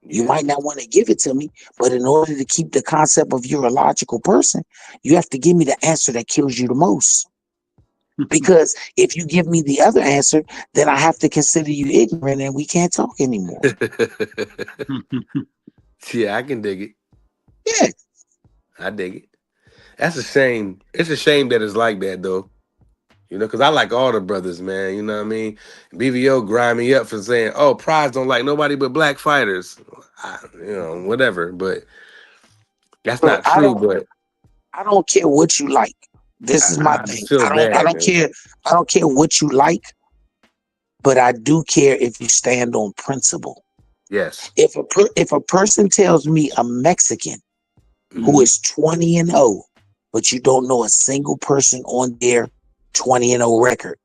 You might not want to give it to me, but in order to keep the concept of you're a logical person, you have to give me the answer that kills you the most. Because if you give me the other answer, then I have to consider you ignorant and we can't talk anymore. Yeah, I can dig it. Yeah. I dig it. That's a shame. It's a shame that it's like that, though. You know, because I like all the brothers, man. You know what I mean? BVO grind me up for saying, oh, Prize don't like nobody but black fighters. Whatever. But that's not true. But I don't care what you like. This is my thing. I don't care. I don't care what you like, but I do care if you stand on principle. Yes. If a person tells me a Mexican who is 20-0, but you don't know a single person on their 20-0 record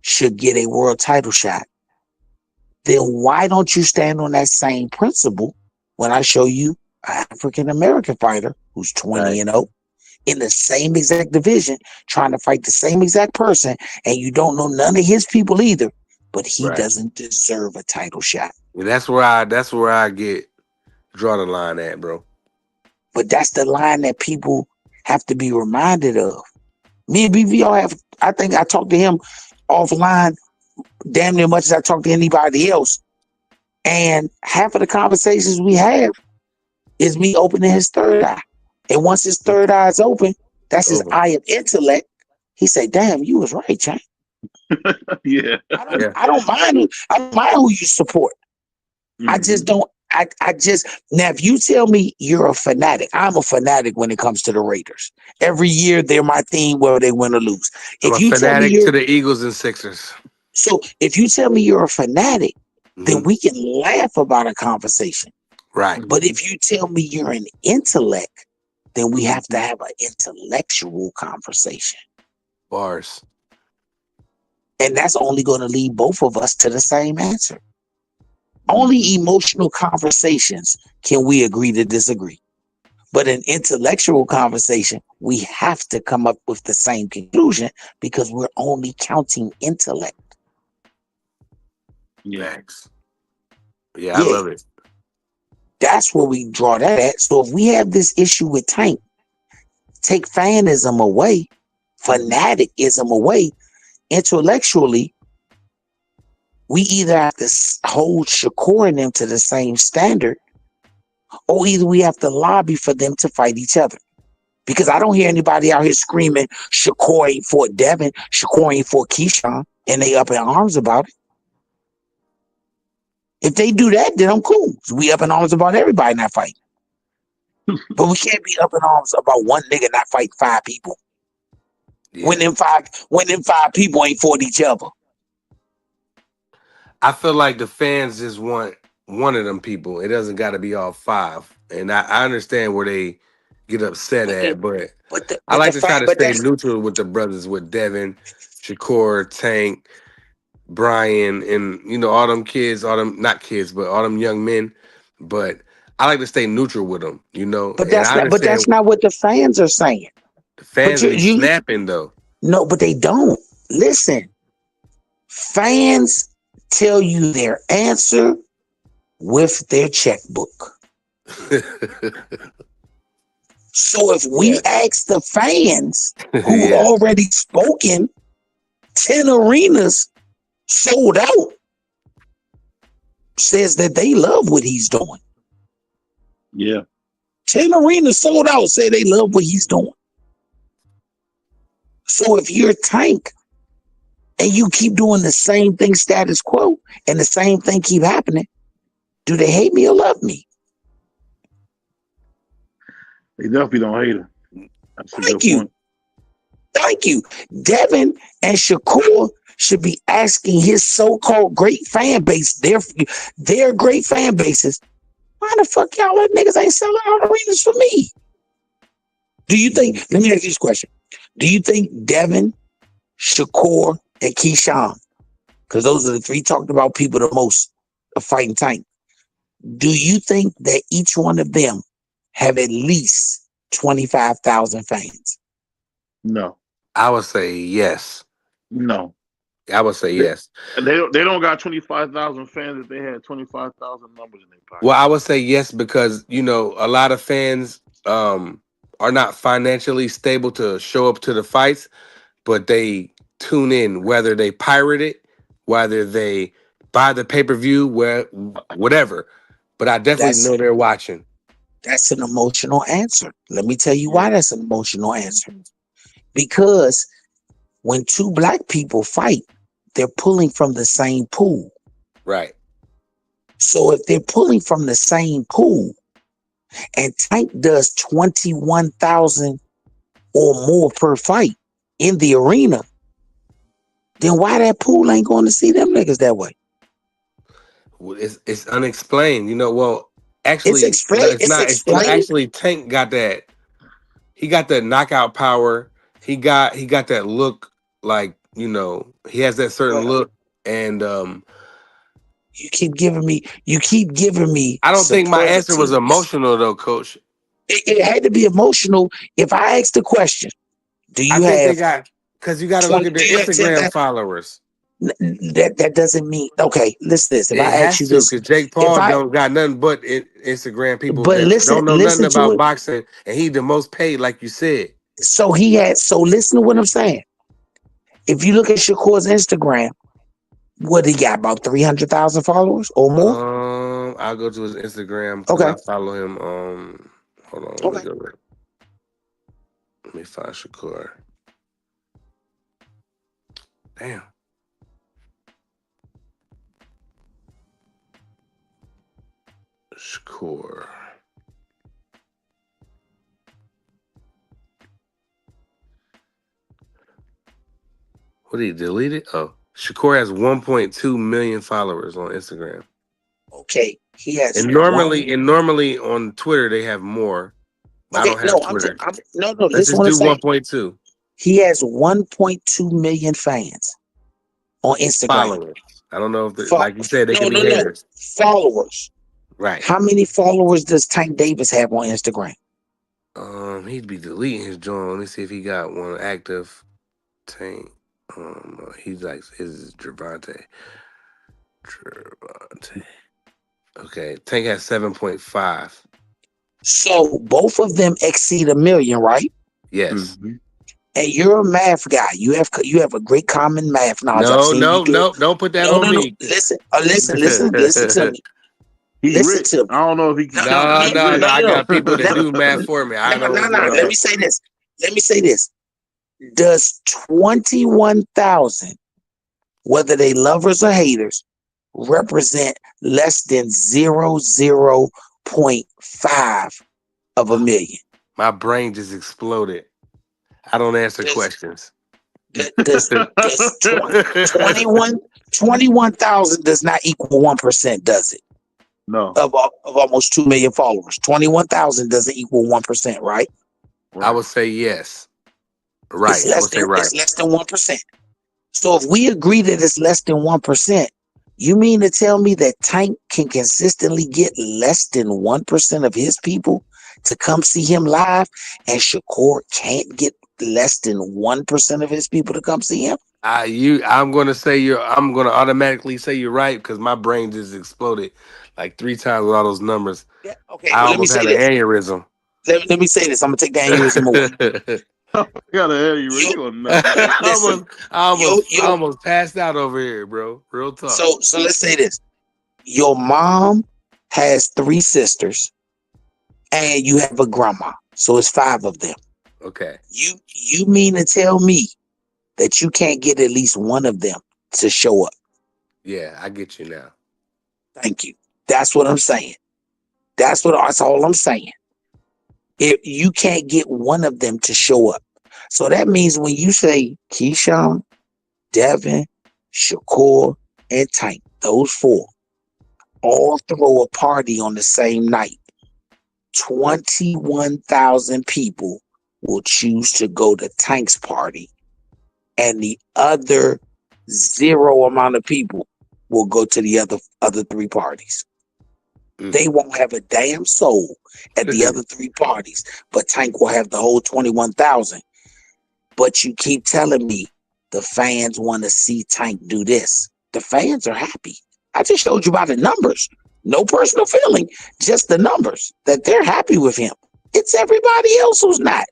should get a world title shot, then why don't you stand on that same principle when I show you an African American fighter who's 20-0 in the same exact division, trying to fight the same exact person, and you don't know none of his people either, but he doesn't deserve a title shot. And that's where I draw the line at, bro. But that's the line that people have to be reminded of. Me and BVO I think I talked to him offline damn near much as I talk to anybody else. And half of the conversations we have is me opening his third eye. And once his third eye is open, that's his eye of intellect. He say, damn, you was right, Chan. Yeah. I don't mind who you support. I just don't. I just now. If you tell me you're a fanatic, I'm a fanatic when it comes to the Raiders. Every year they're my team, whether they win or lose. If you tell me you're to the Eagles and Sixers. So if you tell me you're a fanatic, then we can laugh about a conversation. Right. But if you tell me you're an intellect, then we have to have an intellectual conversation. Bars. And that's only going to lead both of us to the same answer. Only emotional conversations can we agree to disagree. But an intellectual conversation, we have to come up with the same conclusion because we're only counting intellect. Yes. Yeah, I love it. That's where we draw that at. So if we have this issue with Tank, take fanism away, fanaticism away, intellectually, we either have to hold Shakur and them to the same standard, or either we have to lobby for them to fight each other. Because I don't hear anybody out here screaming, Shakur ain't for Devin, Shakur ain't for Keyshawn, and they up in arms about it. If they do that, then I'm cool. We up in arms about everybody not fighting. But we can't be up in arms about one nigga not fighting 5 people. Yeah. When them five people ain't fought each other. I feel like the fans just want one of them people. It doesn't got to be all 5. And I understand where they get upset at, but I like to try to stay neutral with the brothers, with Devin, Shakur, Tank, Brian, and all them kids, all them not kids, but all them young men. But I like to stay neutral with them, But that's not what the fans are saying. The fans are snapping though. No, but they don't. Listen, fans tell you their answer with their checkbook. So if we ask the fans who already spoken, 10 arenas sold out, says that they love what he's doing. Yeah. 10 arenas sold out, say they love what he's doing. So if you're Tank and you keep doing the same thing status quo and the same thing keep happening, do they hate me or love me? They definitely don't hate him. That's a Thank good you. point. Thank you. Devin and Shakur should be asking his so-called great fan base, their great fan bases, why the fuck y'all let niggas ain't selling out arenas for me? Do you think, let me ask you this question. Do you think Devin, Shakur, and Keyshawn, because those are the 3 talked about people the most of fighting Tank, do you think that each one of them have at least 25,000 fans? No. I would say yes. No. I would say yes. They don't got 25,000 fans if they had 25,000 numbers in their pocket. Well, I would say yes because, a lot of fans are not financially stable to show up to the fights, but they tune in, whether they pirate it, whether they buy the pay-per-view, whatever. But I definitely know they're watching. That's an emotional answer. Let me tell you why that's an emotional answer. Because when 2 black people fight, they're pulling from the same pool. Right. So if they're pulling from the same pool and Tank does 21,000 or more per fight in the arena, then why that pool ain't going to see them niggas that way? It's unexplained. Actually, it's not actually. Tank got that. He got that knockout power. He got that look, like he has that certain look, and You keep giving me. I don't think my answer was superlatives. emotional though, Coach. It had to be emotional. If I asked the question, do I you think they have got because you got to look 20? at their Do you have Instagram 10,000? followers. That doesn't mean okay. Listen, to this. If It I ask has you to this, because Jake if Paul I don't got nothing but Instagram people but that don't know nothing listen to about it. boxing, and he the most paid, like you said. So listen to what I'm saying. If you look at Shakur's Instagram, what he got about 300,000 followers or more? I'll go to his Instagram because Okay. I follow him. Hold on, let me go there. Let me find Shakur. Damn. Shakur. What did he delete it? Oh, Shakur has 1.2 million followers on Instagram. Okay, he has. And normally on Twitter they have more. But I don't have Twitter. No. Let's Listen just what I'm do saying. 1.2. He has 1.2 million fans on Instagram. Followers. I don't know if, like you said, they can be haters. Followers. Right. How many followers does Tank Davis have on Instagram? He'd be deleting his joint. Let me see if he got one active. Tank. He's like, is Gervonta. Okay, Tank has 7.5. So both of them exceed 1 million, right? Yes. Mm-hmm. And you're a math guy. You have a great common math knowledge. No, don't put that on me. Listen to me. Listen to me. I don't know if he can. No. I got people that do math for me. I know. Let me say this. Does 21,000, whether they lovers or haters, represent less than 0.5 of 1 million? My brain just exploded. I don't answer questions. Does 21,000 does not equal 1%, does it? No. Of almost 2 million followers. 21,000 doesn't equal 1%, right? I would say yes. Right. It's less than 1%. So if we agree that it's less than 1%, you mean to tell me that Tank can consistently get less than 1% of his people to come see him live, and Shakur can't get less than 1% of his people to come see him? I'm gonna automatically say you're right because my brain just exploded like 3 times with all those numbers. Yeah, okay. I almost had an aneurysm. Let me say this. I'm gonna take the aneurysm away. Got an aneurysm. I almost passed out over here, bro. Real talk. So let's say this. Your mom has 3 sisters, and you have a grandma. So it's 5 of them. Okay. You mean to tell me that you can't get at least one of them to show up? Yeah, I get you now. Thank you. That's what I'm saying. That's all I'm saying. If you can't get one of them to show up. So that means when you say Keyshawn, Devin, Shakur, and Tank, those 4, all throw a party on the same night, 21,000 people will choose to go to Tank's party, and the other 0 amount of people will go to the other 3 parties. They won't have a damn soul at the other 3 parties, but Tank will have the whole 21,000. But you keep telling me the fans want to see Tank do this. The fans are happy. I just showed you by the numbers. No personal feeling, just the numbers that they're happy with him. It's everybody else who's not.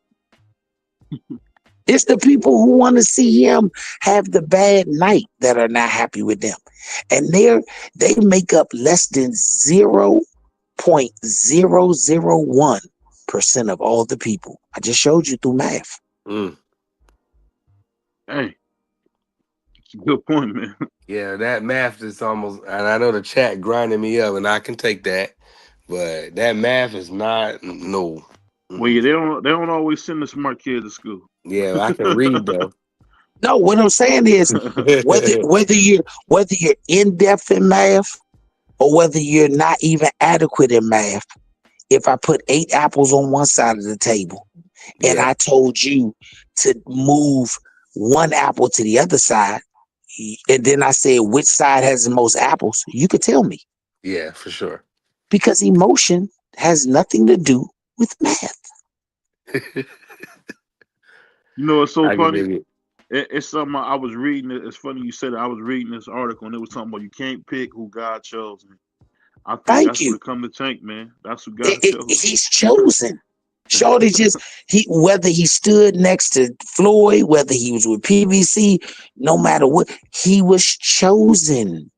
It's the people who want to see him have the bad night that are not happy with them. And they make up less than 0.001% of all the people. I just showed you through math. Hey, it's a good point, man. Yeah, that math is almost, and I know the chat grinding me up, and I can take that, but that math is not, no. Well, yeah, they don't always send the smart kids to school. Yeah, I can read though. No, what I'm saying is whether you're in depth in math or whether you're not even adequate in math, if I put 8 apples on one side of the table and I told you to move 1 apple to the other side, and then I said, which side has the most apples? You could tell me. Yeah, for sure. Because emotion has nothing to do with math. You know, it's so I can funny. dig it. It's something I was reading. It's funny you said it. I was reading this article and it was something about you can't pick who God chose. I think Thank that's you. what it come to Tank, man. That's who God chose. He's chosen. Shorty whether he stood next to Floyd, whether he was with PVC, no matter what, he was chosen.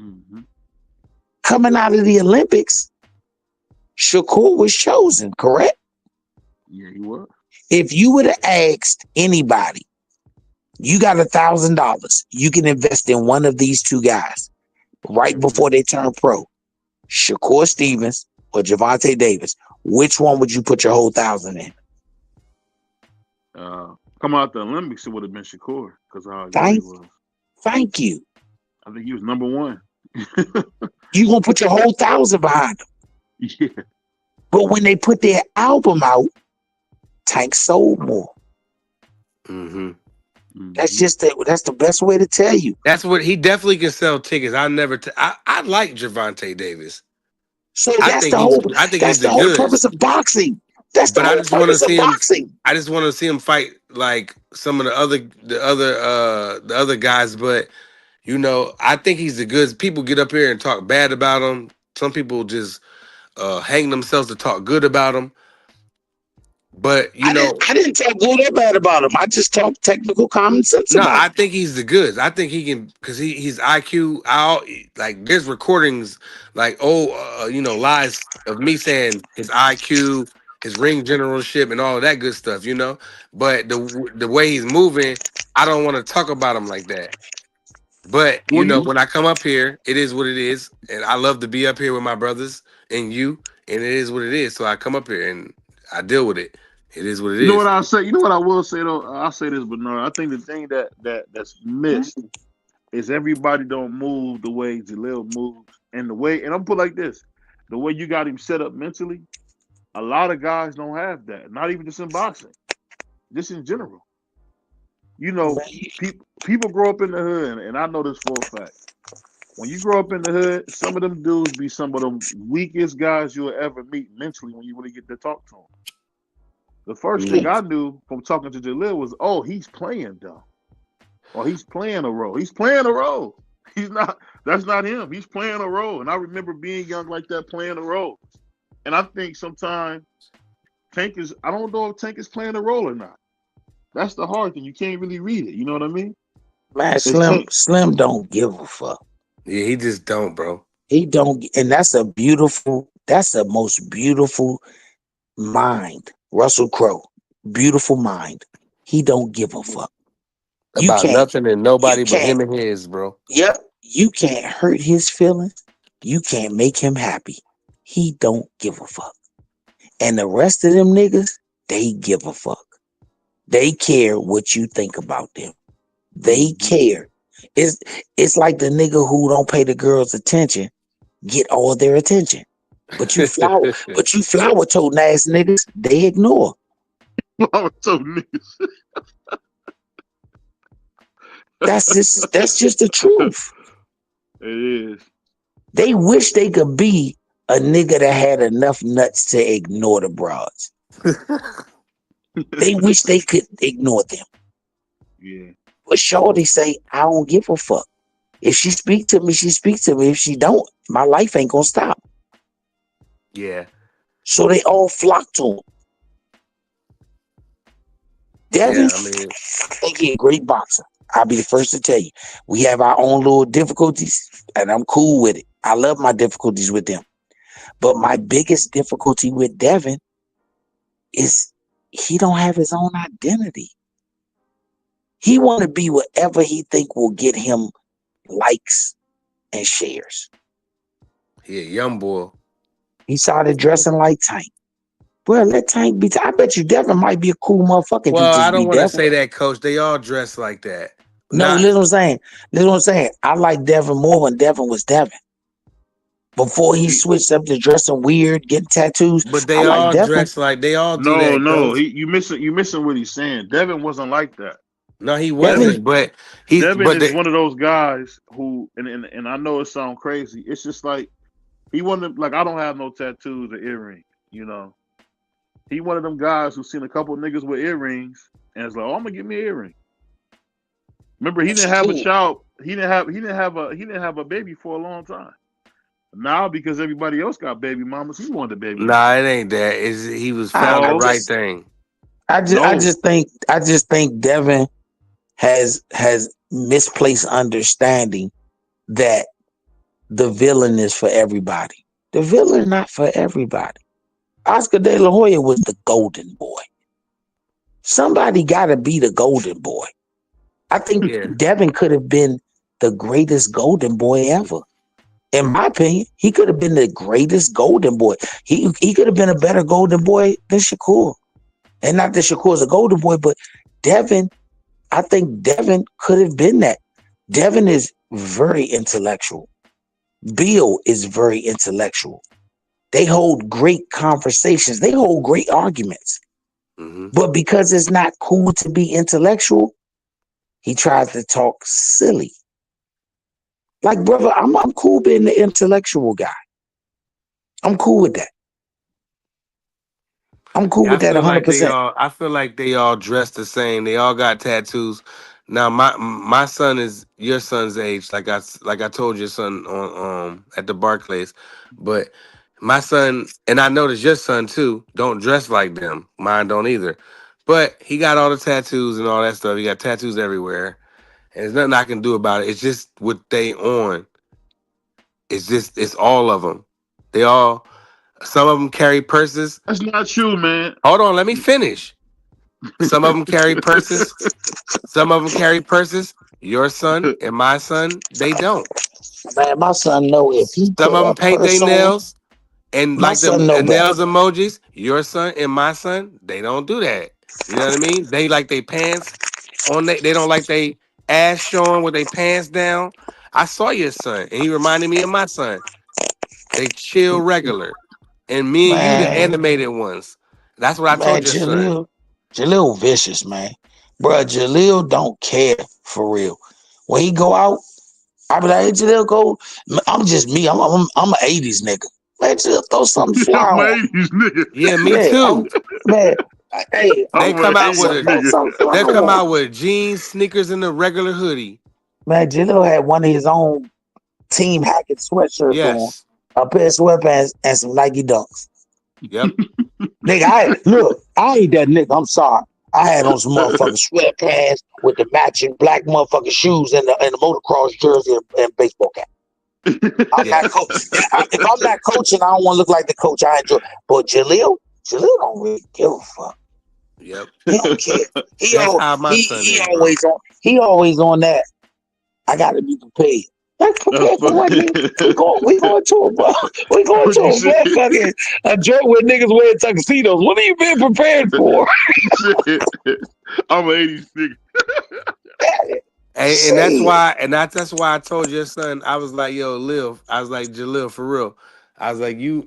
Mm-hmm. Coming out of the Olympics, Shakur was chosen, correct? Yeah, he was. If you would have asked anybody, you got $1,000, you can invest in one of these two guys right before they turn pro, Shakur Stevens or Gervonta Davis, which one would you put your whole $1,000 in? Coming out the Olympics, it would have been Shakur because how good he was. Thank you. I think he was number one. You gonna put your whole $1,000 behind him. Yeah. But when they put their album out, Tank sold more. Mm-hmm. That's that's the best way to tell you. That's what he definitely can sell tickets. I like Gervonta Davis. So that's the whole purpose of boxing. That's the whole purpose of boxing. I just want to see him fight like some of the other guys, but you know, I think he's the goods. People get up here and talk bad about him. Some people just hang themselves to talk good about him. But I didn't talk good or bad about him. I just talked technical common sense about him. I think he's the goods. I think he can because he's IQ out. Like there's recordings like lies of me saying his IQ, his ring generalship, and all of that good stuff. You know, but the way he's moving, I don't want to talk about him like that. But you know, when I come up here, it is what it is, and I love to be up here with my brothers and you, and it is what it is. So I come up here and I deal with it. It is what it is. You know what I'll say? You know what I will say though? I'll say this, Bernard. I think the thing that's missed is everybody don't move the way Jaleel moves, and I'm put like this: the way you got him set up mentally. A lot of guys don't have that. Not even just in boxing, just in general. You know, people grow up in the hood, and I know this for a fact. When you grow up in the hood, some of them dudes be some of the weakest guys you'll ever meet mentally when you really get to talk to them. The first thing I knew from talking to Jaleel was, oh, he's playing dumb. Or he's playing a role. He's playing a role. That's not him. He's playing a role. And I remember being young like that, playing a role. And I think sometimes I don't know if Tank is playing a role or not. That's the hard thing. You can't really read it. You know what I mean? Man, Slim don't give a fuck. Yeah, he just don't, bro. He don't, and that's a most beautiful mind. Russell Crowe, beautiful mind. He don't give a fuck. About nothing and nobody but him and his, bro. Yep. You can't hurt his feelings. You can't make him happy. He don't give a fuck. And the rest of them niggas, they give a fuck. They care what you think about them. They care. It's like the nigga who don't pay the girls attention get all their attention. But you flower toting ass niggas, they ignore. Flower toting niggas. That's just the truth. It is. They wish they could be a nigga that had enough nuts to ignore the broads. They wish they could ignore them. Yeah. But shorty say, I don't give a fuck. If she speak to me, she speaks to me. If she don't, my life ain't gonna stop. Yeah. So they all flock to him. Devin, I think he's a great boxer. I'll be the first to tell you. We have our own little difficulties, and I'm cool with it. I love my difficulties with them. But my biggest difficulty with Devin is he don't have his own identity. He want to be whatever he think will get him likes and shares. He a young boy. He started dressing like Tank. Well, let Tank be. I bet you Devin might be a cool motherfucker. Well, I don't want to say that, Coach. They all dress like that. No, listen what I'm saying. I like Devin more when Devin was Devin. Before he switched up to dressing weird, getting tattoos. But they all dress like they all do that. No, you missing what he's saying. Devin wasn't like that. No, he Devin, wasn't. But he's Devin but is the, one of those guys who, and I know it sounds crazy. It's just like he wanted, like I don't have no tattoos or earrings, you know. He one of them guys who seen a couple niggas with earrings and is like, oh, I'm gonna get me an earring. Remember, he that's didn't have a cool. child. He didn't have a baby for a long time. Now because everybody else got baby mamas, he wanted a baby mama. nah, it ain't that. He was found the I No, right just thing. no. I just think Devin has misplaced understanding that the villain is for everybody. The villain not for everybody. Oscar De La Hoya was the golden boy. Somebody got to be the golden boy. I think Yeah. Devin could have been the greatest golden boy ever. In my opinion, he could have been the greatest golden boy. He could have been a better golden boy than Shakur. And not that Shakur's a golden boy, but Devin, I think Devin could have been that. Devin is very intellectual. Bill is very intellectual. They hold great conversations. They hold great arguments. Mm-hmm. But because it's not cool to be intellectual, he tries to talk silly. Like, brother, I'm cool being the intellectual guy. I'm cool with that. I'm cool Yeah, with that 100%. I feel like they all dress the same. They all got tattoos. Now my son is your son's age, like I told your son on at the Barclays. But my son, and I noticed your son too, don't dress like them. Mine don't either. But he got all the tattoos and all that stuff. He got tattoos everywhere. And there's nothing I can do about it. It's just what they on. It's all of them. They all, some of them carry purses. That's not true, man. Hold on, let me finish. Some of them carry purses. Some of them carry purses. Your son and my son, they don't. Man, my son know if he Some put of a them paint their purse on, nails and my like son them know better. nails emojis. Your son and my son, they don't do that. You know what I mean? They like their pants on. They don't like they ass showing with their pants down. I saw your son, and he reminded me of my son. They chill regular, and me and you the Man, animated ones. That's what I man, told your son. Jaleel vicious, man. Bruh, Jaleel don't care for real. When he go out, I be like, hey, Jaleel, go. I'm just me. I'm an 80s nigga. Man, Jaleel, throw something fly I'm on. an 80s nigga. Yeah, me Yeah, too. man. Hey, They I'm an come out with 80s a throw nigga. something fly they come on. out with jeans, sneakers, and a regular hoodie. Man, Jaleel had one of his own Team Hackett sweatshirts on, Yes. a pair of sweatpants, and some Nike Dunks. Yep. Nigga, I ain't that nigga. I'm sorry. I had on some motherfucking sweatpants with the matching black motherfucking shoes and the motocross jersey and baseball cap. I'm not Yes. if I'm not coaching, I don't want to look like the coach I enjoy. But Jaleel don't really give a fuck. Yep. He don't care. That's how my son He is, bro. always on that. I gotta be prepared. That's That's prepared for what, funny. nigga? We going to it, bro. We going to What you a said? motherfucking a joint where niggas wearing tuxedos. What are you being prepared for? Shit. I'm an 80s nigga. And that's Shit. why, that's why I told your son, I was like, yo, Liv, I was like, Jalil, for real. I was like, you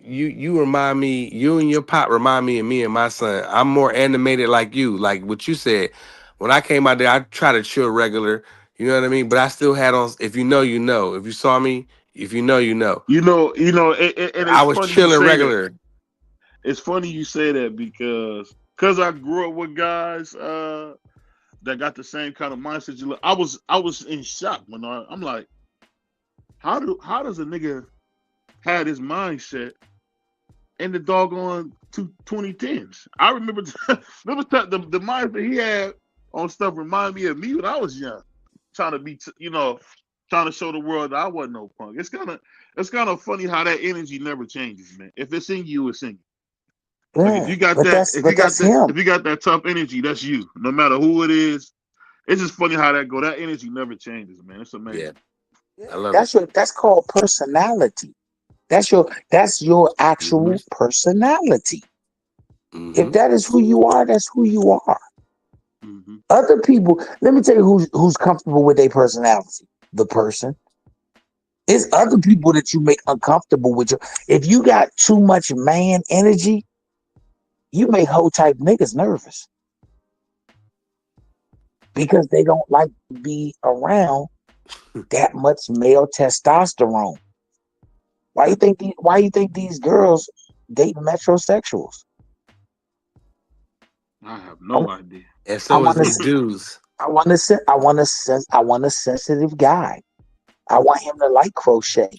remind me, you and your pop remind me of me and my son. I'm more animated like you, like what you said. When I came out there, I try to chill regular, you know what I mean? But I still had on, if you know, you know. If you saw me, if you know, you know. And I it's was funny you chilling say that. regular. It's funny you say that because I grew up with guys that got the same kind of mindset. I was in shock when I'm like, how does a nigga have this mindset in the doggone 2010s? I remember the mindset he had on stuff remind me of me when I was young, trying to be trying to show the world that I wasn't no punk. It's kind of funny how that energy never changes, man. If it's in you, it's in you. Like if Yeah, you got but that, that's him. if you got that tough energy, that's you. No matter who it is, it's just funny how that go. That energy never changes, man. It's Yeah, amazing. I love it. That's called personality. That's your Mm-hmm. actual personality. If Mm-hmm. that is who you are, that's who you are. Mm-hmm. Other people, let me tell you who's comfortable with their personality. The person. It's other people that you make uncomfortable with. If you got too much man energy, you make whole type niggas nervous. because they don't like to be around that much male testosterone. Why you think these girls date metrosexuals? I have no idea. And I so is want these to dudes. I want a sensitive guy. I want him to like crochet.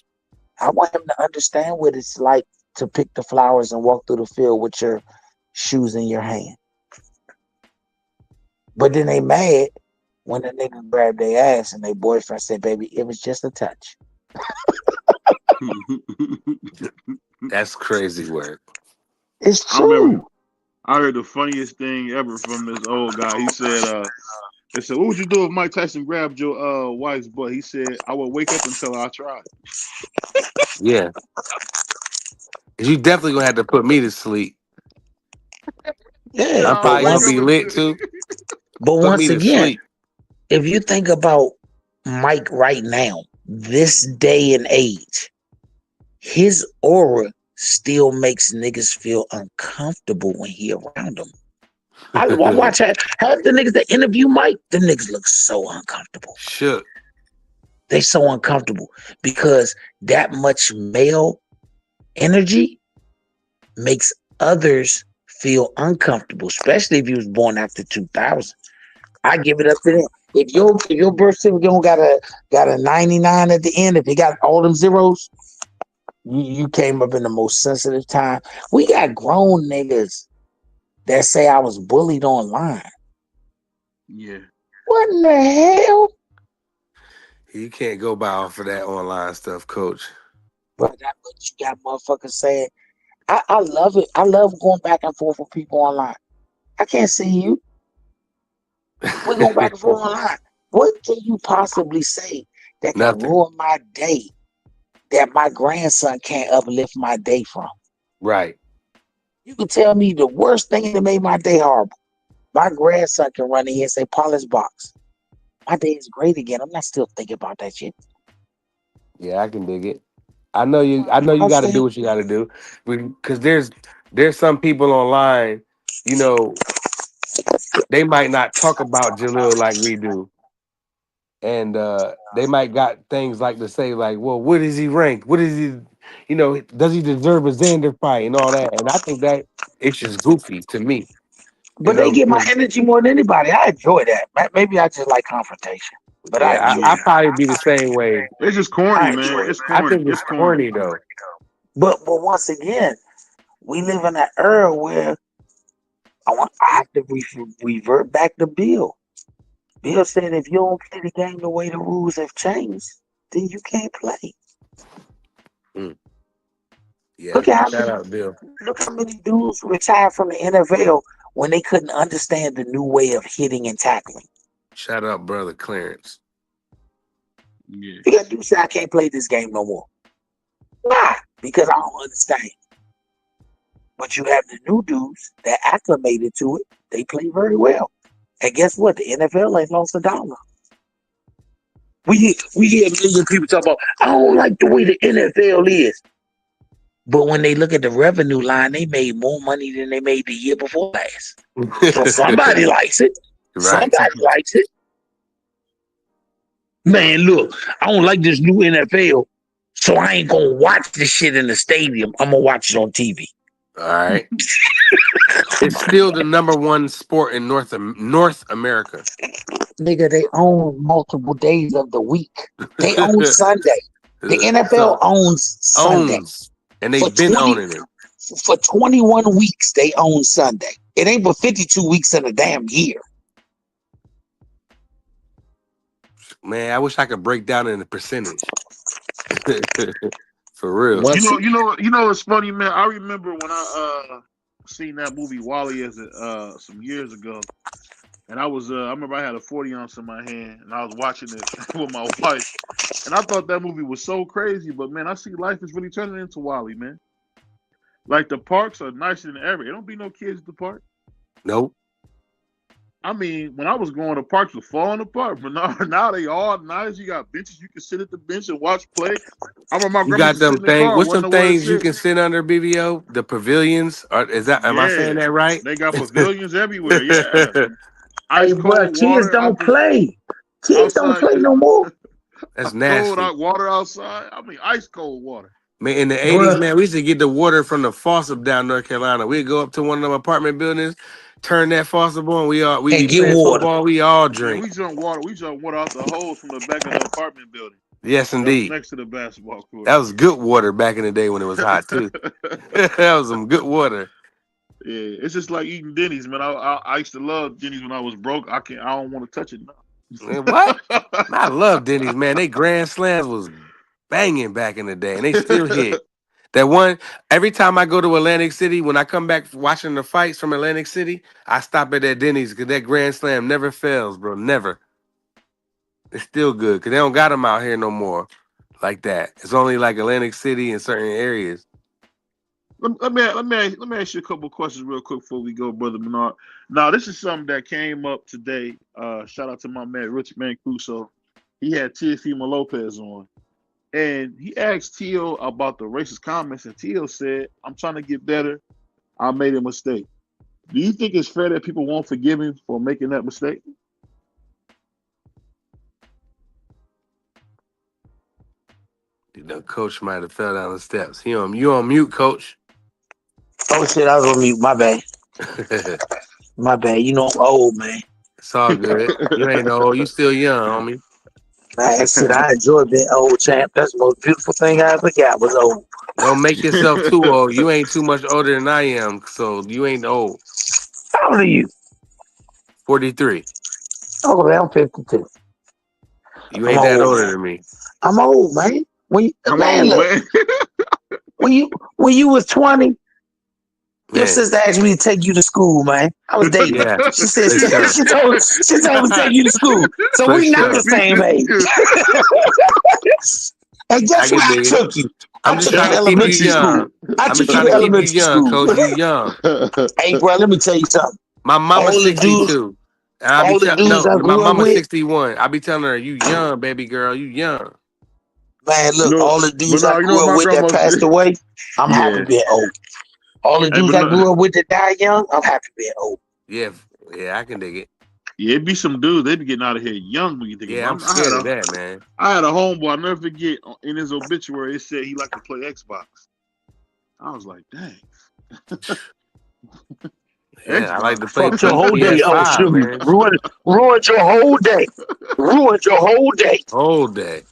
I want him to understand what it's like to pick the flowers and walk through the field with your shoes in your hand. But then they mad when the nigga grab their ass and their boyfriend said, "Baby, it was just a touch." That's crazy work. It's I remember true. I heard the funniest thing ever from this old guy. He said, they said, "What would you do if Mike Tyson grabbed your wife's butt?" He said, "I would wake up and tell her I tried." Yeah. You definitely gonna have to put me to sleep. Yeah, I'm I'll but probably wake gonna once up be and lit too. Put me once to again, sleep. if you think about Mike right now, this day and age, his aura still makes niggas feel uncomfortable when he around them. I watch half the niggas that interview Mike, the niggas look so uncomfortable. Shook. They so uncomfortable because that much male energy makes others feel uncomfortable, especially if you was born after 2000. I give it up to them. If your birth certificate got a 99 at the end, if it got all them zeros, you came up in the most sensitive time. We got grown niggas that say I was bullied online. Yeah. What in the hell? You can't go by off of that online stuff, coach. But that what you got motherfuckers saying. I love it. I love going back and forth with people online. I can't see you. We're going back and forth online. What can you possibly say that can Nothing. ruin my day that my grandson can't uplift my day from? Right. You can tell me the worst thing that made my day horrible. My grandson can run in here and say, "Paula's box. My day is great again." I'm not still thinking about that shit. Yeah, I can dig it. I know you got to do what you got to do, because there's some people online, you know, they might not talk about Jalil like we do, and they might got things like to say like, well, what is he ranked? What is he, does he deserve a Xander fight and all that? And I think that it's just goofy to me, But they get my 'cause, energy more than anybody. I enjoy that. Maybe I just like confrontation, but I yeah, enjoy I it. probably be the same way. It's just I corny, enjoy man. it. It's I corny. think it's It's corny. corny though. But once again, we live in an era where I have to revert back to Bill. Bill said if you don't play the game the way the rules have changed, then you can't play. Mm. Yeah, Look at shout out Bill. look how many dudes retired from the NFL when they couldn't understand the new way of hitting and tackling. Shout out brother Clarence. Yeah. You got dudes say I can't play this game no more. Why? Because I don't understand. But you have the new dudes that acclimated to it. They play very well. And guess what? The NFL ain't lost a dollar. We hear a million people talk about, I don't like the way the NFL is. But when they look at the revenue line, they made more money than they made the year before last. So somebody likes it. Right. Somebody likes it. Man, look, I don't like this new NFL, so I ain't gonna watch this shit in the stadium. I'm gonna watch it on TV. All right. It's still the number one sport in North America. Nigga, they own multiple days of the week. They own Sunday. The NFL So owns Sunday. owns, and they've been owning it. For 21 weeks, they own Sunday. It ain't but 52 weeks in a damn year. Man, I wish I could break down in the percentage. For real. Once You know what's funny, man? I remember when I seen that movie Wally as some years ago. And I remember I had a 40 ounce in my hand and I was watching it with my wife. And I thought that movie was so crazy, but man, I see life is really turning into Wally, man. Like the parks are nicer than ever. There don't be no kids at the park. Nope. I mean, when I was going, the parks were falling apart, but now they all nice. You got benches you can sit at the bench and watch play. I remember my You grandma got used to sit them in the things. car, What's wasn't some nowhere to things you sit. can sit under, BBO? The pavilions? Am I saying Yeah, that right? they got pavilions everywhere. Yeah, ice Hey, bro, cold kids water don't play. Kids don't outside. play no more. That's Cold nasty. out water outside. I mean, ice cold water. Man, in the 80s, Bruh. man, we used to get the water from the faucet down North Carolina. We'd go up to one of them apartment buildings, turn that faucet on. We And be get playing water. football. We all Man, drink. we drunk water. We drunk water out the hose from the back of the apartment building. Yes, That was indeed. next to the basketball court. That was good water back in the day when it was hot too. That was some good water. Yeah, it's just like eating Denny's, man. I used to love Denny's when I was broke. I don't want to touch it now. Man, what? I love Denny's, man. They grand slams was banging back in the day, and they still hit. That one, every time I go to Atlantic City, when I come back watching the fights from Atlantic City, I stop at that Denny's because that grand slam never fails, bro. Never. It's still good because they don't got them out here no more like that. It's only like Atlantic City in certain areas. Let me ask you a couple questions real quick before we go, Brother Bernard. Now, this is something that came up today. Shout out to my man, Rich Mancuso. He had Teofimo Lopez on. And he asked Tio about the racist comments, and Tio said, I'm trying to get better. I made a mistake. Do you think it's fair that people won't forgive him for making that mistake? You know, Coach might have fell down the steps. You on mute, Coach. Oh shit, I was on mute. My bad. My bad. You know I'm old, man. It's all good. You ain't old. You still young, homie. Man, shit, I enjoy being old, champ. That's the most beautiful thing I ever got was old. Don't make yourself too old. You ain't too much older than I am, so you ain't old. How old are you? 43. Oh, man, I'm 52. You ain't that older than me. I'm old, man. When you was 20, your Man. sister asked me to take you to school, man. I was dating. Yeah. She said For sure. she told me to take you to school. So For we not sure. the same age. And guess where I took you? I'm just trying to keep you young. I'm just trying to keep you young, Coach. You young. Hey, bro, let me tell you something. My mama's 62. And I be telling my mama's 61. I be telling her, you young, baby girl, you young. Man, look, all the dudes I grew up with that passed away, I'm happy being old. All the dudes I grew up with that died young, I'm happy being old. Yeah, I can dig it. Yeah, it be some dudes, they be getting out of here young when you think I'm scared of that, man. I had a homeboy, I'll never forget, in his obituary, it said he liked to play Xbox. I was like, dang. Yeah, I like to play your whole day. PS5, man. Ruined your whole day. Ruined your whole day. Whole day.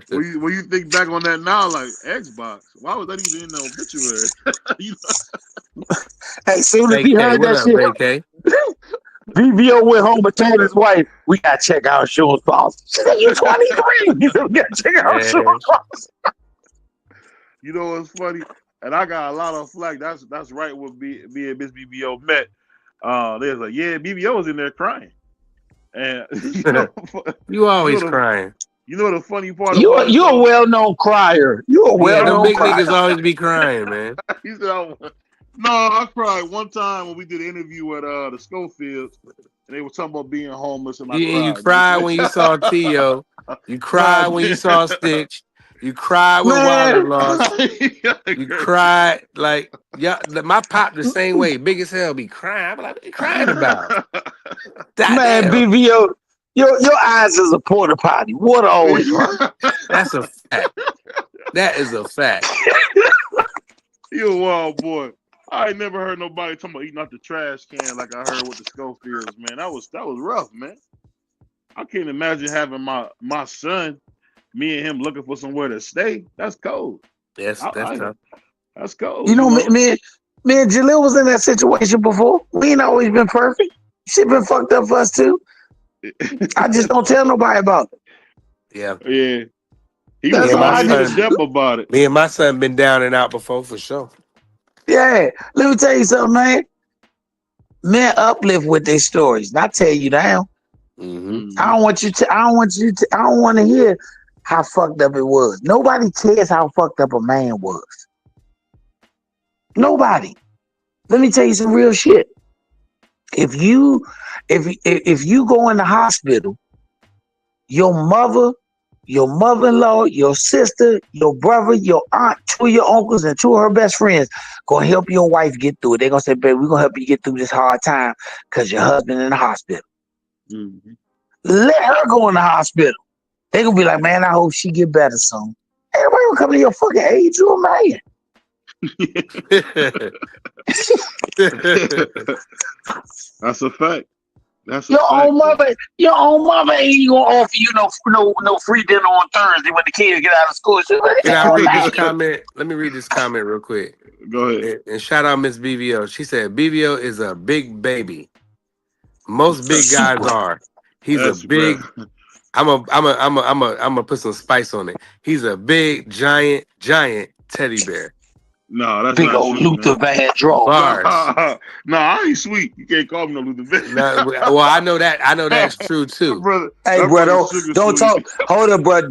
when you think back on that now, like Xbox, why was that even in the obituary? Hey, soon as he heard that shit, BBO went home and told his wife, "We gotta check our insurance policy." She said, "You're 23. You gotta check our insurance policy." You know what's funny? And I got a lot of flack. That's right. With me and Miss BBO met. They was like, "Yeah, BBO was in there crying." And you always crying. You know the funny part? You're a well-known crier. You're a well-known big crier. niggas always be crying, man. He said, "No, I cried one time when we did an interview at the Schofields, and they were talking about being homeless, and I cried." You cried when you saw Tio. You cried when you saw Stitch. You cried when Wilder lost. You cried like my pop the same way. Big as hell be crying. I'm like, what are you crying about? Man, BBO. Your eyes is a porta potty. Water always run. That's a fact. That is a fact. You a wild boy. I ain't never heard nobody talking about eating out the trash can like I heard with the Schofields, man. That was rough, man. I can't imagine having my son, me and him looking for somewhere to stay. That's cold. Yes, that's tough. That's cold. You know, me and Jalil was in that situation before. We ain't always been perfect. Shit been fucked up for us too. I just don't tell nobody about it. Yeah. Yeah. He was talking to Depp about it. Me and my son been down and out before for sure. Yeah. Let me tell you something, man. Men uplift with their stories, not tear you down. Mm-hmm. I don't want to hear how fucked up it was. Nobody cares how fucked up a man was. Nobody. Let me tell you some real shit. If you go in the hospital, your mother-in-law, your sister, your brother, your aunt, 2 of your uncles, and 2 of her best friends gonna help your wife get through it. They're gonna say, "Baby, we're gonna help you get through this hard time because your husband in the hospital." Mm-hmm. Let her go in the hospital. They gonna be like, man, I hope she get better soon. Everybody gonna come to your fucking age, you a man. That's a fact. That's a Your fact. own mother ain't gonna offer you no free dinner on Thursday when the kids get out of school. Can I read this comment? Let me read this comment real quick. Go ahead. And shout out Miss BVO. She said BVO is a big baby. Most big guys are. He's That's a big. I'm gonna put some spice on it. He's a big giant teddy bear. No, that's big not old sweet, Luther Vandross. Bars. No, I ain't sweet. You can't call me no Luther Vandross. No, well, I know that's true too. Brother, Hey, that bro, brother don't sugar talk. sweet. Hold up, bro.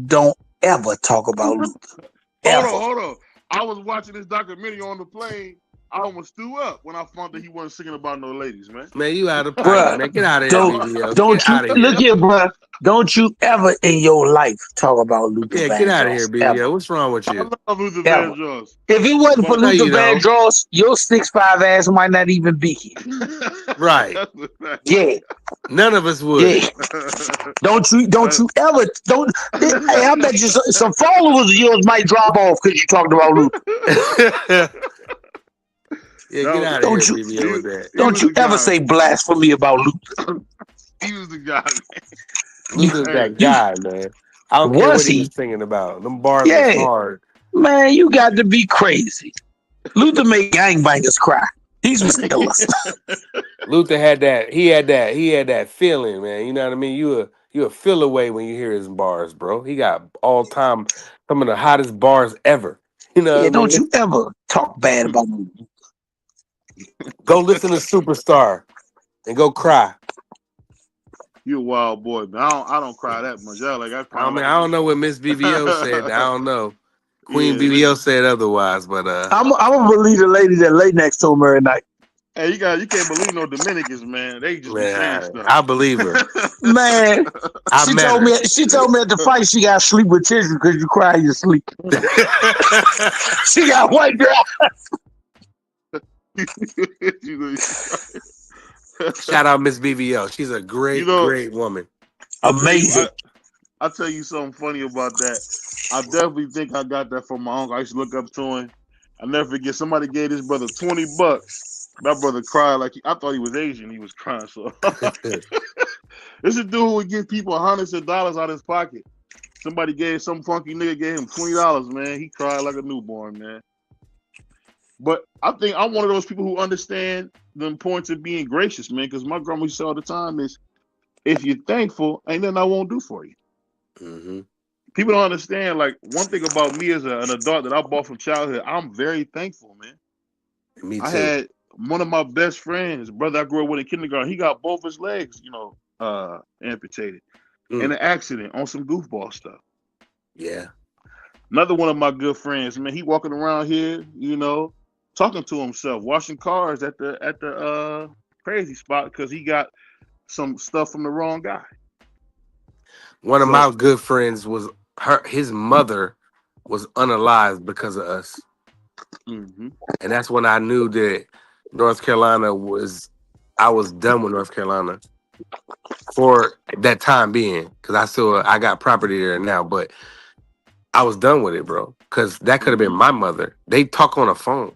Don't ever talk about Luther. Hold on. I was watching this documentary on the plane. I almost threw up when I found that he wasn't singing about no ladies, man. Man, you out of pocket, Bruh, man. Get out of here, BBL. Don't Get you out of look here. here, bro? Don't you ever in your life talk about Luther Yeah, Vandross? get out of here, BBL. Ever. What's wrong with I you? love Luther Ever. Vandross. If it wasn't for No, Luther you don't. Vandross, your 6'5" ass might not even be here. Right. Yeah. None of us would. Yeah. Don't you ever hey, I bet you some followers of yours might drop off because you talked about Luther. Yeah, get out of here, BBL, with that. Don't you ever say blasphemy about Luther. He was the guy, man. Luther's that guy, man. I don't care what he was singing about. Them bars was hard. Man, you got to be crazy. Luther made gangbangers cry. He's ridiculous. Luther had that. He had that feeling, man. You know what I mean? You feel away when you hear his bars, bro. He got all time some of the hottest bars ever. You know what I mean? Don't you ever talk bad about Luther. Go listen to Superstar and go cry. You a wild boy, man. I don't cry that much. I don't know what Miss BBO said. I don't know. Queen BBO said otherwise, but I'm gonna believe the lady that lay next to him every night. Hey, you can't believe no Dominicans, man. They just be saying stuff. I believe her. Man, she told me at the fight she got sleep with tissue because you cry in your sleep. She got white girl. Shout out Miss BBO. She's a great woman. Amazing. I'll tell you something funny about that. I definitely think I got that from my uncle. I used to look up to him. I never forget. Somebody gave this brother $20. My brother cried like I thought he was Asian. He was crying. So this is a dude who would give people hundreds of dollars out of his pocket. Some funky nigga gave him $20, man. He cried like a newborn, man. But I think I'm one of those people who understand the importance of being gracious, man. Because my grandma used to say all the time is, if you're thankful, ain't nothing I won't do for you. Mm-hmm. People don't understand. Like, one thing about me as an adult that I bought from childhood, I'm very thankful, man. Me too. I had one of my best friends, brother I grew up with in kindergarten. He got both his legs, amputated in an accident on some goofball stuff. Yeah. Another one of my good friends, man. He walking around here, talking to himself, washing cars at the crazy spot because he got some stuff from the wrong guy. One of my good friends was his mother was unalived because of us. Mm-hmm. And that's when I knew that North Carolina I was done with North Carolina for that time being. Because I got property there now, but I was done with it, bro. Because that could have been my mother. They talk on the phone,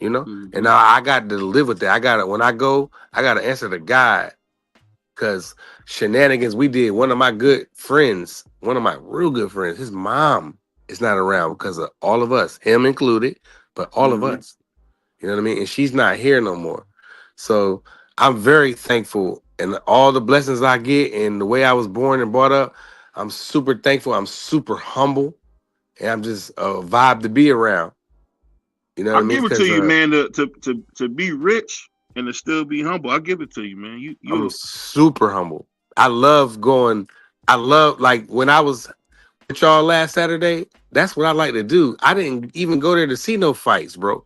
Mm-hmm. and now I got to live with that. When I go, I got to answer to God. Because shenanigans we did, one of my good friends, one of my real good friends, his mom is not around because of all of us, him included, but all of us. You know what I mean? And she's not here no more. So I'm very thankful. And all the blessings I get and the way I was born and brought up, I'm super thankful. I'm super humble. And I'm just a vibe to be around. You know what I mean? I'll give it to you, man, to be rich and to still be humble. I'll give it to you, man. I'm super humble. I love like when I was with y'all last Saturday, that's what I like to do. I didn't even go there to see no fights, bro.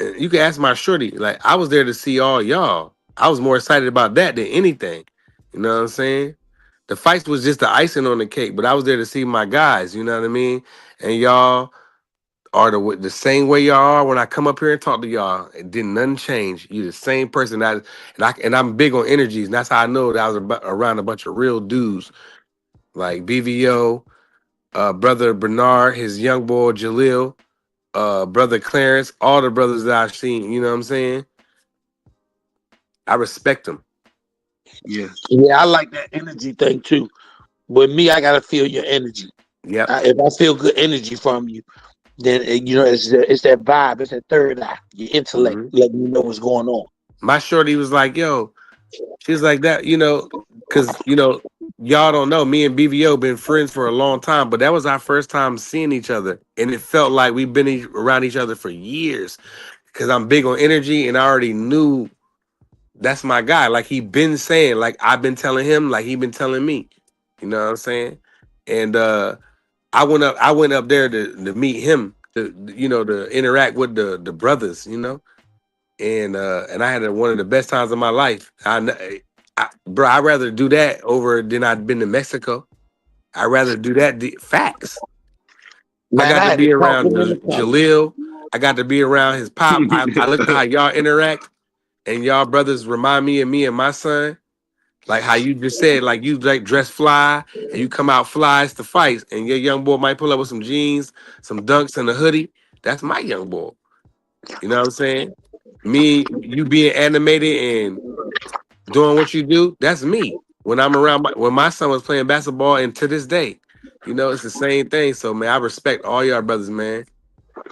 You can ask my shorty. Like, I was there to see all y'all. I was more excited about that than anything. You know what I'm saying? The fights was just the icing on the cake, but I was there to see my guys, you know what I mean? And y'all, are the same way y'all are when I come up here and talk to y'all. It didn't nothing change. You the same person. I'm big on energies, and that's how I know that I was around a bunch of real dudes like BVO, brother Bernard, his young boy Jalil, brother Clarence, all the brothers that I've seen. You know what I'm saying? I respect them. Yeah. Yeah, I like that energy thing too. With me, I gotta feel your energy. Yep. If I feel good energy from you, then it's that vibe, it's that third eye, your intellect, letting you know what's going on. My shorty was like, "Yo," she was like that, because y'all don't know. Me and BVO been friends for a long time, but that was our first time seeing each other, and it felt like we've been around each other for years. Because I'm big on energy, and I already knew that's my guy. Like he been saying, like I've been telling him, like he been telling me. You know what I'm saying? And I went up there to meet him, to interact with the brothers, and I had one of the best times of my life. Bro, I'd rather do that over than I'd been to Mexico. I'd rather do that. Facts. I Man, got I to had to be talk around him into coming. Jaleel. I got to be around his pop. I looked at how y'all interact, and y'all brothers remind me of me and my son. Like how you just said, like you like dress fly and you come out flies to fights, and your young boy might pull up with some jeans, some dunks, and a hoodie. That's my young boy. You know what I'm saying? Me, you being animated and doing what you do, that's me. When I'm around, when my son was playing basketball, and to this day, it's the same thing. So man, I respect all y'all brothers, man,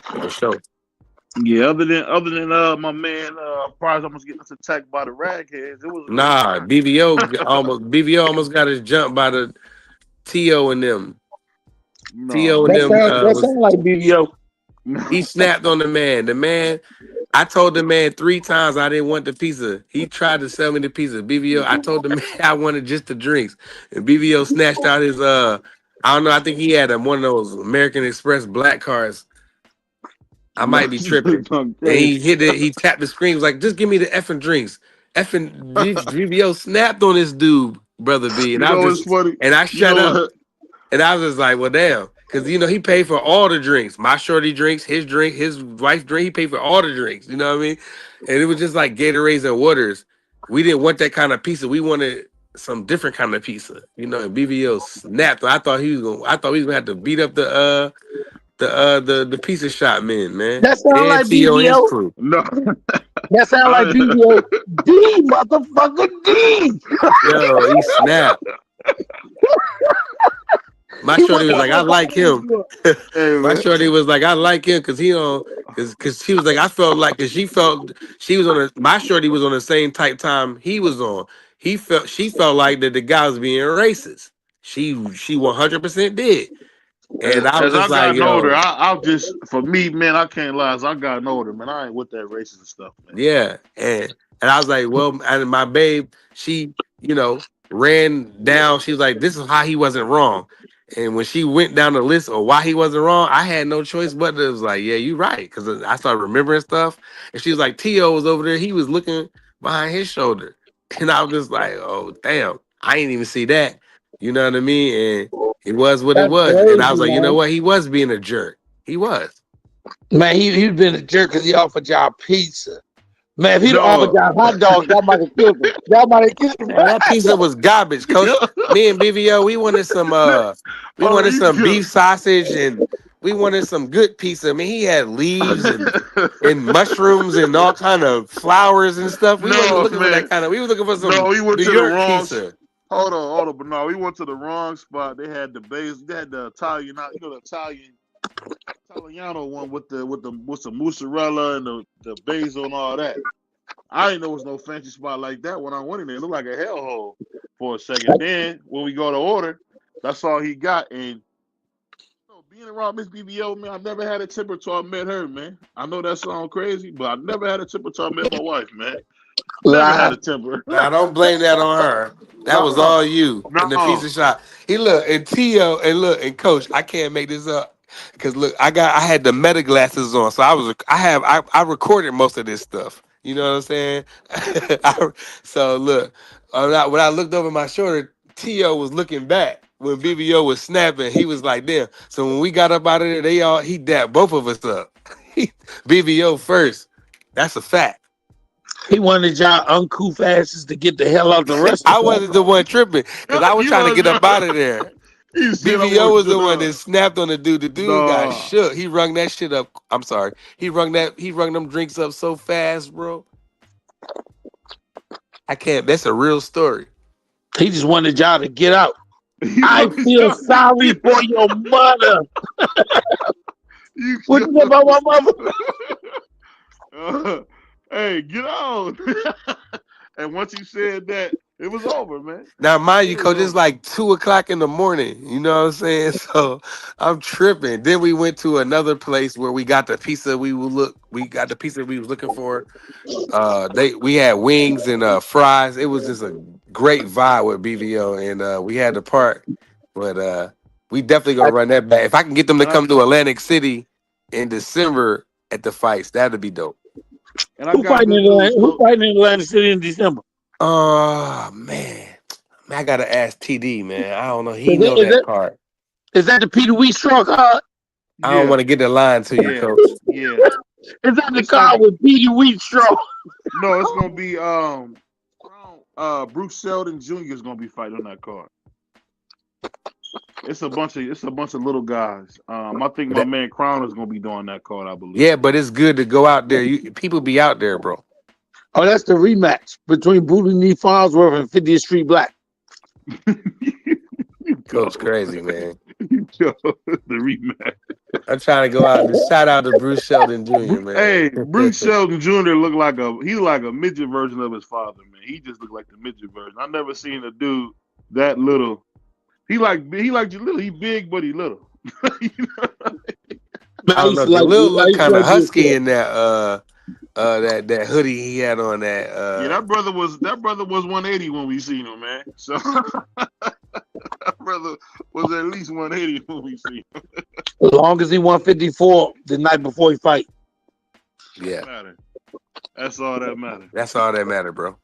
for sure. Yeah, other than my man Prize almost getting us attacked by the ragheads, it was a great Nah, time. BVO almost got his jump by the To and them. To No, and That them sound like BBO. he snapped on the man. The man, I told the man 3 times I didn't want the pizza. He tried to sell me the pizza. BVO, I told the man I wanted just the drinks. And BVO snatched out his I don't know, I think he had one of those American Express black cards. I no, might be tripping. I'm And crazy. he hit it, he tapped the screen, was like, just give me the effing drinks. Effing BVO snapped on this dude, brother B. And You know what's funny? I You shut know up. what? And I was just like, well, damn. Because, he paid for all the drinks. My shorty drinks, his drink, his wife's drink. He paid for all the drinks. You know what I mean? And it was just like Gatorades and waters. We didn't want that kind of pizza. We wanted some different kind of pizza. And BBO snapped. I thought he was gonna have to beat up the pizza shop men, man. That sound And like T.O. and his BBO. crew. No. That sound like BBO. D motherfucker D. Yo, he snapped. My He shorty went was to like, I like him. Hey My man. shorty was like, I like him because because she was like, I felt like, because she felt she was my shorty was on the same type time he was on. She felt like that the guy was being racist. She 100% did. And I was As just I like, gotten older, yo, I'll just for me, man, I can't lie. As I gotten older, man, I ain't with that racist stuff, man. yeah. And I was like, well, and my babe, she, ran down. She was like, this is how he wasn't wrong. And when she went down the list of why he wasn't wrong, I had no choice but to was like, yeah, you're right. Because I started remembering stuff. And she was like, T.O. was over there. He was looking behind his shoulder. And I was just like, oh, damn. I ain't even see that. You know what I mean? And it was what it That's was. And I was crazy, like, you know man. what? He was being a jerk. He was. Man, he's been a jerk because he offered y'all pizza. Man, if he'd offered No. y'all hot dogs, y'all might have killed him. Y'all might have killed him. Man, that pizza was garbage, coach. Me and BVO, we wanted Oh, you some could. beef sausage, and we wanted some good pizza. I mean, he had leaves and mushrooms and all kind of flowers and stuff. We wasn't No, looking for that man. kind of. We were looking for No, some we went New to the York wrong. pizza. Hold on, but no, we went to the wrong spot. They had the base. They had the Italian, the Italiano one with some mozzarella and the basil and all that. I didn't know it was no fancy spot like that when I went in there. It looked like a hellhole for a second. Then when we go to order, that's all he got. And being around Miss BBO, man, I never had a temper till I met her, man. I know that sounds crazy, but I never had a temper till I met my wife, man. Never had Lie. a temper. Now don't blame that on her. That was No, all you in the no. pizza shop. He look and Tio and coach. I can't make this up because look, I had the meta glasses on, so I recorded most of this stuff. You know what I'm saying? So look, when I looked over my shoulder, T.O. was looking back when BBO was snapping. He was like, damn. So when we got up out of there, he dapped both of us up. BBO first. That's a fact. He wanted y'all uncouth asses to get the hell out the restaurant. I wasn't the one tripping because I was trying to get up out of there. BBO was the one that snapped on the dude. The dude got shook. He rung that shit up. I'm sorry. He rung them drinks up so fast, bro. I can't. That's a real story. He just wanted y'all to get out. I feel sorry for your mother. What you know about my mother? Hey, get on. And once he said that, it was over, man. Now, mind you, Coach, it's like 2:00 in the morning. You know what I'm saying? So I'm tripping. Then we went to another place where we got the pizza we was looking for. We had wings and fries. It was just a great vibe with BVO, and we had to part. But we definitely gonna run that back. If I can get them to come to Atlantic City in December at the fights, that'd be dope. And Who fighting in Atlantic City in December? Man, I gotta ask TD, man. I don't know. He know that card. Is that the Peter Wheatstraw card? I don't want to get the line to you, Coach. Yeah. Is that the card with Peter Wheatstraw? No, it's gonna be Bruce Seldon Jr. is gonna be fighting on that card. It's a bunch of little guys. I think my man Crown is gonna be doing that card, I believe. Yeah, but it's good to go out there. People be out there, bro. Oh, that's the rematch between Booty Knee Farnsworth and 50th Street Black. Coach crazy, man. The rematch. I'm trying to go out and shout out to Bruce Seldon Jr., man. Hey, Bruce Seldon Jr. looked like a midget version of his father, man. He just looked like the midget version. I never seen a dude that little. He like you little. He big, but he little. You know what I mean? I don't know. The little look kind of husky in that that hoodie he had on that. Yeah, that brother was 180 when we seen him, man. So that brother was at least 180 when we seen him. As long as he 154 the night before he fight. Yeah. That's all that matters. That's all that matters, bro.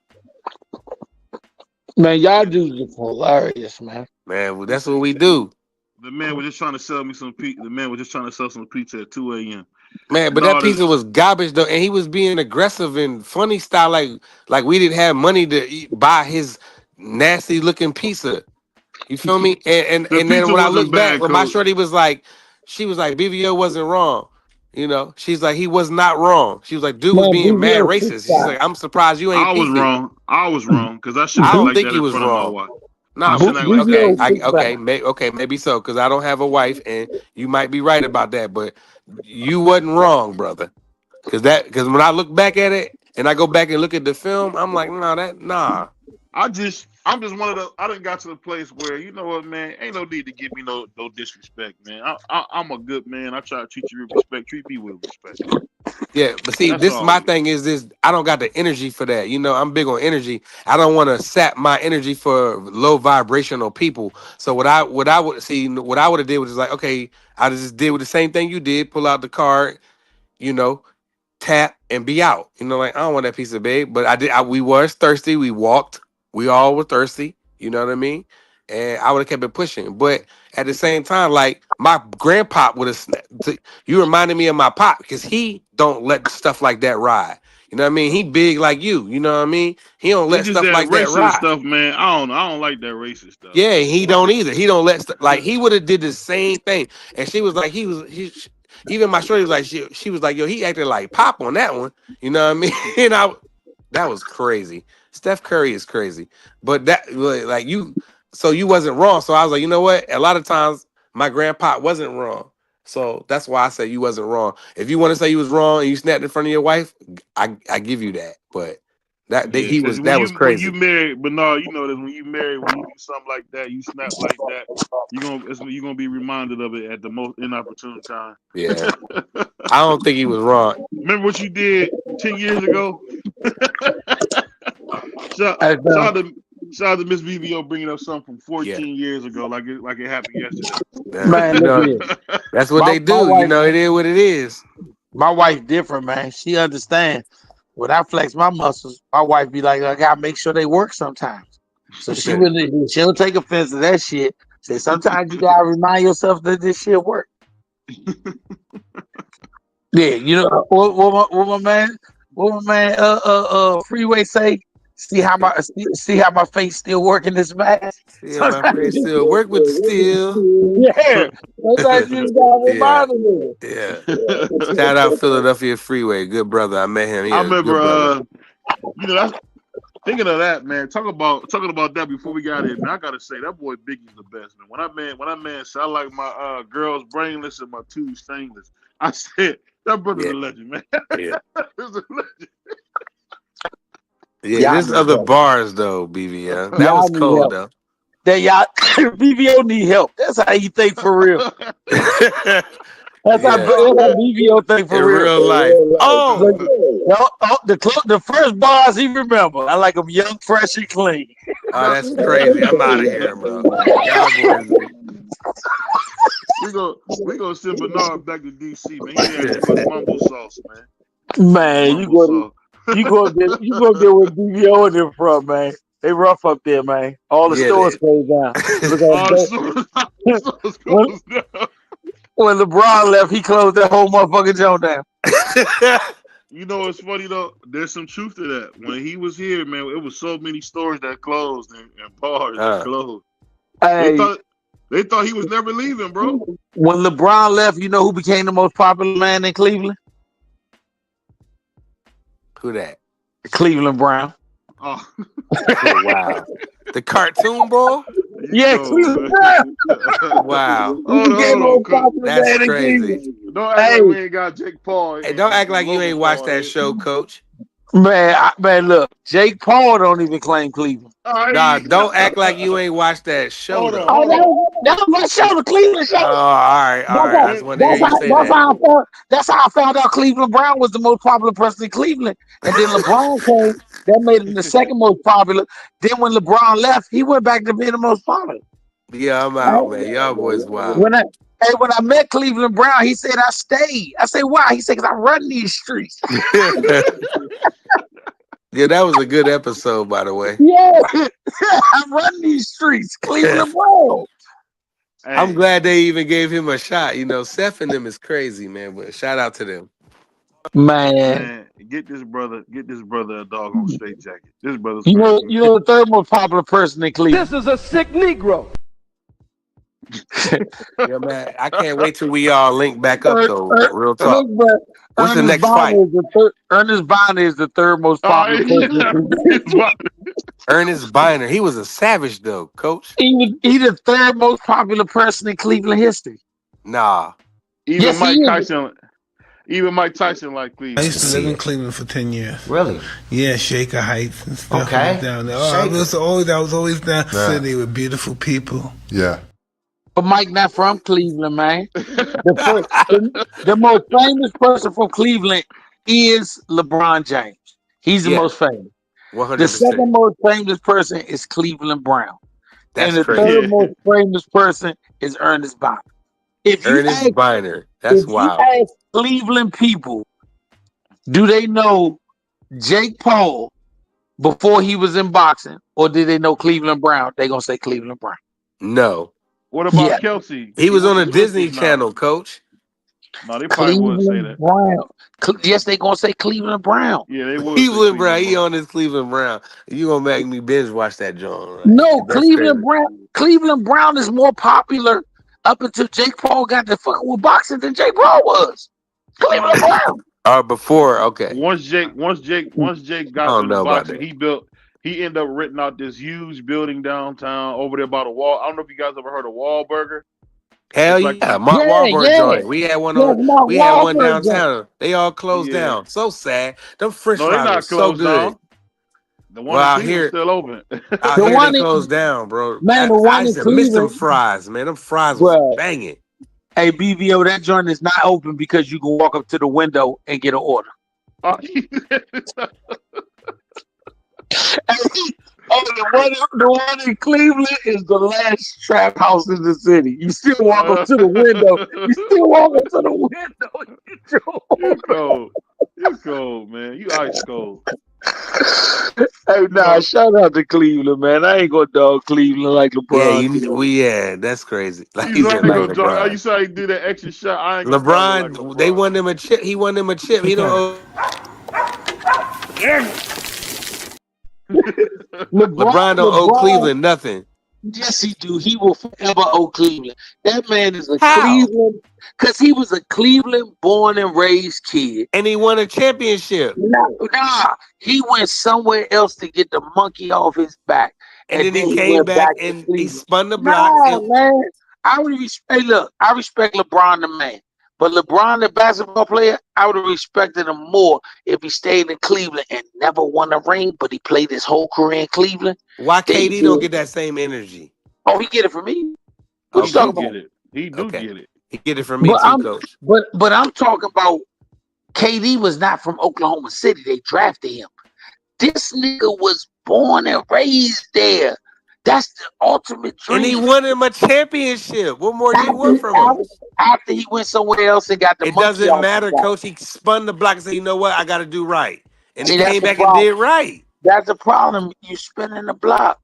Man, y'all dudes are hilarious, man. Man, well, that's what we do. The man was just trying to sell me some pizza. The man was just trying to sell some pizza at 2 a.m. Man, but that pizza was garbage though, and he was being aggressive and funny style, like we didn't have money to buy his nasty looking pizza. You feel me? And then when I look back, when my shorty was like, she was like, BVO wasn't wrong. You know, she's like, he was not wrong. She was like, dude was being mad racist. She's like, I'm surprised you ain't. I was wrong because I shouldn't have like that in front of my wife. No, okay, maybe so, because I don't have a wife, and you might be right about that, but you wasn't wrong, brother. Because when I look back at it and I go back and look at the film, I'm like, nah. I'm just one of the. I done got to the place where, you know what, man, ain't no need to give me no disrespect, man. I'm a good man. I try to treat you with respect. Treat me with respect. Yeah, but see, my thing is this. I don't got the energy for that. You know, I'm big on energy. I don't want to sap my energy for low vibrational people. So what I would have did was just like, okay, I just did with the same thing you did. Pull out the card, you know, tap and be out. You know, like I don't want that piece of bait, but we was thirsty. We walked. We all were thirsty. You know what I mean? And I would have kept it pushing. But at the same time, like my grandpop would have. You reminded me of my pop because he don't let stuff like that ride. You know what I mean? He big like you. You know what I mean? He don't let stuff like that ride. Stuff, man. I don't like that racist stuff. Yeah, he don't either. He don't let like he would have did the same thing. And she was like, even my shorty was like, she was like, yo, he acted like Pop on that one. You know what I mean? And that was crazy. Steph Curry is crazy, but so you wasn't wrong. So I was like, you know what? A lot of times my grandpa wasn't wrong. So that's why I say you wasn't wrong. If you want to say you was wrong and you snapped in front of your wife, I give you that. But that was crazy. When you married, but no, you know that when you married, when you do something like that, you snap like that, you're gonna be reminded of it at the most inopportune time. Yeah, I don't think he was wrong. Remember what you did 10 years ago? Shout out to Miss BVO bringing up something from 14 years ago, like it happened yesterday. Man, that's what they do. Wife, you know, it is what it is. My wife different, man. She understands. When I flex my muscles, my wife be like, I gotta make sure they work sometimes. So she don't take offense to that shit. Say sometimes you gotta remind yourself that this shit work. Yeah, you know what my man Freeway say? See how my face still working this mask? Yeah, my face still work with the steel. Yeah. Sometimes you just gotta Yeah, remind them. yeah. Shout out Philadelphia Freeway, good brother. I met him. I Yeah, good brother. remember, that's thinking of that, man. Talking about that before we got in, man. I gotta say that boy Biggie's the best, man. When that man said I like my girls brainless and my two stainless, I said that brother's a legend, man. Yeah. He's a legend. Yeah, there's other bars though, BVO. That was cold though. That y'all BVO need help. That's how you think for real. That's how BVO think for in real. real life. Oh, the first bars he remember. I like them young, fresh, and clean. Oh, that's crazy. I'm out of here, bro. Y'all boys. We gonna send Bernard back to DC, man. He had too much mumbo sauce, man. Man, you go get with BVO in there from, man. They rough up there, man. All the stores closed down. When LeBron left, he closed that whole motherfucking joint down. You know what's funny though? There's some truth to that. When he was here, man, it was so many stores that closed and bars that closed. Hey, they thought he was never leaving, bro. When LeBron left, you know who became the most popular man in Cleveland? Who that? Cleveland Brown. Oh. Wow. The cartoon ball? Yeah, Cleveland Brown. Wow. Hold on. That's crazy. Don't act like we ain't got Jake Paul. Hey, don't act like you ain't watched that show, Coach. Man, look, Jake Paul don't even claim Cleveland. Nah, don't act like you ain't watched that show, though. That was my show, the Cleveland show. Oh, all right. That's how I found out Cleveland Brown was the most popular person in Cleveland. And then LeBron came, that made him the second most popular. Then when LeBron left, he went back to being the most popular. Yeah, I'm out, man. Y'all boys wild. When I met Cleveland Brown, he said I stayed. I said, why? He said, because I run these streets. Yeah, that was a good episode, by the way. Yeah, I run these streets, Cleveland Brown. Hey. I'm glad they even gave him a shot. You know, Seth and them is crazy, man. But shout out to them. Man, get this brother a doggone straight jacket. This brother's you know the third most popular person in Cleveland. This is a sick Negro. Yeah, man. I can't wait till we all link back up, though. Real talk. What's the next fight? Ernest Bonner is the third most popular person. Ernest Bonner. He was a savage, though, Coach. He the third most popular person in Cleveland history. Nah. Even Mike Tyson like Cleveland. I used to live in Cleveland for 10 years. Really? Yeah, Shaker Heights and stuff. Okay. Down there. I was always down the city with beautiful people. Yeah. But Mike not from Cleveland, man. The most famous person from Cleveland is LeBron James. He's the most famous. 100%. The second most famous person is Cleveland Brown. That's and the crazy. third most famous person is Ernest Bonner. Ernest Bonner. That's wild. If you ask Cleveland people, do they know Jake Paul before he was in boxing, or did they know Cleveland Brown? They're going to say Cleveland Brown. No. What about Kelsey? He was on a Disney Channel, Coach. No, they probably wouldn't say that. Brown. Yes, they gonna say Cleveland Brown. Yeah, they would. Cleveland Brown. He on his Cleveland Brown. You gonna make me binge watch that John? Right? No, Cleveland Brown. Cleveland Brown is more popular up until Jake Paul got to fucking with boxing than Jake Paul was. Cleveland Brown. Before, okay. Once Jake got into boxing, he ended up renting out this huge building downtown over there by the wall. I don't know if you guys ever heard of Wahlburger. Hell yeah, Mark Wahlberg joint. We had one downtown. They all closed down. So sad. Them French fries are so good. Down. The one in Cleveland is still open. I hear they closed down, bro. Man, I used to miss them fries, man. Them fries was banging. Hey, BVO, that joint is not open because you can walk up to the window and get an order. The one in Cleveland is the last trap house in the city. You still walk up to the window. You're cold. You're cold, man. You ice cold. Hey, nah, shout out to Cleveland, man. I ain't gonna dog Cleveland like Yeah, LeBron did. that's crazy. Like You he know I said, ain't like gonna dog. You LeBron. saw he do that extra shot. I ain't gonna dog it like LeBron, they LeBron. won them a chip. He won them a chip. He don't owe LeBron don't owe LeBron, Cleveland nothing. yes, he do. He will forever owe Cleveland. That man is a How? Cleveland, because he was a Cleveland born and raised kid. And he won a championship. Nah, he went somewhere else to get the monkey off his back, And and then then he he came went back back to and he Cleveland. spun the block. Nah, And man. Hey, look, I respect LeBron the man. But LeBron, the basketball player, I would have respected him more if he stayed in Cleveland and never won a ring, but he played his whole career in Cleveland. why Then he KD don't could. get that same energy? Oh, he get it from me. What He you Okay. do talking get about? it. He do Okay. get it. He get it from me too, coach. But I'm talking about KD was not from Oklahoma City. They drafted him. This nigga was born and raised there. That's the ultimate And he dream. won him a championship. What more do you After, want from him? after he went somewhere else and got the It monkey doesn't off his matter, back. coach. He spun the block and said, you know what? I got to do right. And he See, that's came the back and problem. did right. That's the problem. You spinning the block.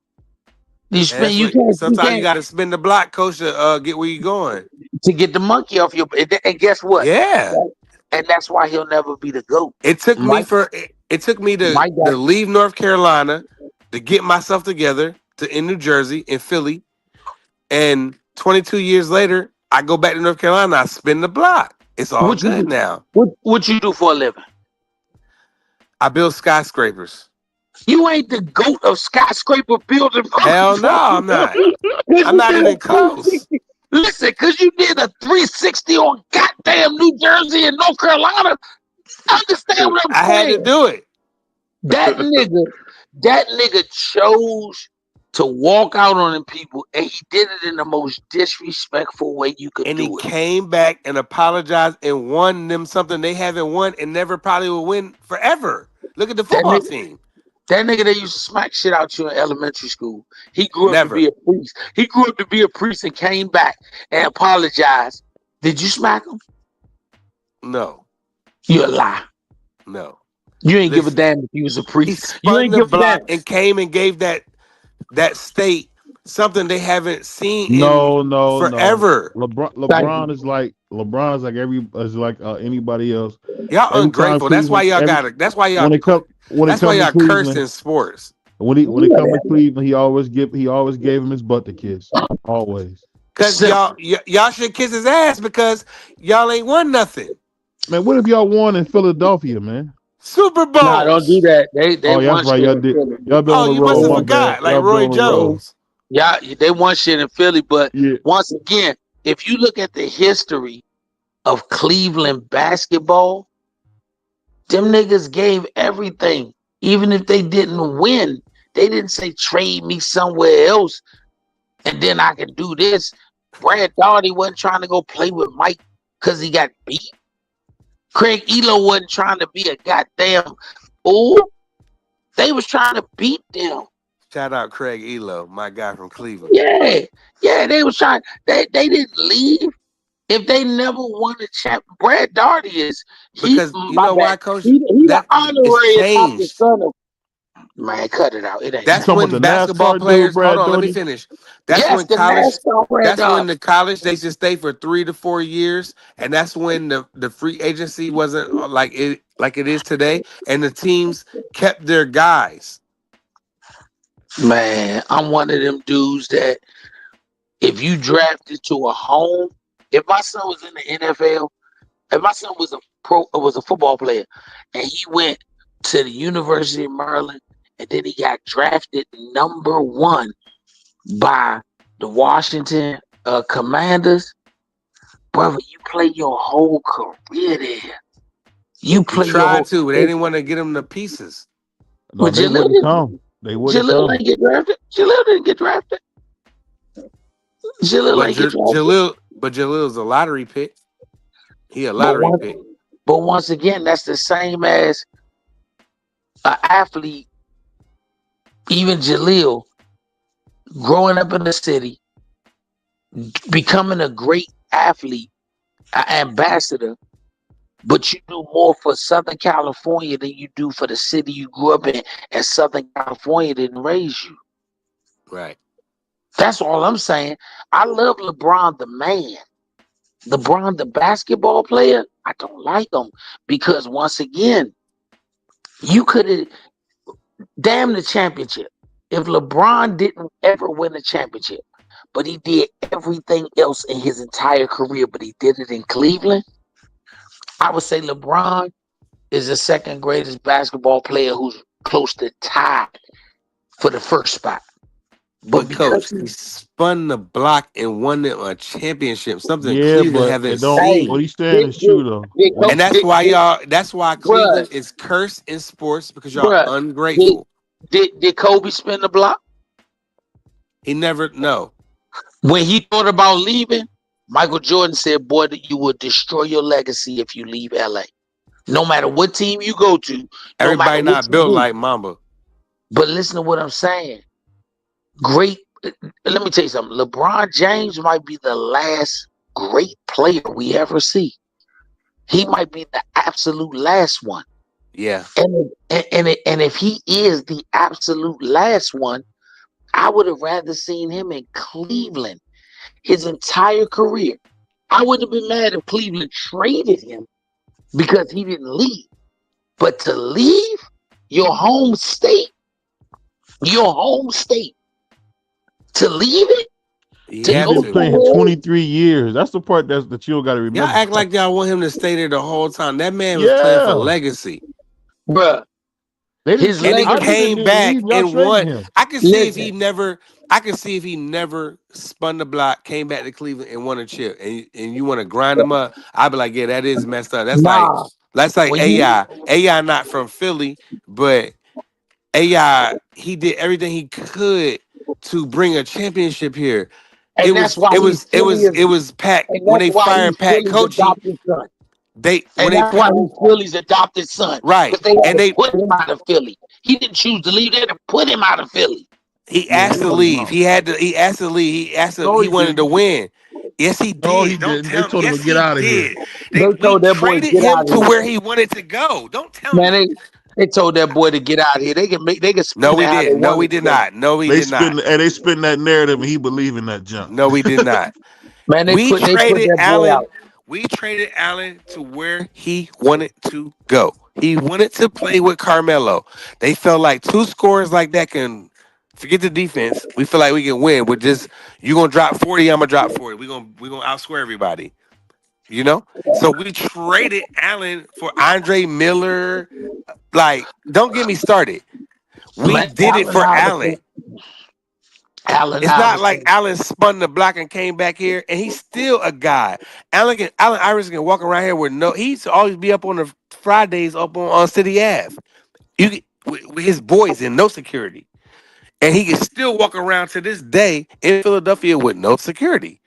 You And spin. that's You what can't. You sometimes you can't got to spin the block, coach, to get where you going. to get the monkey off your. And guess what? Yeah. And that's why he'll never be the GOAT. It took me Mike, to Mike got leave North Carolina to get myself together in New Jersey, in Philly. And 22 years later, I go back to North Carolina, I spin the block. It's all what you good do. now. What you do for a living? I build skyscrapers. You ain't the GOAT of skyscraper building. Hell no, I'm not. I'm not even close. Listen, because you did a 360 on goddamn New Jersey and North Carolina. Understand what I'm I had to saying? do it. That nigga chose to walk out on them people, and he did it in the most disrespectful way you could And he do it. came back and apologized and won them something they haven't won and never probably will win forever. Look at the football team. That nigga that used to smack shit out you in elementary school. He grew up to Never. be a priest. He grew up to be a priest and came back and apologized. Did you smack him? No. You a lie. No. You ain't give a damn if he was a He priest. You spun ain't the give a damn. block and came and gave that state something they haven't seen No. forever. LeBron is like anybody else. Y'all Every time ungrateful. That's why Cleveland, y'all that's why when y'all it come to cursed Cleveland, in sports. when it come to Cleveland, he always gave him his butt to kiss. Always. Cause y'all should kiss his ass because y'all ain't won nothing. Man, what if y'all won in Philadelphia, man? Super Bowls. Nah, don't do that. They that's right. Y'all did. Y'all been on the you road. must have My forgot, bad. like Y'all Roy been on the road. Jones. Yeah, they won shit in Philly, but Yeah. once again, if you look at the history of Cleveland basketball, them niggas gave everything. Even if they didn't win, they didn't say trade me somewhere else and then I can do this. Brad Daugherty wasn't trying to go play with Mike because he got beat. Craig Elo wasn't trying to be a goddamn fool. They was trying to beat them. Shout out Craig Elo, my guy from Cleveland. Yeah, they was trying. They didn't leave if they never won a champ. Brad Daugherty is Because you know why, Coach? He the That it's honorary not the changed. son of. Man, cut it out. It ain't. That's talking when about the basketball NASCAR dude, players. Brad Hold on, let me Daugherty? finish. That's Yes, when the college. NASCAR Brad That's when Daugherty. the college they should stay for 3 to 4 years, and that's when the free agency wasn't like it is today, and the teams kept their guys. Man, I'm one of them dudes that if you drafted to a home, if my son was in the NFL, if my son was a football player, and he went to the University of Maryland, and then he got drafted number 1 by the Washington Commanders, brother, you play your whole career there. You He play your tried whole. to, but they didn't want to get him the pieces. No, But they wouldn't come. They wouldn't Jalil come. didn't get drafted. Jalil didn't get drafted. Jalil ain't get drafted. Jalil's a lottery pick. He a But lottery pick. once again, that's the same as an athlete. Even Jalil, growing up in the city, becoming a great athlete, an ambassador, but you do more for Southern California than you do for the city you grew up in, and Southern California didn't raise you. Right. That's all I'm saying. I love LeBron the man. LeBron the basketball player, I don't like him because once again, you could have damn the championship. If LeBron didn't ever win a championship, but he did everything else in his entire career, but he did it in Cleveland, I would say LeBron is the second greatest basketball player who's close to tied for the first spot. But coach, he spun the block and won a championship, something Yeah, Cleveland but haven't it don't. seen. What he's saying is true though. And that's why y'all. That's why Cleveland is cursed in sports because y'all ungrateful. Did Kobe spin the block? He never. No. When he thought about leaving, Michael Jordan said, "Boy, you will destroy your legacy if you leave LA. No matter what team you go to, everybody not built like Mamba." But listen to what I'm saying. Great. Let me tell you something. LeBron James might be the last great player we ever see. He might be the absolute last one. Yeah. And if he is the absolute last one, I would have rather seen him in Cleveland his entire career. I wouldn't have been mad if Cleveland traded him because he didn't leave. But to leave your home state, to leave it, He's been playing 23 years. That's the part that you got to remember. Y'all act like y'all want him to stay there the whole time. That man was playing for legacy, bruh. And he came back and won. I can see if he never. I can see if he never spun the block, came back to Cleveland and won a chip, and you want to grind him up. I'd be like, yeah, that is messed up. That's like AI. AI not from Philly, but AI he did everything he could to bring a championship here. And it was Pat when they fired Pat Coachy. That's why he's Philly's adopted son. Right. And they put him out of Philly. He didn't choose to leave. They had to put him out of Philly. He asked to leave. He asked to leave. He wanted to win. Yes, he did. No, he didn't. They told him to get out of here. They told that boy traded him to where he wanted to go. Don't tell me. They told that boy to get out of here. They can spin. No, we didn't. No, we did not. No, we did not. And they spin that narrative, and he believed in that jump. No, we did not. Man, we traded Allen. We traded Allen to where he wanted to go. He wanted to play with Carmelo. They felt like two scores like that can forget the defense. We feel like we can win with just you gonna drop 40, I'm gonna drop 40. We're gonna outscore everybody. You know? So we traded Allen for Andre Miller. Like, don't get me started. We did it for Allen. It's not like Allen spun the block and came back here, and he's still a guy. Allen Iverson can walk around here with he used to always be up on the Fridays up on City Ave. With his boys and no security. And he can still walk around to this day in Philadelphia with no security.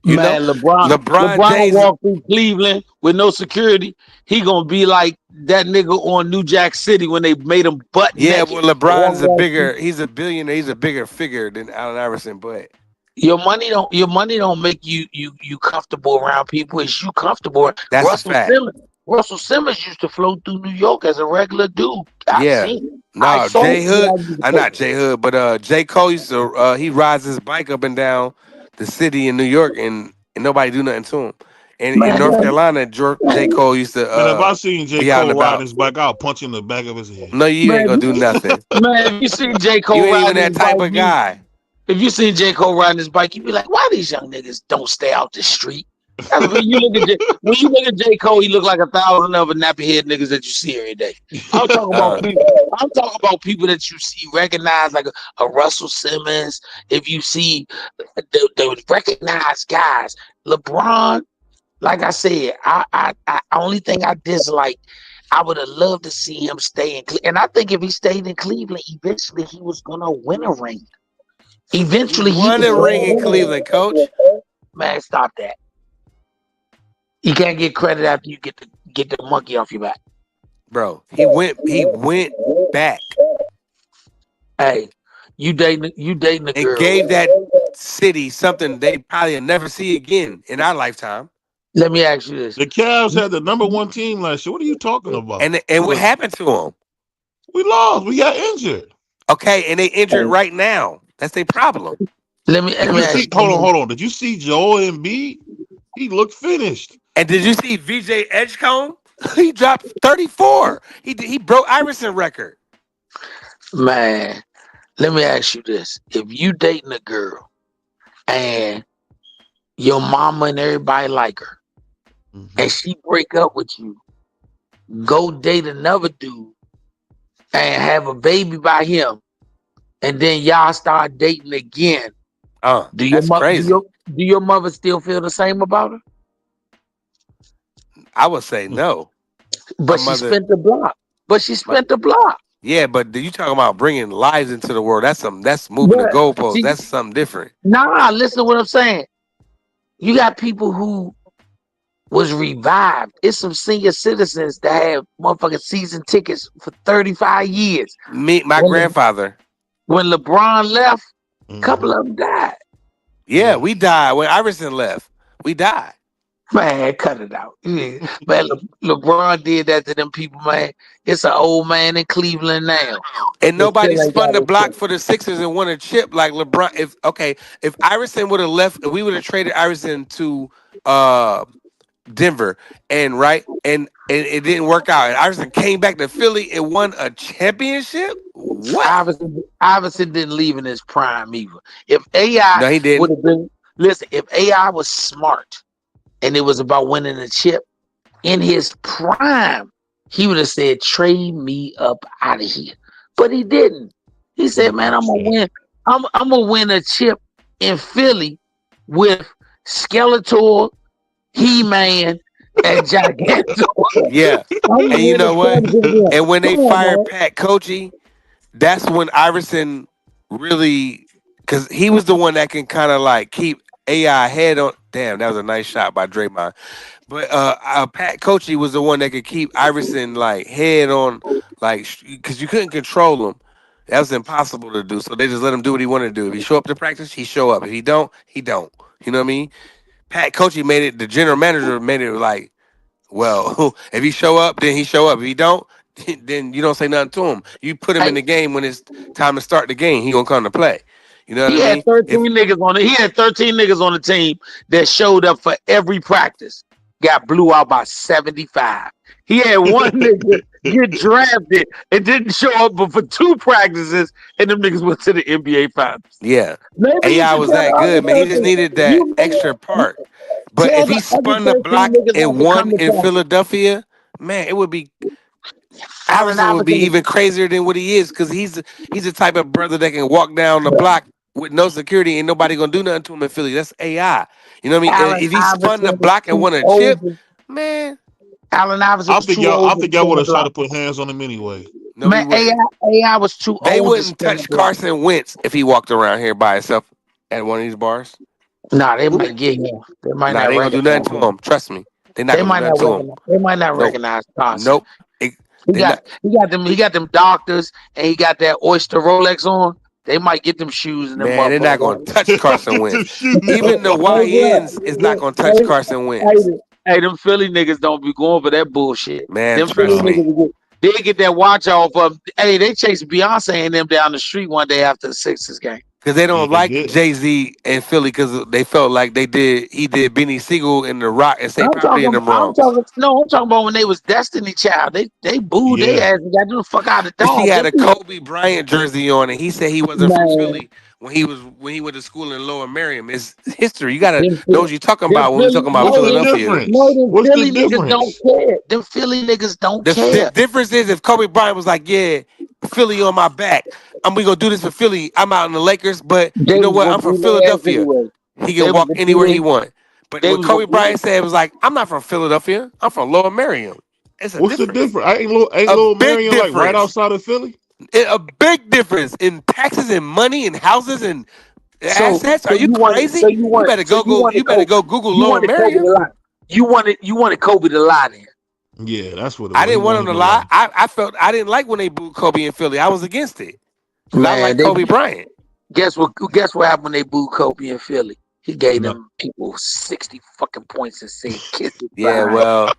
You know? LeBron James walk through Cleveland with no security. He gonna be like that nigga on New Jack City when they made him butt naked. Well, LeBron's he's a billionaire. He's a bigger figure than Allen Iverson, but your money don't make you comfortable around people. It's you comfortable. That's a fact. Russell Simmons used to float through New York as a regular dude. No, J Hood. I'm not J Hood, but J Cole used to he rides his bike up and down the city in New York, and nobody do nothing to him. And in North Carolina, J Cole used to. Man, if I seen J Cole riding his bike, I'll punch him in the back of his head. No, you ain't gonna do nothing. Man, if you see J Cole, you ain't even that type of guy. If you see J Cole riding his bike, you be like, "Why these young niggas don't stay out the street?" When you look at J Cole, he look like 1,000 other nappy head niggas that you see every day. I'm talking about people that you see recognize, like a Russell Simmons. If you see the recognized guys, LeBron, like I said, I only thing I dislike, I would have loved to see him stay in Cleveland. And I think if he stayed in Cleveland, eventually he was gonna win a ring. Eventually he won a ring in Cleveland, coach. Man, stop that. You can't get credit after you get the monkey off your back. Bro, he went back. Hey, you dating a girl. It gave that city something they probably will never see again in our lifetime. Let me ask you this. The Cavs had the #1 team last year. What are you talking about? And what happened to them? We lost. We got injured. Okay, and they injured right now. That's their problem. Let me ask you. Hold on. Did you see Joel Embiid? He looked finished. And did you see VJ Edgecombe? He dropped 34. He broke Iverson record. Man, let me ask you this. If you dating a girl and your mama and everybody like her, and she break up with you, go date another dude and have a baby by him, and then y'all start dating again. That's crazy. Do your mother still feel the same about her? I would say no. But she spent the block. Yeah, but you talking about bringing lives into the world? That's moving the goalposts. That's something different. Nah, listen to what I'm saying. You got people who was revived. It's some senior citizens that have motherfucking season tickets for 35 years. My grandfather. When LeBron left, a couple of them died. Yeah, we died. When Iverson left, we died. Man, cut it out. Man, LeBron did that to them people, man. It's an old man in Cleveland now. And nobody spun the block for the Sixers and won a chip like LeBron. If Iverson would have left, we would have traded Iverson to Denver, and it didn't work out. And Iverson came back to Philly and won a championship. What? Iverson didn't leave in his prime either. If AI would have been, listen, if AI was smart and it was about winning a chip in his prime, he would have said, "Trade me up out of here." But he didn't. He said, "Man, I'm gonna win. I'm gonna win a chip in Philly with Skeletor, He-Man, and Gigantor." Yeah. And you know what? And when they fired Pat Coachy, that's when Iverson really, because he was the one that can kind of like keep AI head on. Damn, that was a nice shot by Draymond. But Pat Coachy was the one that could keep Iverson like head on, like, because you couldn't control him. That was impossible to do. So they just let him do what he wanted to do. If he show up to practice, he show up. If he don't, he don't. You know what I mean? Pat Coachy made it. The general manager made it like, well, if he show up, then he show up. If he don't, then you don't say nothing to him. You put him in the game when it's time to start the game. He gonna come to play. You know what I mean? He had 13 niggas on it. He had 13 niggas on the team that showed up for every practice. Got blew out by 75. He had one nigga get drafted and didn't show up but for 2 practices, and them niggas went to the NBA Finals. Yeah. Maybe AI was that good, man. He just needed that extra part. But if he spun the block and won in Philadelphia, man, it would be Iverson would be even crazier than what he is, because he's the type of brother that can walk down the block with no security and nobody gonna do nothing to him in Philly. That's AI. You know what I mean? And if he spun the block and won a chip, man. Allen Iverson. I think y'all would have tried to put hands on him anyway. No, man, AI was too old. They wouldn't touch Carson Wentz if he walked around here by himself at one of these bars. Nah, they might get him. They might not. They gonna do nothing to him. Trust me. They might not do him. They might not recognize Carson. Nope. He got them doctors, and he got that Oyster Rolex on. They might get them shoes in them. Man, they're not gonna touch Carson Wentz. Even the YNs is not gonna touch Carson Wentz. Hey, them Philly niggas don't be going for that bullshit. Man, them trust me. They get that watch off of. Hey, they chased Beyonce and them down the street one day after the Sixers game. Because they don't like Jay-Z and Philly, because they felt like he did Benny Siegel in The Rock and say property in them wrong. I'm talking about when they was Destiny Child. They booed their ass and got the fuck out of the dog. He had a Kobe Bryant jersey on, and he said he wasn't from Philly when he went to school in Lower Merion. It's history. You gotta know what you're talking about when we're talking about Philadelphia. What's the difference? Don't care. Them Philly niggas don't care. The difference is if Kobe Bryant was like, yeah, Philly on my back, we gonna do this for Philly. I'm out in the Lakers, but you know what? I'm from Philadelphia. He can walk anywhere he want. But what Kobe Bryant said was like, I'm not from Philadelphia. I'm from Lower Merion. What's the difference? Ain't Lower Merion like right outside of Philly? A big difference in taxes and money and houses and assets. Are you crazy? You better go Google Lower Merion. You wanted Kobe to lie there. Yeah, that's what I didn't want him to lie. I felt I didn't like when they booed Kobe in Philly. I was against it. I like Kobe Bryant. Guess what happened when they booed Kobe in Philly? He gave No. them people 60 fucking points and said, "Kiss his Yeah, behind." well,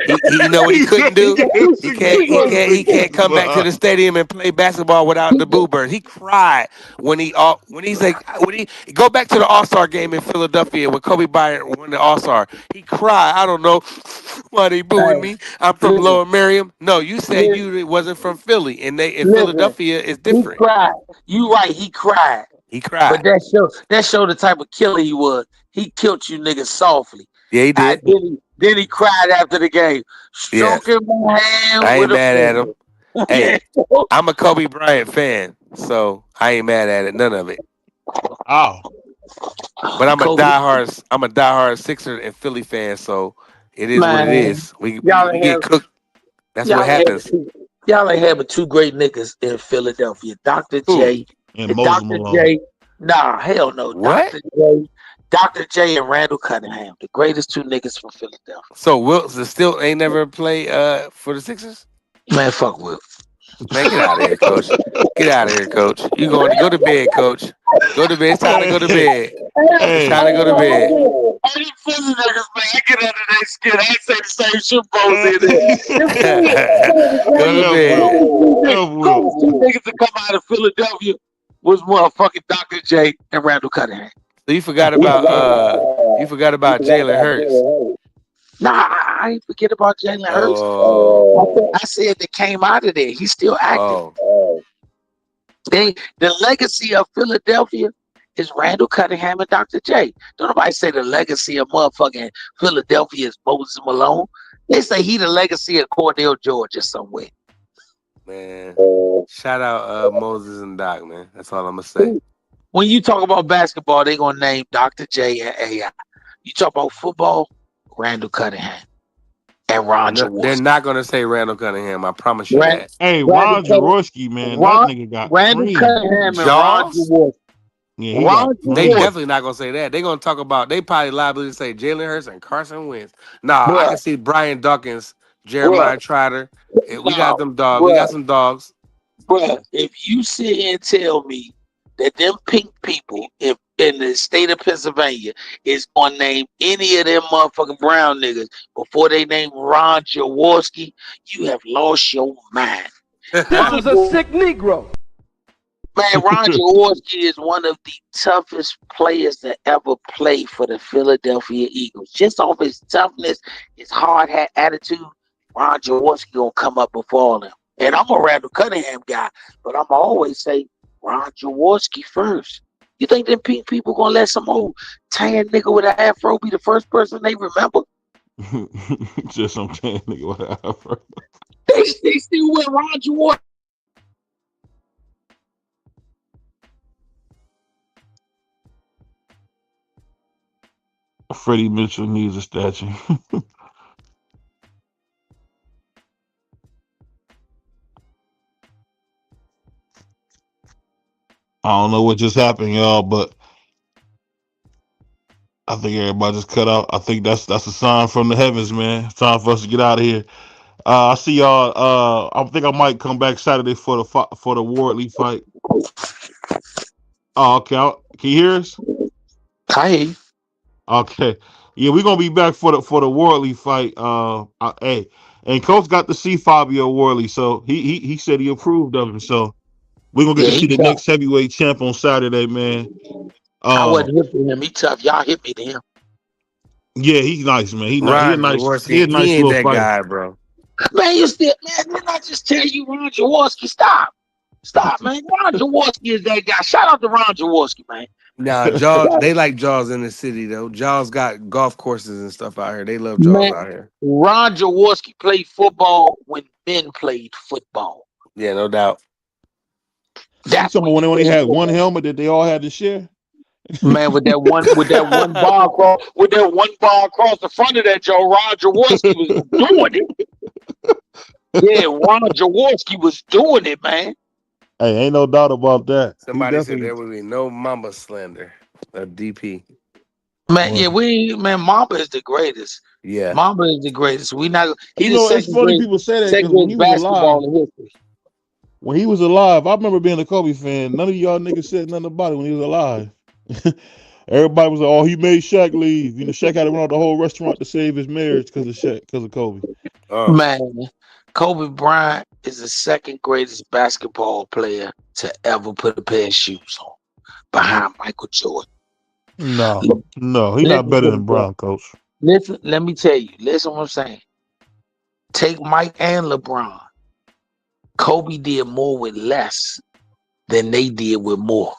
he you know what he couldn't do? He can't come back to the stadium and play basketball without the boo bird. He cried when he go back to the All-Star game in Philadelphia when Kobe Bryant won the All-Star. He cried. I don't know why they booing Hey, me. I'm from listen, Lower Merion. No, you said listen, you wasn't from Philly, and they in listen. Philadelphia is He different. cried. You right. He cried. He But cried. that showed the type of killer he was. He killed you niggas softly. Yeah, he did. Then he cried after the game, Yeah, stroking my hand I ain't with a mad at him. finger. Hey, Yeah. I'm a Kobe Bryant fan, so I ain't mad at it. None of it. Oh. But I'm a Kobe, diehard Sixers and Philly fan, so it is what it man, is. We y'all we ain't get have cooked. That's what y'all ain't having happens. two, y'all ain't having two great niggas in Philadelphia, Dr. Who? J And and Moses Dr. Malone. J. Nah, hell no, What? Dr. J and Randall Cunningham, the greatest two niggas from Philadelphia. So Wilson still ain't never play for the Sixers? Man, fuck Will. Man, get out of here, coach. Get out of here, coach. You going to go to bed, coach. Go to bed. It's time to go to bed. It's time to go to bed. I didn't Philly niggas, man. I get under their skin. I say the same shit, both in there. Go to bed. Coolest two niggas to come out of Philadelphia was motherfucking Dr. J and Randall Cunningham. So you forgot about Jalen Hurts. Nah, I ain't forget about Jalen Hurts. Oh. I said they came out of there. He's still active. Oh. The legacy of Philadelphia is Randall Cunningham and Dr. J. Don't nobody say the legacy of motherfucking Philadelphia is Moses Malone. They say he the legacy of Cordell George or somewhere. Man. Shout out Moses and Doc, man. That's all I'm gonna say. When you talk about basketball, they gonna name Dr. J and AI. You talk about football, Randall Cunningham and Ron Jaworski. They're not gonna say Randall Cunningham. I promise you that. Hey, Ron Jaworski, man, that nigga got Randall cream. Cunningham and Ron Jaworski. Yeah, he got They cream. definitely not gonna say that. They gonna talk about. They probably liable to say Jalen Hurts and Carson Wentz. Nah, I can see Brian Dawkins, Jeremiah Trotter. We got them dogs. We got some dogs. Bruh, if you sit here and tell me that them pink people in the state of Pennsylvania is gonna name any of them motherfucking brown niggas before they name Ron Jaworski, you have lost your mind. This is a sick Negro. Man, Ron Jaworski is one of the toughest players to ever play for the Philadelphia Eagles. Just off his toughness, his hard hat attitude, Ron Jaworski gonna come up before all them. And I'm a Randall Cunningham guy, but I'm always say Ron Jaworski first. You think them pink people gonna let some old tan nigga with an afro be the first person they remember? Just some tan nigga with an afro. They still with Ron Jaworski. Freddie Mitchell needs a statue. I don't know what just happened, y'all, but I think everybody just cut out. I think that's a sign from the heavens, man. It's time for us to get out of here. I see y'all. I think I might come back Saturday for the Wardley fight. Oh, okay. Can you hear us? I hear you. Okay. Yeah, we're gonna be back for the Wardley fight. Hey, and Coach got to see Fabio Wardley, so he said he approved of him. So we're gonna get to see the next heavyweight champ on Saturday, man. I wasn't hip to him. He tough. Y'all hit me to him. Yeah, he's nice, man. He a nice He ain't little that fighter. guy, bro. Man, you still, man, didn't I just tell you Ron Jaworski? Stop, man. Ron Jaworski is that guy. Shout out to Ron Jaworski, man. Nah, Jaws. They like Jaws in the city though. Jaws got golf courses and stuff out here. They love Jaws out here. Ron Jaworski played football when men played football. Yeah, no doubt. That's when they only had one helmet that they all had to share. Man, with that one bar across the front of that, Ron Jaworski was doing it. Yeah, Ron Jaworski was doing it, man. Hey, ain't no doubt about that. Somebody said there would be no Mamba slander of DP. Man, yeah, Mamba is the greatest. Yeah, Mamba is the greatest. It's funny people say that because when he was alive. When he was alive, I remember being a Kobe fan. None of y'all niggas said nothing about it when he was alive. Everybody was like, "Oh, he made Shaq leave." You know, Shaq had to run out the whole restaurant to save his marriage because of Shaq, because of Kobe. Man, Kobe Bryant is the second greatest basketball player to ever put a pair of shoes on, behind Michael Jordan. No, he's not Listen better to than me, Bron, Coach. listen. Let me tell you. Listen, what I'm saying. Take Mike and LeBron. Kobe did more with less than they did with more.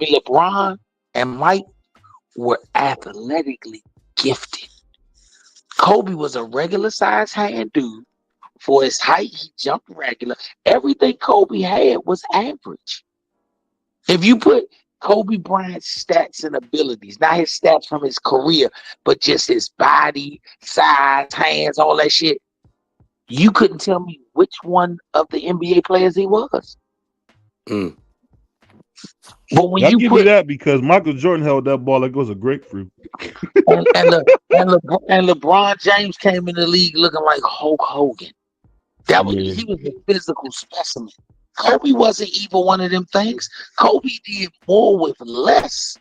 LeBron and Mike were athletically gifted. Kobe was a regular size hand dude. For his height, he jumped regular. Everything Kobe had was average. If you put Kobe Bryant's stats and abilities, not his stats from his career, but just his body, size, hands, all that shit, you couldn't tell me which one of the NBA players he was. Mm. But when I'll you give put you that because Michael Jordan held that ball like it was a grapefruit. and LeBron James came in the league looking like Hulk Hogan. He was a physical specimen. Kobe wasn't even one of them things. Kobe did more with less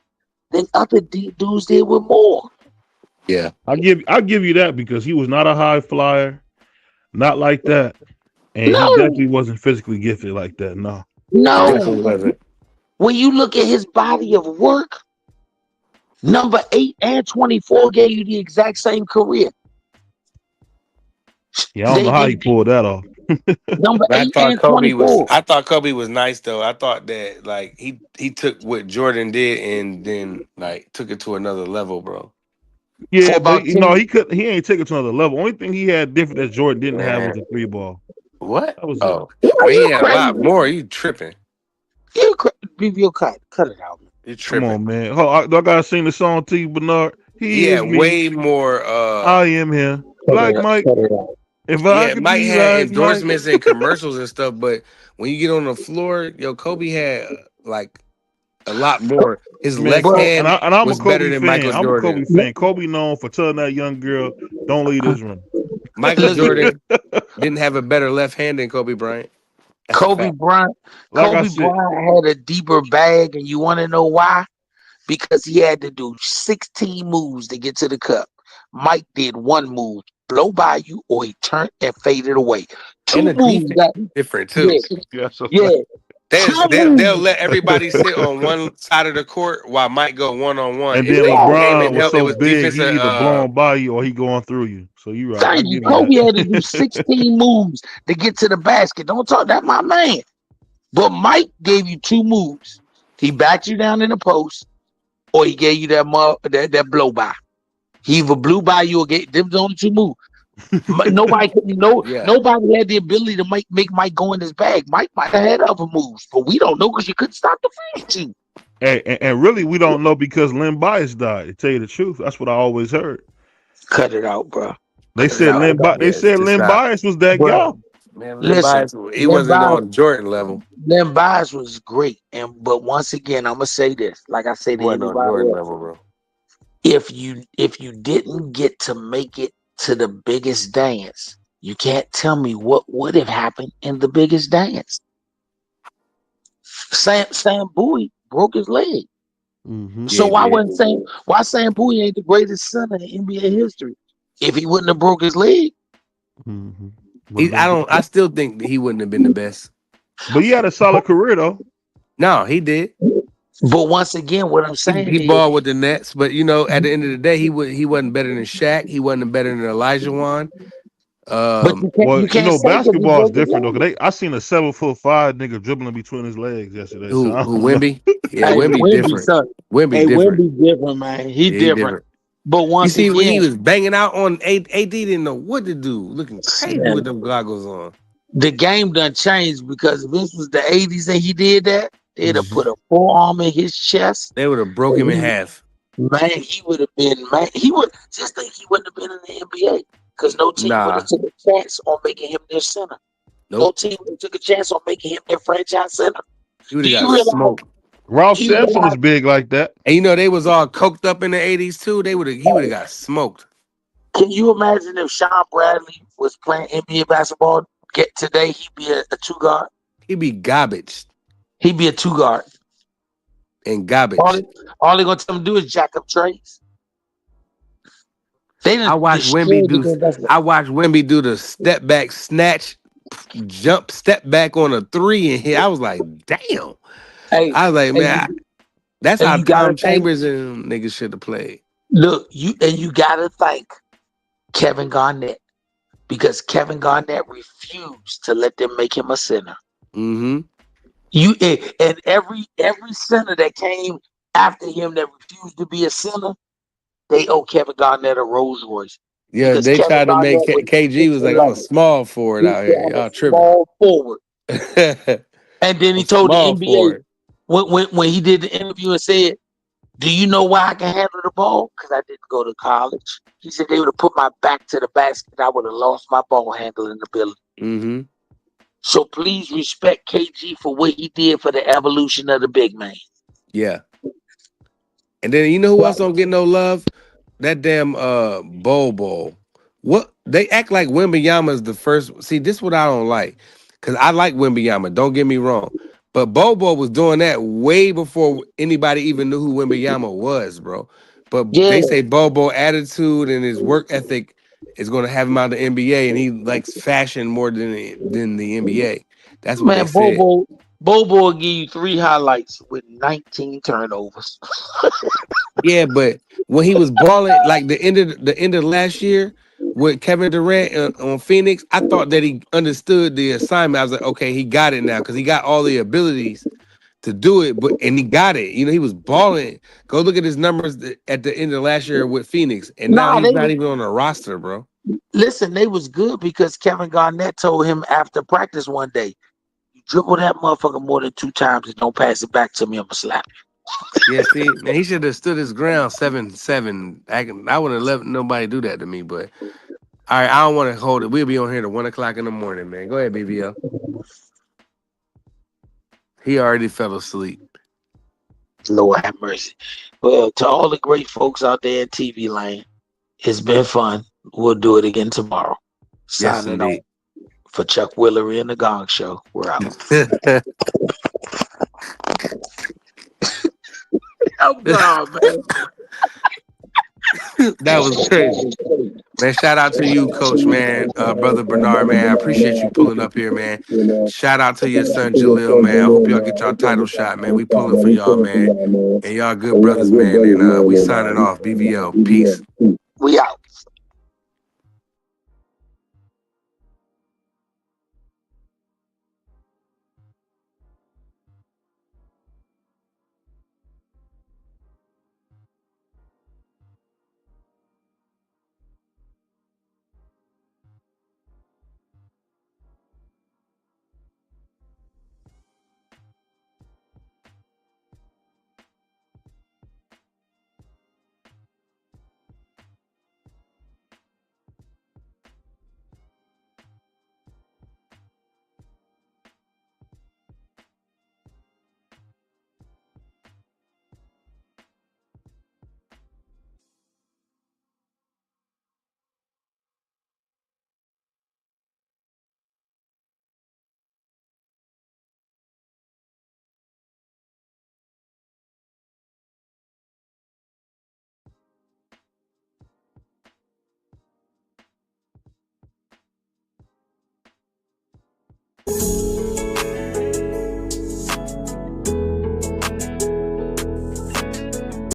than other dudes did with more. Yeah, I'll give you that because he was not a high flyer, not like that, and he definitely wasn't physically gifted like that. No. When you look at his body of work, number 8 and 24 gave you the exact same career. Yeah, I don't know how he pulled that off. Number 8 and 24. I thought Kobe was nice though. I thought that like he took what Jordan did and then like took it to another level, bro. Yeah, but he ain't take it to another level. Only thing he had different that Jordan didn't have was the 3-ball. What? That was well, he had a lot more. You tripping? Cut it out. You tripping? Come on, man. Oh, I gotta sing the song to you, Bernard. He is me. Way more. I am him. Like Mike. If I could Mike be had like endorsements Mike. and commercials and stuff, but when you get on the floor, Kobe had like a lot more. His left hand I'm was a Kobe better than fan. Michael I'm a Jordan. Kobe fan. Kobe known for telling that young girl, "Don't leave this room." Michael Jordan didn't have a better left hand than Kobe Bryant. Kobe Bryant had a deeper bag, and you want to know why? Because he had to do 16 moves to get to the cup. Mike did one move, blow by you, or he turned and faded away. Two moves different too. Yeah. They'll let everybody sit on one side of the court while Mike go 1-on-1. And then LeBron was so big, he either blowing by you or he going through you. So you right. Thank you. Kobe had to do 16 moves to get to the basket. Don't talk. That's my man. But Mike gave you 2 moves. He backed you down in the post, or he gave you that blow by. He either blew by you or gave them the only 2 moves. Nobody had the ability to make Mike go in his bag. Mike might have had other moves, but we don't know because you couldn't stop the first 2. And really, we don't know because Len Bias died. To tell you the truth, that's what I always heard. Cut it out, bro. They said Len Bias was that guy. Man, Len Bias, he wasn't on Jordan level. Len Bias was great, but once again, I'm gonna say this, like I say to everybody else, bro. If you didn't get to make it to the biggest dance, you can't tell me what would have happened in the biggest dance. Sam Bowie broke his leg. Mm-hmm. So why Sam Bowie ain't the greatest center in NBA history? If he wouldn't have broke his leg, I still think that he wouldn't have been the best. But he had a solid career though. No, he did. But once again, what I'm saying he balled with the Nets, but at the end of the day, he wasn't better than Shaq. He wasn't better than Elijah Wan. Basketball is different though. Cause I seen a 7'5" nigga dribbling between his legs yesterday. Who Wemby? Yeah, Wemby different. Wemby different, man. He different. But once again, when he was banging out on AD didn't know what to do, looking crazy with them goggles on. The game done changed because if this was the 80s and he did that, they'd have put a forearm in his chest. They would have broke him in half. Man, he would have been. Man, he would just think he wouldn't have been in the NBA because no team would have took a chance on making him their center. Nope. No team would have took a chance on making him their franchise center. He would have got smoked. Ralph Sampson was big like that. And they was all coked up in the 80s too. He would have got smoked. Can you imagine if Sean Bradley was playing NBA basketball today? He'd be a 2 guard. He'd be garbage. He'd be a 2 guard. and garbage. All they're gonna tell them to do is jack up trays. I watched Wemby do the step back snatch, jump, step back on a 3 and hit. I was like, damn. I was like, man, that's how Tom Chambers and niggas should have played. Look, you gotta thank Kevin Garnett, because Kevin Garnett refused to let them make him a center. Mm-hmm. And every center that came after him that refused to be a center, they owe Kevin Garnett a Rolls Royce. Yeah, Because they Kevin tried to make Garnett KG was like, I'm a small forward out here. Y'all tripping. Small forward. And then he told the NBA when he did the interview and said, "Do you know why I can handle the ball? Because I didn't go to college." He said they would have put my back to the basket, I would have lost my ball handling ability. Mm-hmm. So please respect KG for what he did for the evolution of the big man. Yeah. And then you know who else don't get no love? That damn Bobo. What they act like Wembanyama's the first. See, this is what I don't like. Cause I like Wembanyama, don't get me wrong. But Bobo was doing that way before anybody even knew who Wembanyama was, bro. But they say Bobo attitude and his work ethic is gonna have him out of the NBA, and he likes fashion more than the NBA. That's what they said. Bobo will give you 3 highlights with 19 turnovers. Yeah, but when he was balling like the end of last year with Kevin Durant on Phoenix, I thought that he understood the assignment. I was like, okay, he got it now because he got all the abilities to do it, and he got it. You know, he was balling. Go look at his numbers at the end of last year with Phoenix, and now he's not even on the roster, bro. Listen, they was good because Kevin Garnett told him after practice one day, "You dribble that motherfucker more than 2 times and don't pass it back to me, I'm gonna slap you." Yeah, see, man, he should have stood his ground 7-7. I wouldn't let nobody do that to me, but all right, I don't want to hold it. We'll be on here till 1 o'clock in the morning, man. Go ahead, BBL. He already fell asleep. Lord have mercy. Well, to all the great folks out there in TV land, it's been fun. We'll do it again tomorrow. Yes, Signing indeed. off for Chuck Willery and the Gong Show. We're out. Oh God, man. That was crazy. Man, shout out to you, Coach, man. Brother Bernard, man. I appreciate you pulling up here, man. Shout out to your son, Jalil, man. I hope y'all get y'all title shot, man. We pulling for y'all, man. And y'all good brothers, man. And we signing off. BVO. Peace. We out.